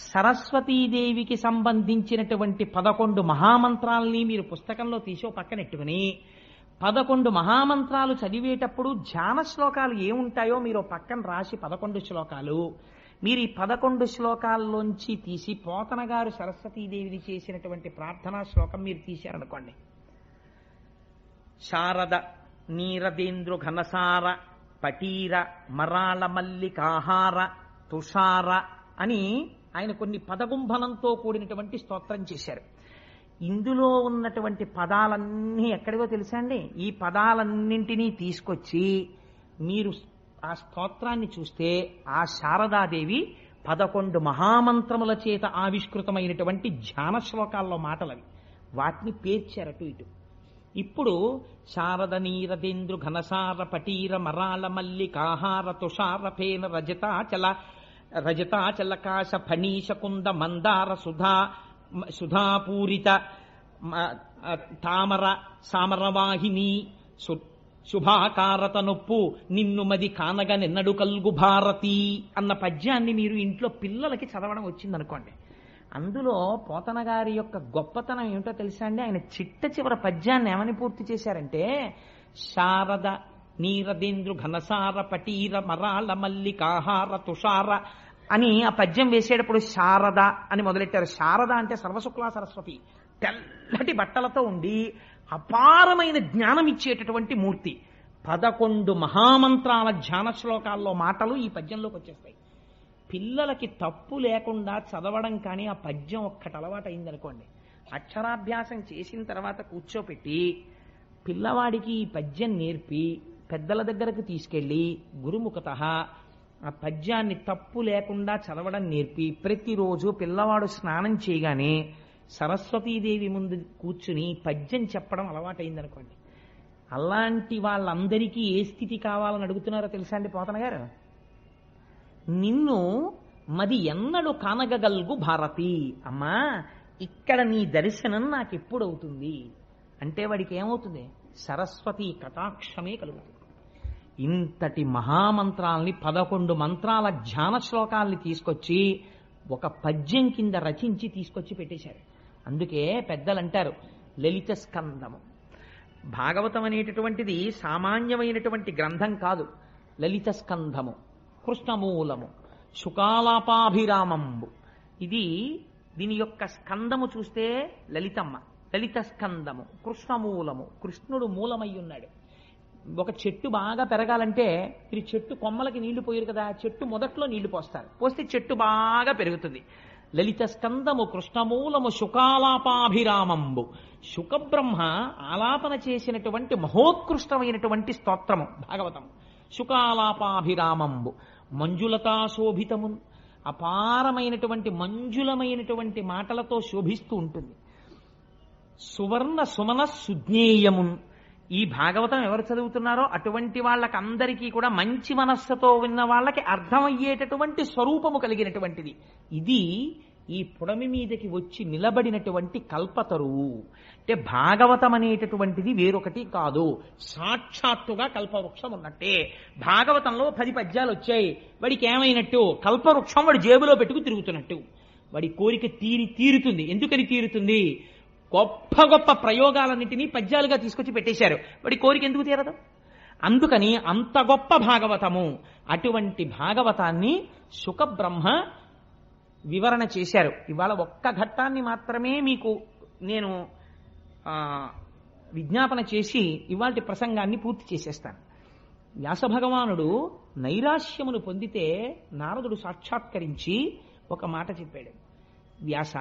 సరస్వతీదేవికి సంబంధించినటువంటి 11 మహామంత్రాలని మీరు పుస్తకంలో తీసి పక్కనెట్టుకుని 11 మహామంత్రాలు చదివేటప్పుడు ధ్యాన శ్లోకాలు ఏముంటాయో మీరు పక్కన రాసి 11 శ్లోకాలు మీరు ఈ 11 శ్లోకాల్లోంచి తీసి పోతన గారు సరస్వతీదేవిని చేసినటువంటి ప్రార్థనా శ్లోకం మీరు తీశారనుకోండి. శారద నీరదేంద్రు ఘనసార పటీర మరాళ మల్లికాహార తుషార అని ఆయన కొన్ని పదగుంభనంతో కూడినటువంటి స్తోత్రం చేశారు. ఇందులో ఉన్నటువంటి పదాలన్నీ ఎక్కడివో తెలుసా అండి? ఈ పదాలన్నింటినీ తీసుకొచ్చి మీరు ఆ స్తోత్రాన్ని చూస్తే ఆ శారదాదేవి 11 మహామంత్రముల చేత ఆవిష్కృతమైనటువంటి ధ్యాన శ్లోకాల్లో మాటలవి. వాటిని పేర్చారు అటు ఇటు. ఇప్పుడు శారద నీరదేంద్రు ఘనసార పటీర మరాళ మల్లికాహార తుషార ఫేన రజతాచలకాశ ఫణీశ కుంద మందార సుధాపూరిత తామర సామరవాహిని శుభాకారత నొప్పు నిన్ను మది కానగ నిన్నడు కల్గు భారతి అన్న పద్యాన్ని మీరు ఇంట్లో పిల్లలకి చదవడం వచ్చిందనుకోండి. అందులో పోతన గారి యొక్క గొప్పతనం ఏమిటో తెలుసా అండి? ఆయన చిట్ట చివర పద్యాన్ని ఏమని పూర్తి చేశారంటే, శారద నీరదేంద్రు ఘనసార పటీర మరాళ మల్లికాహార తుషార అని ఆ పద్యం వేసేటప్పుడు శారద అని మొదలెట్టారు. శారద అంటే సర్వశుక్లా సరస్వతి, తెల్లటి బట్టలతో ఉండి అపారమైన జ్ఞానం ఇచ్చేటటువంటి మూర్తి. 11 మహామంత్రాల ధ్యాన శ్లోకాల్లో మాటలు ఈ పద్యంలోకి వచ్చేస్తాయి. పిల్లలకి తప్పు లేకుండా చదవడం కానీ ఆ పద్యం ఒక్కటి అలవాటు అయిందనుకోండి, అక్షరాభ్యాసం చేసిన తర్వాత కూర్చోపెట్టి పిల్లవాడికి ఈ పద్యం నేర్పి పెద్దల దగ్గరకు తీసుకెళ్ళి గురుముఖత ఆ పద్యాన్ని తప్పు లేకుండా చదవడం నేర్పి ప్రతిరోజు పిల్లవాడు స్నానం చేయగానే సరస్వతీదేవి ముందు కూర్చుని పద్యం చెప్పడం అలవాటైందనుకోండి, అలాంటి వాళ్ళందరికీ ఏ స్థితి కావాలని అడుగుతున్నారో తెలుసా అండి పోతన గారు? నిన్ను మది ఎన్నడు కానగగల్గు భారతి, అమ్మా ఇక్కడ నీ దర్శనం నాకెప్పుడవుతుంది అంటే వాడికి ఏమవుతుంది? సరస్వతి కటాక్షమే కలుగుతుంది. ఇంతటి మహామంత్రాల్ని 11 మంత్రాల ధ్యాన శ్లోకాల్ని తీసుకొచ్చి ఒక పద్యం కింద రచించి తీసుకొచ్చి పెట్టేశారు. అందుకే పెద్దలు అంటారు లలిత స్కందము. భాగవతం అనేటటువంటిది సామాన్యమైనటువంటి గ్రంథం కాదు. లలిత స్కంధము, కృష్ణమూలము, శుకాలాపాభిరామంబు. దీని యొక్క స్కందము చూస్తే లలితమ్మ, లలిత స్కందము, కృష్ణమూలము, కృష్ణుడు మూలమై ఉన్నాడు. ఒక చెట్టు బాగా పెరగాలంటే మీరు చెట్టు కొమ్మలకి నీళ్లు పోయారు కదా, చెట్టు మొదట్లో నీళ్లు పోస్తారు, పోస్తే చెట్టు బాగా పెరుగుతుంది. లలిత స్కందము, కృష్ణమూలము, శుకాలాపాభిరామంబు. శుకబ్రహ్మ ఆలాపన చేసినటువంటి మహోత్కృష్టమైనటువంటి స్తోత్రము భాగవతం. శుకాలాపాభిరామంబు. మంజులతా శోభితము, అపారమైనటువంటి మంజులమైనటువంటి మాటలతో శోభిస్తూ ఉంటుంది. సువర్ణ సుమన సుజ్ఞేయమున్. ఈ భాగవతం ఎవరు చదువుతున్నారో అటువంటి వాళ్ళకందరికీ కూడా మంచి మనస్సుతో విన్న వాళ్ళకి అర్థమయ్యేటటువంటి స్వరూపము కలిగినటువంటిది. ఇది ఈ పుడమి మీదకి వచ్చి నిలబడినటువంటి కల్పతరువు. అంటే భాగవతం అనేటటువంటిది వేరొకటి కాదు, సాక్షాత్తుగా కల్పవృక్షం ఉన్నట్టే. భాగవతంలో 10 పద్యాలు వచ్చాయి, వాడికి ఏమైనట్టు? కల్పవృక్షం వాడి జేబులో పెట్టుకు తిరుగుతున్నట్టు. వాడి కోరిక తీరుతుంది. ఎందుకని తీరుతుంది? గొప్ప గొప్ప ప్రయోగాలన్నింటినీ పద్యాలుగా తీసుకొచ్చి పెట్టేశారు. వాడి కోరిక ఎందుకు తీరదు? అందుకని అంత గొప్ప భాగవతము. అటువంటి భాగవతాన్ని శుకబ్రహ్మ వివరణ చేశారు. ఇవాళ ఒక్క ఘట్టాన్ని మాత్రమే మీకు నేను విజ్ఞాపన చేసి ఇవాళ ప్రసంగాన్ని పూర్తి చేసేస్తాను. వ్యాస భగవానుడు నైరాశ్యమును పొందితే నారదుడు సాక్షాత్కరించి ఒక మాట చెప్పాడు. వ్యాస,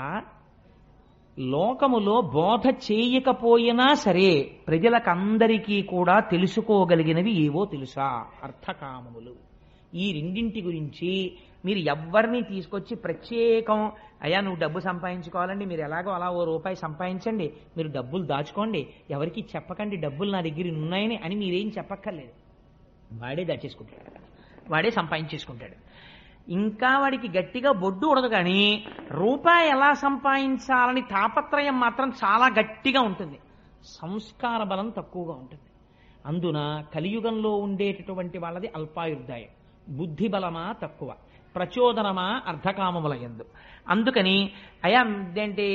లోకములో బోధ చేయకపోయినా సరే ప్రజలకందరికీ కూడా తెలుసుకోగలిగినవి ఏవో తెలుసా? అర్థకామములు. ఈ రెండింటి గురించి మీరు ఎవ్వరిని తీసుకొచ్చి ప్రత్యేకం అయ్యా నువ్వు డబ్బు సంపాదించుకోవాలండి, మీరు ఎలాగో అలా ఓ రూపాయి సంపాదించండి, మీరు డబ్బులు దాచుకోండి, ఎవరికి చెప్పకండి డబ్బులు నా దగ్గర ఉన్నాయని అని మీరేం చెప్పక్కర్లేదు. వాడే దాచేసుకుంటాడు, వాడే సంపాదించేసుకుంటాడు. ఇంకా వాడికి గట్టిగా బొడ్డు ఉడదు, కానీ రూపాయి ఎలా సంపాదించాలని తాపత్రయం మాత్రం చాలా గట్టిగా ఉంటుంది. సంస్కార బలం తక్కువగా ఉంటుంది. అందున కలియుగంలో ఉండేటటువంటి వాళ్ళది అల్పాయుర్దాయం. బుద్ధి బలమా తక్కువ, ప్రచోదనమా అర్ధకామముల యందు. అందుకని అయా ఏంటి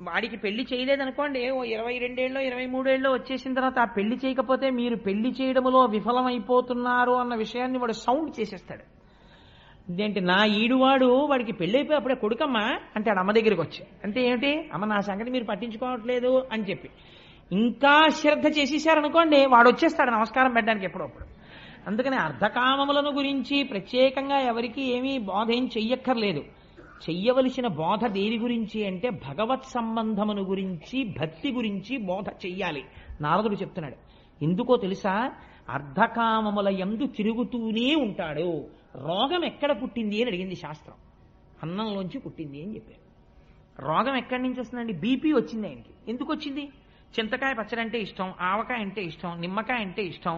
వాడికి పెళ్లి చేయలేదనుకోండి, ఓ 22 ఏళ్ళో 23 ఏళ్ళో వచ్చేసిన తర్వాత ఆ పెళ్లి చేయకపోతే మీరు పెళ్లి చేయడంలో విఫలమైపోతున్నారు అన్న విషయాన్ని వాడు సౌండ్ చేసేస్తాడు. ఇదేంటి నా ఈడువాడు వాడికి పెళ్ళైపోయి అప్పుడే కొడుకమ్మా అంటాడు అమ్మ దగ్గరికి వచ్చి. అంటే ఏమిటి? అమ్మ నా సంగతి మీరు పట్టించుకోవట్లేదు అని చెప్పి ఇంకా శ్రద్ధ చేసేసారనుకోండి, వాడు వచ్చేస్తాడు నమస్కారం పెట్టడానికి ఎప్పుడప్పుడు. అందుకని అర్ధకామములను గురించి ప్రత్యేకంగా ఎవరికి ఏమీ బోధ ఏం చెయ్యక్కర్లేదు. చెయ్యవలసిన బోధ దేని గురించి అంటే భగవత్ సంబంధమును గురించి, భక్తి గురించి బోధ చెయ్యాలి. నారదుడు చెప్తున్నాడు. ఎందుకో తెలుసా? అర్ధకామముల యందు తిరుగుతూనే ఉంటాడు. రోగం ఎక్కడ పుట్టింది అని అడిగింది శాస్త్రం. అన్నంలోంచి పుట్టింది అని చెప్పారు. రోగం ఎక్కడి నుంచి వస్తుందండి? బీపీ వచ్చింది ఆయనకి. ఎందుకు వచ్చింది? చింతకాయ పచ్చడి అంటే ఇష్టం, ఆవకాయ అంటే ఇష్టం, నిమ్మకాయ అంటే ఇష్టం,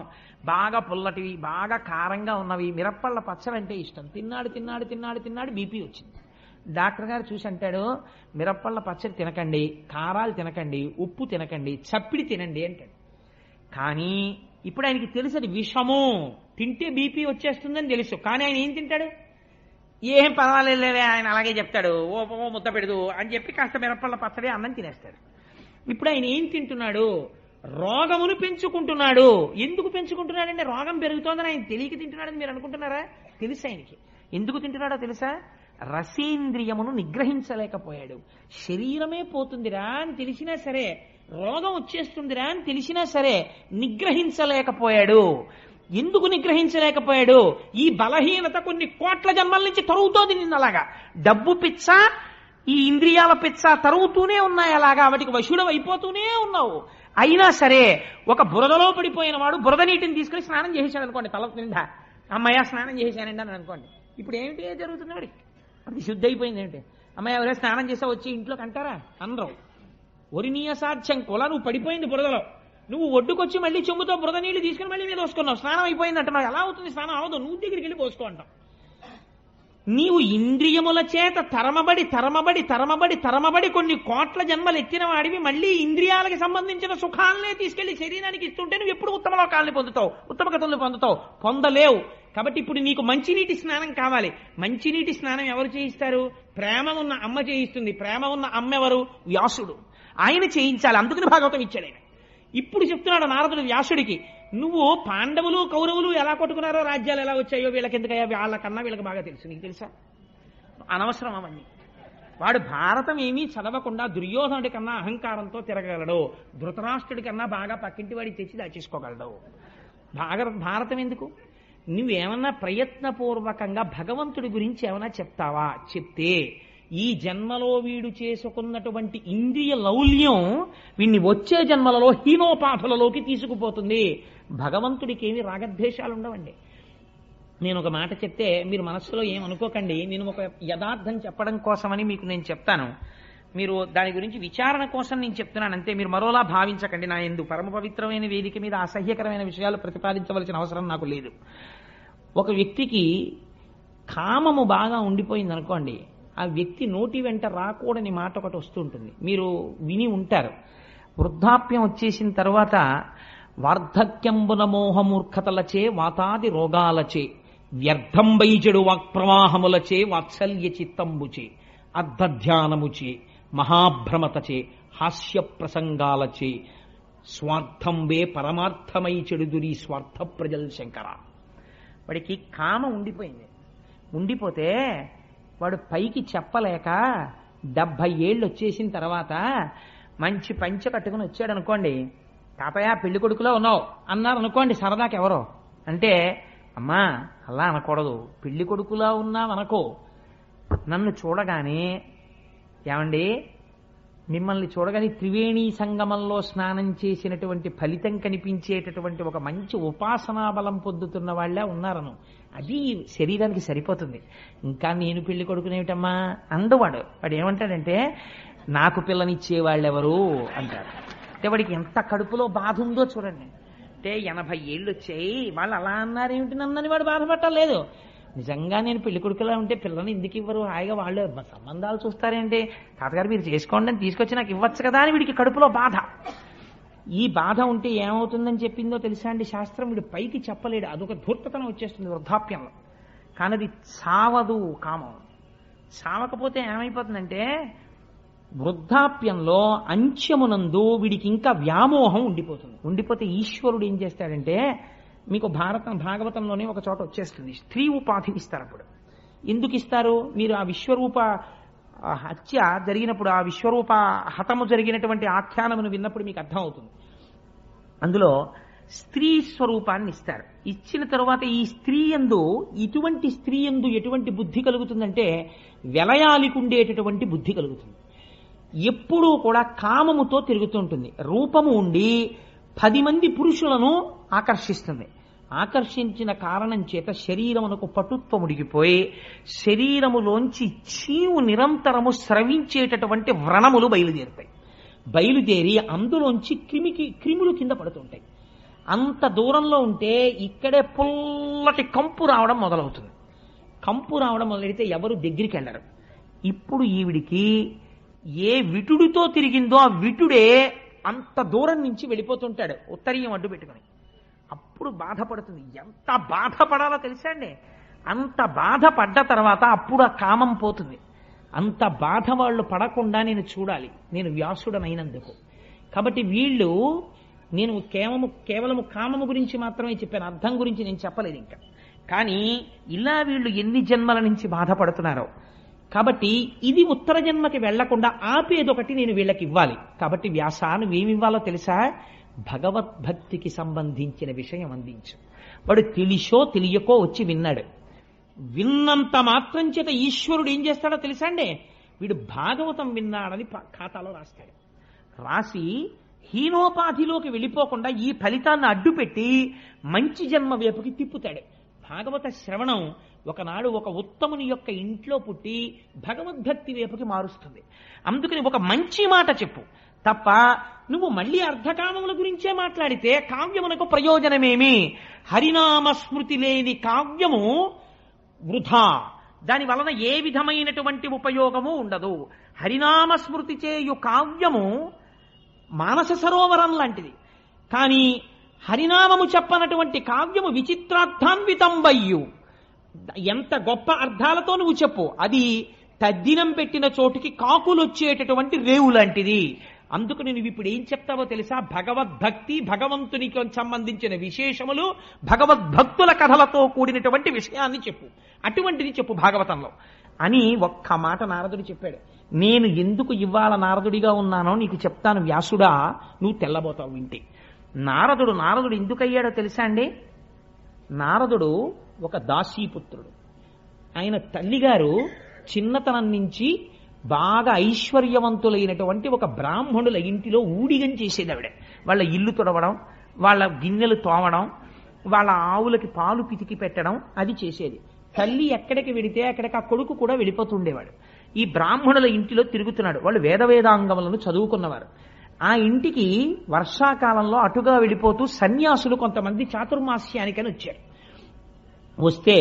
బాగా పుల్లటివి బాగా కారంగా ఉన్నవి, మిరప్పళ్ళ పచ్చడి అంటే ఇష్టం. తిన్నాడు బీపీ వచ్చింది. డాక్టర్ గారు చూసి అంటాడు, మిరప్పళ్ళ పచ్చడి తినకండి, కారాలు తినకండి, ఉప్పు తినకండి, చప్పిడి తినండి అంటాడు. కానీ ఇప్పుడు ఆయనకి తెలుసు అది విషము, తింటే బీపీ వచ్చేస్తుందని తెలుసు. కానీ ఆయన ఏం తింటాడు? ఏం పర్వాలేదులే ఆయన అలాగే చెప్తాడు, ఓ ముద్ద పెడదు అని చెప్పి కాస్త మిరప్పళ్ళ పచ్చడి అన్నం తినేస్తాడు. ఇప్పుడు ఆయన ఏం తింటున్నాడు? రోగమును పెంచుకుంటున్నాడు. ఎందుకు పెంచుకుంటున్నాడంటే రోగం పెరుగుతోందని ఆయన తెలియక తింటున్నాడని మీరు అనుకుంటున్నారా? తెలుసు ఆయనకి. ఎందుకు తింటున్నాడో తెలుసా? రసేంద్రియమును నిగ్రహించలేకపోయాడు. శరీరమే పోతుందిరా అని తెలిసినా సరే, రోగం వచ్చేస్తుందిరా అని తెలిసినా సరే నిగ్రహించలేకపోయాడు. ఎందుకు నిగ్రహించలేకపోయాడు? ఈ బలహీనత కొన్ని కోట్ల జన్మల నుంచి తరుగుతోంది నిన్నలాగా. డబ్బు పిచ్చ, ఈ ఇంద్రియాల పిచ్చ తరుగుతూనే ఉన్నాయి, అలాగా వాటికి వశుడం అయిపోతూనే ఉన్నావు. అయినా సరే ఒక బురదలో పడిపోయిన వాడు బురద నీటిని తీసుకుని స్నానం చేసేసాడు అనుకోండి, తల నిండా అమ్మయ్య స్నానం చేశానండి అని అనుకోండి. ఇప్పుడు ఏమిటి జరుగుతుంది? వాడికి అది శుద్ధి అయిపోయింది. ఏమిటి అమ్మాయి ఎవరైనా స్నానం చేసా వచ్చి ఇంట్లోకి అంటారా? అనరు. ఒరినీయ సాధ్యం కుల, నువ్వు పడిపోయింది బురదలో, నువ్వు ఒడ్డుకొచ్చి మళ్ళీ చెంబుతో బురద నీళ్లు తీసుకుని మళ్ళీ మీద పోసుకున్నావు, స్నానం అయిపోయింది అంటున్నావు. ఎలా అవుతుంది? స్నానం అవదు, నువ్వు దగ్గరికి వెళ్ళి పోసుకో అంటావు. నీవు ఇంద్రియముల చేత తరమబడి తరమబడి తరమబడి తరమబడి కొన్ని కోట్ల జన్మలు ఎత్తిన వాడివి మళ్ళీ ఇంద్రియాలకు సంబంధించిన సుఖాలనే తీసుకెళ్లి శరీరానికి ఇస్తుంటే నువ్వు ఎప్పుడు ఉత్తమ లోకాలని పొందుతావు, ఉత్తమ గతులను పొందుతావు? పొందలేవు. కాబట్టి ఇప్పుడు నీకు మంచినీటి స్నానం కావాలి. మంచినీటి స్నానం ఎవరు చేయిస్తారు? ప్రేమ ఉన్న అమ్మ చేయిస్తుంది. ప్రేమ ఉన్న అమ్మ ఎవరు? వ్యాసుడు. ఆయన చేయించాలి. అందుకని భాగవతం ఇచ్చాడు ఆయన. ఇప్పుడు చెప్తున్నాడు నారదుడు వ్యాసుడికి, నువ్వు పాండవులు కౌరవులు ఎలా కొట్టుకున్నారో, రాజ్యాలు ఎలా వచ్చాయో వీళ్ళకి ఎందుకయ్యా, వాళ్ళకన్నా వీళ్ళకి బాగా తెలుసు, నీకు తెలుసా? అనవసరం అవన్నీ. వాడు భారతం ఏమీ చదవకుండా దుర్యోధనుడి కన్నా అహంకారంతో తిరగలడు, ధృతరాష్ట్రుడి కన్నా బాగా పక్కింటి వాడికి తెచ్చి దాచేసుకోగలడు. భారతం ఎందుకు? నువ్వేమన్నా ప్రయత్నపూర్వకంగా భగవంతుడి గురించి ఏమన్నా చెప్తావా? చెప్తే ఈ జన్మలో వీడు చేసుకున్నటువంటి ఇంద్రియ లౌల్యం వీడిని వచ్చే జన్మలలో హీనోపాధులలోకి తీసుకుపోతుంది. భగవంతుడికి ఏమి రాగద్వేషాలు ఉండవండి. నేను ఒక మాట చెప్తే మీరు మనస్సులో ఏమనుకోకండి, నేను ఒక యథార్థం చెప్పడం కోసమని మీకు నేను చెప్తాను. మీరు దాని గురించి విచారణ కోసం నేను చెప్తున్నాను అంతే. మీరు మరోలా భావించకండి. నా యందు పరమ పవిత్రమైన వేదిక మీద అసహ్యకరమైన విషయాలు ప్రతిపాదించవలసిన అవసరం నాకు లేదు. ఒక వ్యక్తికి కామము బాగా ఉండిపోయింది అనుకోండి, ఆ వ్యక్తి నోటి వెంట రాకూడని మాట ఒకటి వస్తుంటుంది, మీరు విని ఉంటారు. వృద్ధాప్యం వచ్చేసిన తర్వాత వార్ధక్యంబున మోహమూర్ఖతలచే వాతాది రోగాలచే వ్యర్థం వైజడు వాక్ప్రవాహములచే వాత్సల్య చిత్తంబుచే అర్ధధ్యానముచే మహాభ్రమతచే హాస్య ప్రసంగాలచే స్వార్థంబే పరమార్థమై చెడుదురి స్వార్థ ప్రజల్ శంకర. వాడికి కామ ఉండిపోయింది. ఉండిపోతే వాడు పైకి చెప్పలేక 70 ఏళ్ళు వచ్చేసిన తర్వాత మంచి పంచె కట్టుకుని వచ్చాడు అనుకోండి, తాతయ్య పెళ్లి కొడుకులో ఉన్నావు అన్నారు అనుకోండి సరదాకి ఎవరో. అంటే అమ్మా అలా అనకూడదు, పెళ్లి కొడుకులా ఉన్నావనుకో. నన్ను చూడగానే ఏమండి మిమ్మల్ని చూడగానే త్రివేణీ సంగమంలో స్నానం చేసినటువంటి ఫలితం కనిపించేటటువంటి ఒక మంచి ఉపాసనా బలం పొందుతున్న వాళ్ళే ఉన్నారను, అది శరీరానికి సరిపోతుంది. ఇంకా నేను పెళ్లి కొడుకునేమిటమ్మా అందవాడు. వాడు ఏమంటాడంటే నాకు పిల్లనిచ్చేవాళ్ళెవరు అంటారు. అంటే వాడికి ఎంత కడుపులో బాధ ఉందో చూడండి. అంటే 80 ఏళ్ళు వచ్చాయి వాళ్ళు అలా అన్నారేమిటి నన్నని వాడు బాధపట్టలేదు. నిజంగా నేను పెళ్లి కొడుకులా ఉంటే పిల్లని ఎందుకు ఇవ్వరు, హాయిగా వాళ్ళు సంబంధాలు చూస్తారేంటి, తాతగారు మీరు చేసుకోండి అని తీసుకొచ్చి నాకు ఇవ్వచ్చు కదా అని వీడికి కడుపులో బాధ. ఈ బాధ ఉంటే ఏమవుతుందని చెప్పిందో తెలుసా అండి శాస్త్రం? వీడు పైకి చెప్పలేడు, అదొక ధూర్తతనం వచ్చేస్తుంది వృద్ధాప్యంలో. కానీ అది సావదు కామం. సావకపోతే ఏమైపోతుందంటే వృద్ధాప్యంలో అంత్యమునందు వీడికి ఇంకా వ్యామోహం ఉండిపోతుంది. ఉండిపోతే ఈశ్వరుడు ఏం చేస్తాడంటే, మీకు భాగవతంలోనే ఒక చోట వచ్చేస్తుంది, స్త్రీ ఉపాధిని ఇస్తారు. అప్పుడు ఎందుకు ఇస్తారు? మీరు ఆ విశ్వరూప హత్య జరిగినప్పుడు, ఆ విశ్వరూప హతము జరిగినటువంటి ఆఖ్యానమును విన్నప్పుడు మీకు అర్థం అవుతుంది. అందులో స్త్రీ స్వరూపాన్ని ఇస్తారు. ఇచ్చిన తరువాత ఈ స్త్రీ యందు ఇటువంటి స్త్రీ యందు ఎటువంటి బుద్ధి కలుగుతుందంటే వెలయాలికి ఉండేటటువంటి బుద్ధి కలుగుతుంది. ఎప్పుడూ కూడా కామముతో తిరుగుతుంటుంది. రూపము ఉండి 10 మంది పురుషులను ఆకర్షిస్తుంది. ఆకర్షించిన కారణం చేత శరీరమునకు పటుత్వం ఉడిగిపోయి శరీరములోంచి చీవు నిరంతరము స్రవించేటటువంటి వ్రణములు బయలుదేరుతాయి. బయలుదేరి అందులోంచి క్రిములు కింద పడుతుంటాయి. అంత దూరంలో ఉంటే ఇక్కడే పుల్లటి కంపు రావడం మొదలవుతుంది. కంపు రావడం మొదలెడితే ఎవరు దగ్గరికి వెళ్ళరు. ఇప్పుడు ఈవిడికి ఏ విటుడితో తిరిగిందో ఆ విటుడే అంత దూరం నుంచి వెళ్ళిపోతుంటాడు ఉత్తరీయం అడ్డు పెట్టుకుని. అప్పుడు బాధపడుతుంది. ఎంత బాధపడాలో తెలుసా అండి? అంత బాధపడ్డ తర్వాత అప్పుడు ఆ కామం పోతుంది. అంత బాధ వాళ్ళు పడకుండా నేను చూడాలి, నేను వ్యాసుడనైనందుకు. కాబట్టి వీళ్ళు, నేను కేవలము కామము గురించి మాత్రమే చెప్పాను, అర్థం గురించి నేను చెప్పలేదు. ఇంకా కానీ ఇలా వీళ్ళు ఎన్ని జన్మల నుంచి బాధపడుతున్నారో. కాబట్టి ఇది ఉత్తర జన్మకి వెళ్లకుండా ఆపేదొకటి నేను వీళ్ళకి ఇవ్వాలి. కాబట్టి వ్యాస నువ్వేమివ్వాలో తెలుసా? భగవద్భక్తికి సంబంధించిన విషయం అందించు. వాడు తెలిసో తెలియకో వచ్చి విన్నాడు. విన్నంత మాత్రం చేత ఈశ్వరుడు ఏం చేస్తాడో తెలుసా అండి? వీడు భాగవతం విన్నాడని ఖాతాలో రాస్తాడు. రాసి హీనోపాధిలోకి వెళ్ళిపోకుండా ఈ ఫలితాన్ని అడ్డుపెట్టి మంచి జన్మ వైపుకి తిప్పుతాడు. భాగవత శ్రవణం ఒకనాడు ఒక ఉత్తముని యొక్క ఇంట్లో పుట్టి భగవద్భక్తి వైపుకి మారుస్తుంది. అందుకని ఒక మంచి మాట చెప్పు తప్ప నువ్వు మళ్ళీ అర్ధకామముల గురించే మాట్లాడితే కావ్యమునకు ప్రయోజనమేమి? హరినామస్మృతి లేని కావ్యము వృధా. దాని వలన ఏ విధమైనటువంటి ఉపయోగము ఉండదు. హరినామస్మృతి చేయు కావ్యము మానస సరోవరం లాంటిది. కానీ హరినామము చెప్పనటువంటి కావ్యము విచిత్రార్థాన్వితంబయ్యు. ఎంత గొప్ప అర్థాలతో నువ్వు చెప్పు, అది తద్దినం పెట్టిన చోటుకి కాకులొచ్చేటటువంటి రేవు లాంటిది. అందుకని నువ్వు ఇప్పుడు ఏం చెప్తావో తెలుసా? భగవద్భక్తి, భగవంతునికి సంబంధించిన విశేషములు, భగవద్భక్తుల కథలతో కూడినటువంటి విషయాన్ని చెప్పు. అటువంటిది చెప్పు భాగవతంలో అని ఒక్క మాట నారదుడు చెప్పాడు. నేను ఎందుకు ఇవాళ నారదుడిగా ఉన్నానో నీకు చెప్తాను వ్యాసుడా, నువ్వు తెల్లబోతావు వింటే. నారదుడు ఎందుకయ్యాడో తెలుసా అండి? నారదుడు ఒక దాసీపుత్రుడు. ఆయన తల్లిగారు చిన్నతనం నుంచి బాగా ఐశ్వర్యవంతులైనటువంటి ఒక బ్రాహ్మణుల ఇంటిలో ఊడిగం చేసేది ఆవిడ. వాళ్ళ ఇల్లు తుడవడం, వాళ్ళ గిన్నెలు తోమడం, వాళ్ళ ఆవులకి పాలు పితికి పెట్టడం అది చేసేది. తల్లి ఎక్కడికి వెడితే అక్కడికి ఆ కొడుకు కూడా వెళ్ళిపోతుండేవాడు. ఈ బ్రాహ్మణుల ఇంటిలో తిరుగుతున్నాడు. వాళ్ళు వేదవేదాంగములను చదువుకున్నవారు. ఆ ఇంటికి వర్షాకాలంలో అటుగా వెళ్ళిపోతూ సన్యాసులు కొంతమంది చాతుర్మాస్యానికని వచ్చారు. వస్తే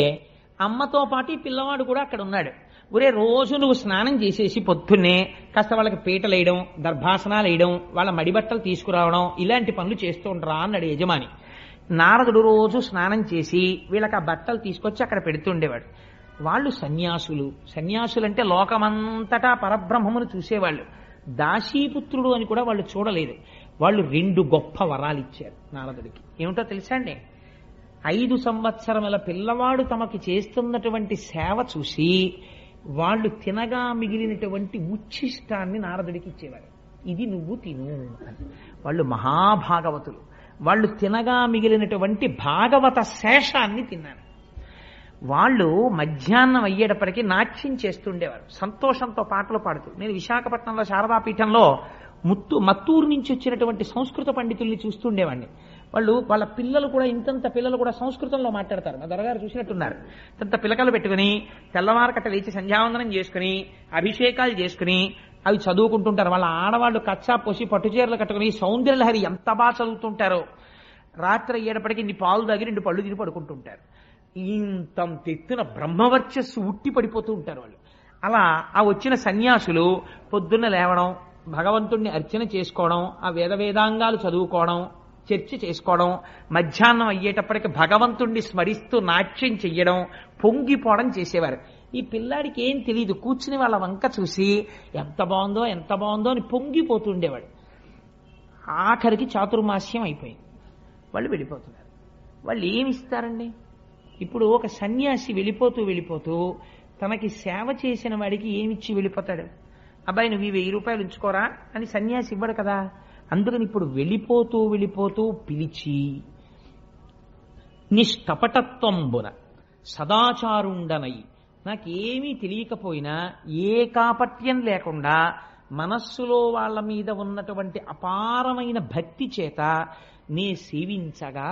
అమ్మతో పాటు పిల్లవాడు కూడా అక్కడ ఉన్నాడు. ఒరే, రోజు నువ్వు స్నానం చేసేసి పొద్దున్నే కాస్త వాళ్ళకి పీటలు వేయడం, దర్భాసనాలు వేయడం, వాళ్ళ మడిబట్టలు తీసుకురావడం, ఇలాంటి పనులు చేస్తూ ఉండరా అన్నాడు యజమాని. నారదుడు రోజు స్నానం చేసి వీళ్ళకి ఆ బట్టలు తీసుకొచ్చి అక్కడ పెడుతుండేవాడు. వాళ్ళు సన్యాసులంటే లోకమంతటా పరబ్రహ్మమును చూసేవాళ్ళు. దాసీపుత్రుడు అని కూడా వాళ్ళు చూడలేదు. వాళ్ళు 2 గొప్ప వరాలు ఇచ్చారు నారదుడికి. ఏమిటో తెలుసా అండి? 5 సంవత్సరముల పిల్లవాడు తమకి చేస్తున్నటువంటి సేవ చూసి వాళ్ళు తినగా మిగిలినటువంటి ఉచ్ఛిష్టాన్ని నారదుడికి ఇచ్చేవారు. ఇది నువ్వు తిను అని. వాళ్ళు మహాభాగవతులు. వాళ్ళు తినగా మిగిలినటువంటి భాగవత శేషాన్ని తిన్నారు. వాళ్ళు మధ్యాహ్నం అయ్యేటప్పటికీ నాట్యం చేస్తుండేవారు, సంతోషంతో పాటలు పాడుతూ. నేను విశాఖపట్నంలో శారదాపీఠంలో మత్తూరు నుంచి వచ్చినటువంటి సంస్కృత పండితుల్ని చూస్తుండేవాడిని. వాళ్ళ పిల్లలు కూడా ఇంతంత పిల్లలు కూడా సంస్కృతంలో మాట్లాడతారు. మా దొరగారు చూసినట్టున్నారు. ఇంత పిలకలు పెట్టుకుని తెల్లవారకట్ట లేచి సంధ్యావందనం చేసుకుని అభిషేకాలు చేసుకుని అవి చదువుకుంటుంటారు. వాళ్ళ ఆడవాళ్ళు కచ్చా పోసి పట్టుచీరలు కట్టుకుని సౌందర్యలహరి ఎంత బాగా చదువుతుంటారో. రాత్రి అయ్యేటప్పటికి ఇన్ని పాలు తాగి 2 పళ్ళు తిని పడుకుంటుంటారు. ఇంతంత ఎత్తున బ్రహ్మవర్చస్సు ఉట్టి పడిపోతూ ఉంటారు వాళ్ళు. అలా ఆ వచ్చిన సన్యాసులు పొద్దున్న లేవడం, భగవంతుణ్ణి అర్చన చేసుకోవడం, ఆ వేదాంగాలు చదువుకోవడం, చర్చ చేసుకోవడం, మధ్యాహ్నం అయ్యేటప్పటికి భగవంతుణ్ణి స్మరిస్తూ నాట్యం చెయ్యడం, పొంగిపోవడం చేసేవారు. ఈ పిల్లాడికి ఏం తెలియదు, కూర్చుని వాళ్ళ వంక చూసి ఎంత బాగుందో అని పొంగిపోతుండేవాడు. ఆఖరికి చాతుర్మాస్యం అయిపోయింది. వాళ్ళు వెళ్ళిపోతున్నారు. వాళ్ళు ఏమిస్తారండి? ఇప్పుడు ఒక సన్యాసి వెళ్ళిపోతూ తనకి సేవ చేసిన వాడికి ఏమిచ్చి వెళ్ళిపోతాడు? అబ్బాయి నువ్వు 1000 రూపాయలు ఉంచుకోరా అని సన్యాసి ఇవ్వడు కదా. అందుకని ఇప్పుడు వెళ్ళిపోతూ పిలిచి నిష్కపటత్వంబున సదాచారుండనై, నాకేమీ తెలియకపోయినా ఏ కాపట్యం లేకుండా మనస్సులో వాళ్ళ మీద ఉన్నటువంటి అపారమైన భక్తి చేత నే సేవించగా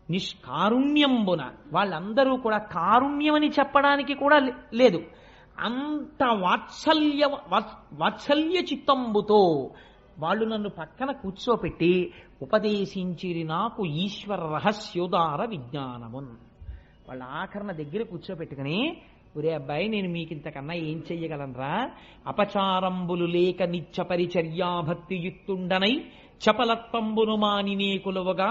నిష్కారుణ్యంబున, వాళ్ళందరూ కూడా కారుణ్యమని చెప్పడానికి కూడా లేదు, అంత వాత్సల్య చిత్తంబుతో వాళ్ళు నన్ను పక్కన కూర్చోపెట్టి ఉపదేశించిరి నాకు ఈశ్వర రహస్యోదార విజ్ఞానమున్. వాళ్ళ ఆఖరణ దగ్గర కూర్చోపెట్టుకుని, ఒరే అబ్బాయి నేను మీకింతకన్నా ఏం చెయ్యగలనరా? అపచారంబులు లేక నిత్య పరిచర్యాభక్తియుక్తుండనై చపలత్వంబును మానినే కులవగా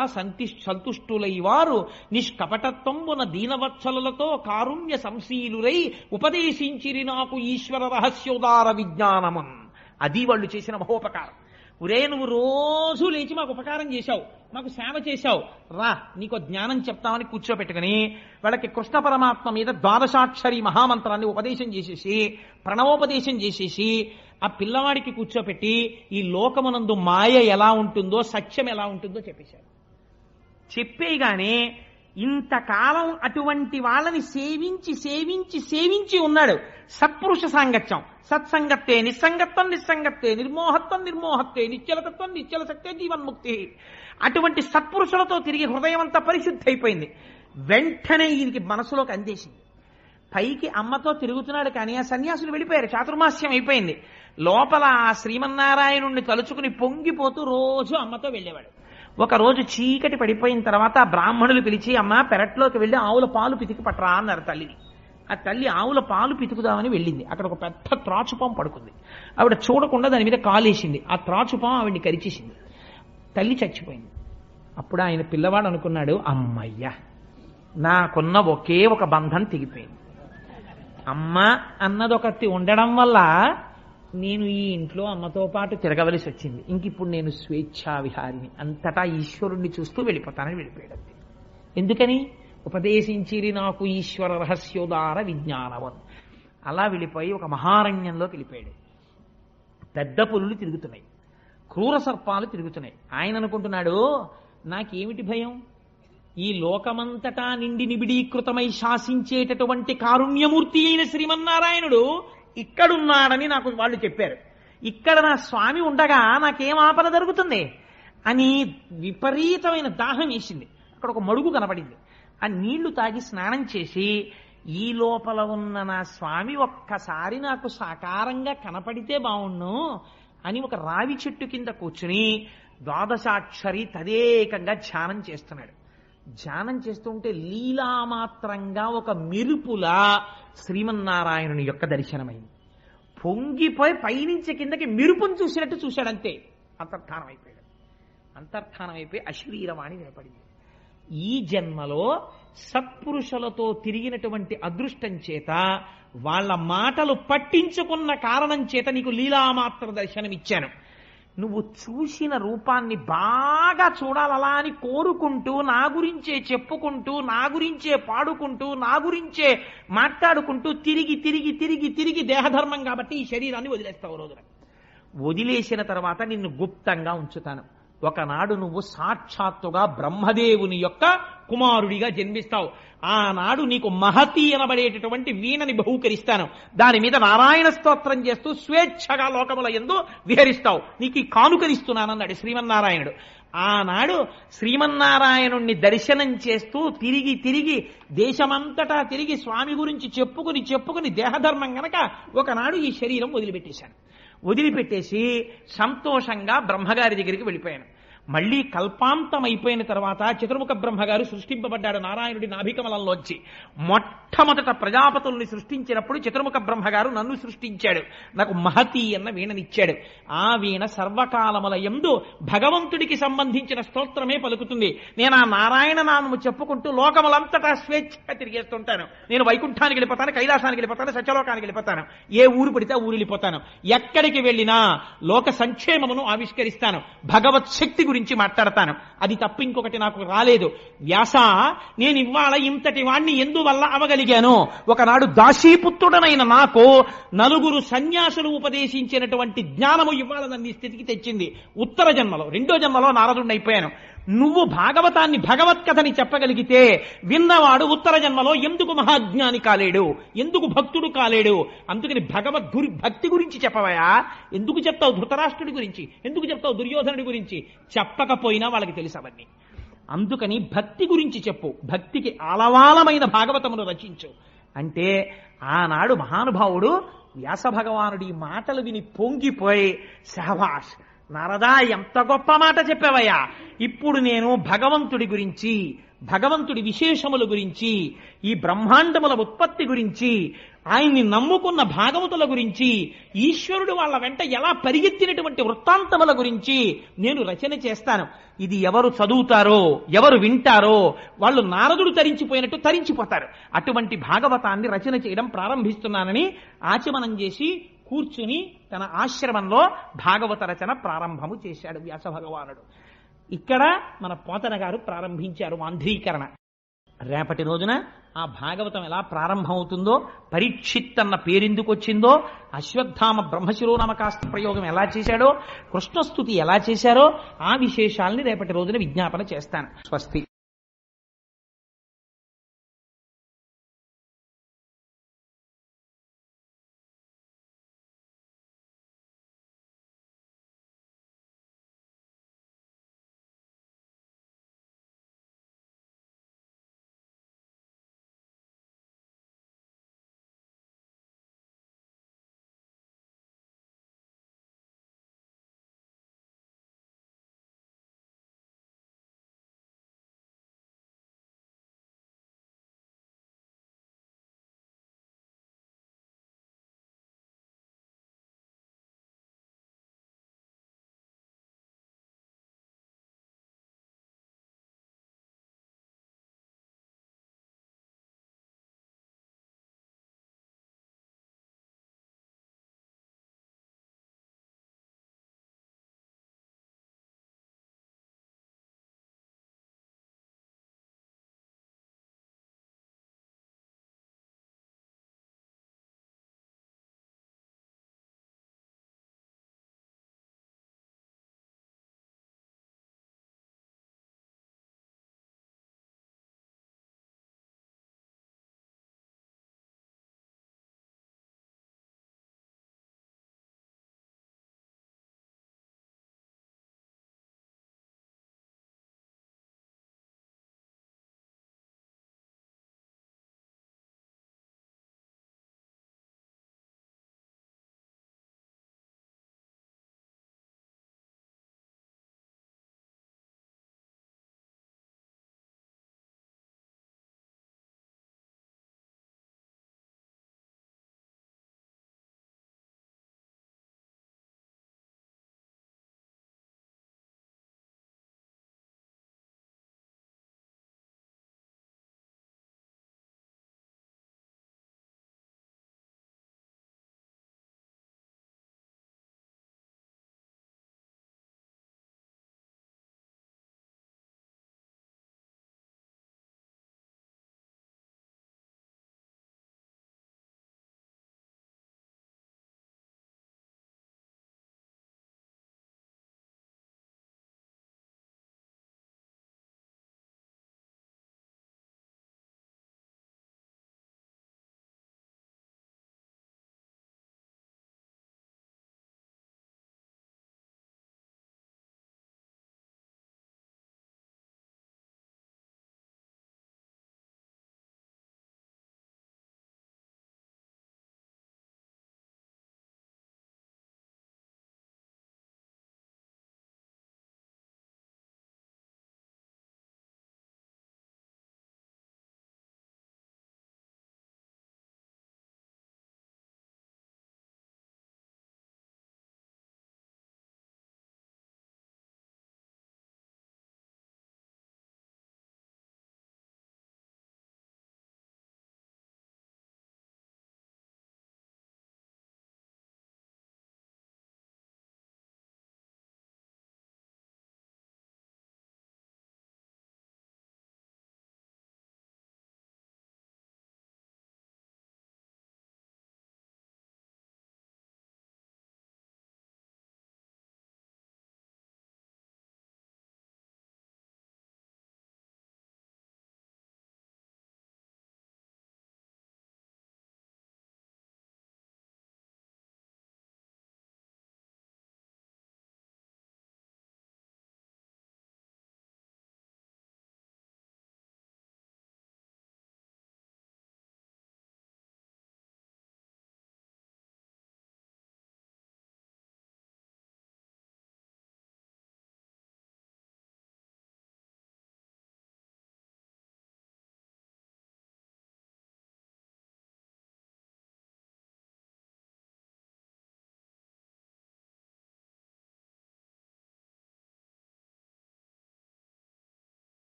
సంతుష్టులై వారు నిష్కపటత్వంబున దీనవత్సలతో కారుణ్య సంశీలురై ఉపదేశించిరి నాకు ఈశ్వర రహస్యోదార విజ్ఞానమన్. అది వాళ్ళు చేసిన మహోపకారం. ఒరే నువ్వు రోజు లేచి మాకు ఉపకారం చేశావు, మాకు సేవ చేశావు, రా నీకు జ్ఞానం చెప్తామని కూర్చోపెట్టుకుని వాళ్ళకి కృష్ణ పరమాత్మ మీద ద్వాదశాక్షరి మహామంత్రాన్ని ఉపదేశం చేసేసి ప్రణవోపదేశం చేసేసి ఆ పిల్లవాడికి కూర్చోపెట్టి ఈ లోకమునందు మాయ ఎలా ఉంటుందో సత్యం ఎలా ఉంటుందో చెప్పేశారు. చెప్పేగానే ఇంతకాలం అటువంటి వాళ్ళని సేవించి సేవించి సేవించి ఉన్నాడు. సత్పురుష సాంగత్యం, సత్సంగత్తే నిస్సంగత్వం నిస్సంగత్తే, నిర్మోహత్వం నిర్మోహత్తే, నిశ్చలతత్వం నిశ్చలశక్తే జీవన్ముక్తి. అటువంటి సత్పురుషులతో తిరిగి హృదయం అంతా పరిశుద్ధి అయిపోయింది. వెంటనే ఈయనకి మనసులోకి అందేసింది. పైకి అమ్మతో తిరుగుతున్నాడు కానీ ఆ సన్యాసులు వెళ్ళిపోయారు, చాతుర్మాస్యం అయిపోయింది. లోపల ఆ శ్రీమన్నారాయణుణ్ణి తలుచుకుని పొంగిపోతూ రోజు అమ్మతో వెళ్ళేవాడు. ఒక రోజు చీకటి పడిపోయిన తర్వాత ఆ బ్రాహ్మణులు పిలిచి, అమ్మ పెరట్లోకి వెళ్ళి ఆవుల పాలు పితికి పట్టరా అన్నారు తల్లిని. ఆ తల్లి ఆవుల పాలు పితుకుదామని వెళ్ళింది. అక్కడ ఒక పెద్ద త్రాచుపాం పడుకుంది. ఆవిడ చూడకుండా దాని మీద కాలేసింది. ఆ త్రాచుపాం ఆవిడ్ని కరిచేసింది. తల్లి చచ్చిపోయింది. అప్పుడు ఆయన పిల్లవాడు అనుకున్నాడు, అమ్మయ్య నాకున్న ఒకే ఒక బంధం తెగిపోయింది. అమ్మ అన్నదొకటి ఉండడం వల్ల నేను ఈ ఇంట్లో అమ్మతో పాటు తిరగవలసి వచ్చింది. ఇంకిప్పుడు నేను స్వేచ్ఛా విహారిని, అంతటా ఈశ్వరుణ్ణి చూస్తూ వెళ్ళిపోతానని వెళ్ళిపోయాడు. ఎందుకని? ఉపదేశించిరి నాకు ఈశ్వర రహస్యోదార విజ్ఞానవన్. అలా వెళ్ళిపోయి ఒక మహారణ్యంలోకి వెళ్ళిపోయాడు. పెద్ద పులులు తిరుగుతున్నాయి, క్రూర సర్పాలు తిరుగుతున్నాయి. ఆయన అనుకుంటున్నాడు, నాకేమిటి భయం? ఈ లోకమంతటా నిండి నిబిడీకృతమై శాసించేటటువంటి కారుణ్యమూర్తి అయిన శ్రీమన్నారాయణుడు ఇక్కడున్నాడని నాకు వాళ్ళు చెప్పారు. ఇక్కడ నా స్వామి ఉండగా నాకేం ఆపద జరుగుతుంది అని విపరీతమైన దాహం వేసింది. అక్కడ ఒక మడుగు కనపడింది. ఆ నీళ్లు తాగి స్నానం చేసి, ఈ లోపల ఉన్న నా స్వామి ఒక్కసారి నాకు సాకారంగా కనపడితే బావుణ్ణు అని ఒక రావి చెట్టు కింద కూర్చుని ద్వాదశాక్షరి తదేకంగా ధ్యానం చేస్తున్నాడు. ధ్యానం చేస్తుంటే లీలామాత్రంగా ఒక మెరుపులా శ్రీమన్నారాయణుని యొక్క దర్శనమైంది. పొంగిపోయి పైనుంచి కిందకి మెరుపును చూసినట్టు చూశాడంతే. అంతర్ధానం అయిపోయాడు. అంతర్ధానం అయిపోయి అశరీరవాణి వినపడింది. ఈ జన్మలో సత్పురుషులతో తిరిగినటువంటి అదృష్టం చేత, వాళ్ళ మాటలు పట్టించుకున్న కారణం చేత నీకు లీలామాత్ర దర్శనమిచ్చాను. నువ్వు చూసిన రూపాన్ని బాగా చూడాలలా అని కోరుకుంటూ, నా గురించే చెప్పుకుంటూ, నా గురించే పాడుకుంటూ, నా గురించే మాట్లాడుకుంటూ తిరిగి తిరిగి తిరిగి తిరిగి దేహధర్మం కాబట్టి ఈ శరీరాన్ని వదిలేస్తావు. రోజున వదిలేసిన తర్వాత నిన్ను గుప్తంగా ఉంచుతాను. ఒకనాడు నువ్వు సాక్షాత్తుగా బ్రహ్మదేవుని యొక్క కుమారుడిగా జన్మిస్తావు. ఆనాడు నీకు మహతి అనబడేటటువంటి వీణని బహూకరిస్తాను. దాని మీద నారాయణ స్తోత్రం చేస్తూ స్వేచ్ఛగా లోకముల యందు విహరిస్తావు. నీకు ఈ కానుకరిస్తున్నానన్నాడు శ్రీమన్నారాయణుడు. ఆనాడు శ్రీమన్నారాయణుణ్ణి దర్శనం చేస్తూ తిరిగి తిరిగి దేశమంతటా తిరిగి స్వామి గురించి చెప్పుకుని చెప్పుకుని దేహధర్మం గనక ఒకనాడు ఈ శరీరం వదిలిపెట్టేశాను. వదిలిపెట్టేసి సంతోషంగా బ్రహ్మగారి దగ్గరికి వెళ్ళిపోయాను. మళ్లీ కల్పాంతం అయిపోయిన తర్వాత చతుర్ముఖ బ్రహ్మగారు సృష్టింపబడ్డాడు నారాయణుడి నాభికమలంలోంచి. మొట్టమొదట ప్రజాపతుల్ని సృష్టించినప్పుడు చతుర్ముఖ బ్రహ్మగారు నన్ను సృష్టించాడు. నాకు మహతి అన్న వీణనిచ్చాడు. ఆ వీణ సర్వకాలముల యందు భగవంతుడికి సంబంధించిన స్తోత్రమే పలుకుతుంది. నేను ఆ నారాయణ నామము చెప్పుకుంటూ లోకములంతటా స్వేచ్ఛగా తిరిగేస్తుంటాను. నేను వైకుంఠానికి వెళ్ళిపోతాను, కైలాసానికి వెళ్ళిపోతాను, సత్యలోకానికి వెళ్ళిపోతాను, ఏ ఊరు పడితే ఆ ఊరు వెళ్ళిపోతాను. ఎక్కడికి వెళ్ళినా లోక సంక్షేమమును ఆవిష్కరిస్తాను, భగవత్ శక్తి గురించి మాట్లాడతాను. అది తప్ప ఇంకొకటి నాకు రాలేదు. వ్యాస, నేను ఇవాళ ఇంతటి వాణ్ణి ఎందువల్ల అవగలిగాను? ఒకనాడు దాసీపుత్రుడనైన నాకు నలుగురు సన్యాసులు ఉపదేశించినటువంటి జ్ఞానము ఇవాళ నన్ను ఈ స్థితికి తెచ్చింది. ఉత్తర జన్మలో, రెండో జన్మలో నారదుడిని అయిపోయాను. నువ్వు భాగవతాన్ని భగవత్కథని చెప్పగలిగితే విన్నవాడు ఉత్తర జన్మలో ఎందుకు మహాజ్ఞాని కాలేడు, ఎందుకు భక్తుడు కాలేడు? అందుకని భక్తి గురించి చెప్పవయా? ఎందుకు చెప్తావు ధృతరాష్ట్రుడి గురించి, ఎందుకు చెప్తావు దుర్యోధనుడి గురించి? చెప్పకపోయినా వాళ్ళకి తెలుసు అవన్నీ. అందుకని భక్తి గురించి చెప్పు, భక్తికి ఆలవాలమైన భాగవతమును రచించు అంటే ఆనాడు మహానుభావుడు వ్యాస భగవానుడి మాటలు విని పొంగిపోయి, శహబాష్ నారదా, ఎంత గొప్ప మాట చెప్పావయ్యా! ఇప్పుడు నేను భగవంతుడి గురించి, భగవంతుడి విశేషముల గురించి, ఈ బ్రహ్మాండముల ఉత్పత్తి గురించి, ఆయన్ని నమ్ముకున్న భాగవతుల గురించి, ఈశ్వరుడు వాళ్ళ వెంట ఎలా పరిగెత్తినటువంటి వృత్తాంతముల గురించి నేను రచన చేస్తాను. ఇది ఎవరు చదువుతారో, ఎవరు వింటారో వాళ్ళు నారదుడు తరించిపోయినట్టు తరించిపోతారు. అటువంటి భాగవతాన్ని రచన చేయడం ప్రారంభిస్తున్నానని ఆచమనం చేసి కూర్చుని తన ఆశ్రమంలో భాగవత రచన ప్రారంభము చేశాడు వ్యాస భగవానుడు. ఇక్కడ మన పోతన గారు ప్రారంభించారు మాంధ్రీకరణ. రేపటి రోజున ఆ భాగవతం ఎలా ప్రారంభమవుతుందో, పరీక్షిత్ అన్న పేరెందుకు వచ్చిందో, అశ్వత్థామ బ్రహ్మశిరోనామకాస్త్ర ప్రయోగం ఎలా చేశాడో, కృష్ణస్తుతి ఎలా చేశారో ఆ విశేషాల్ని రేపటి రోజున విజ్ఞాపన చేస్తాను. స్వస్తి.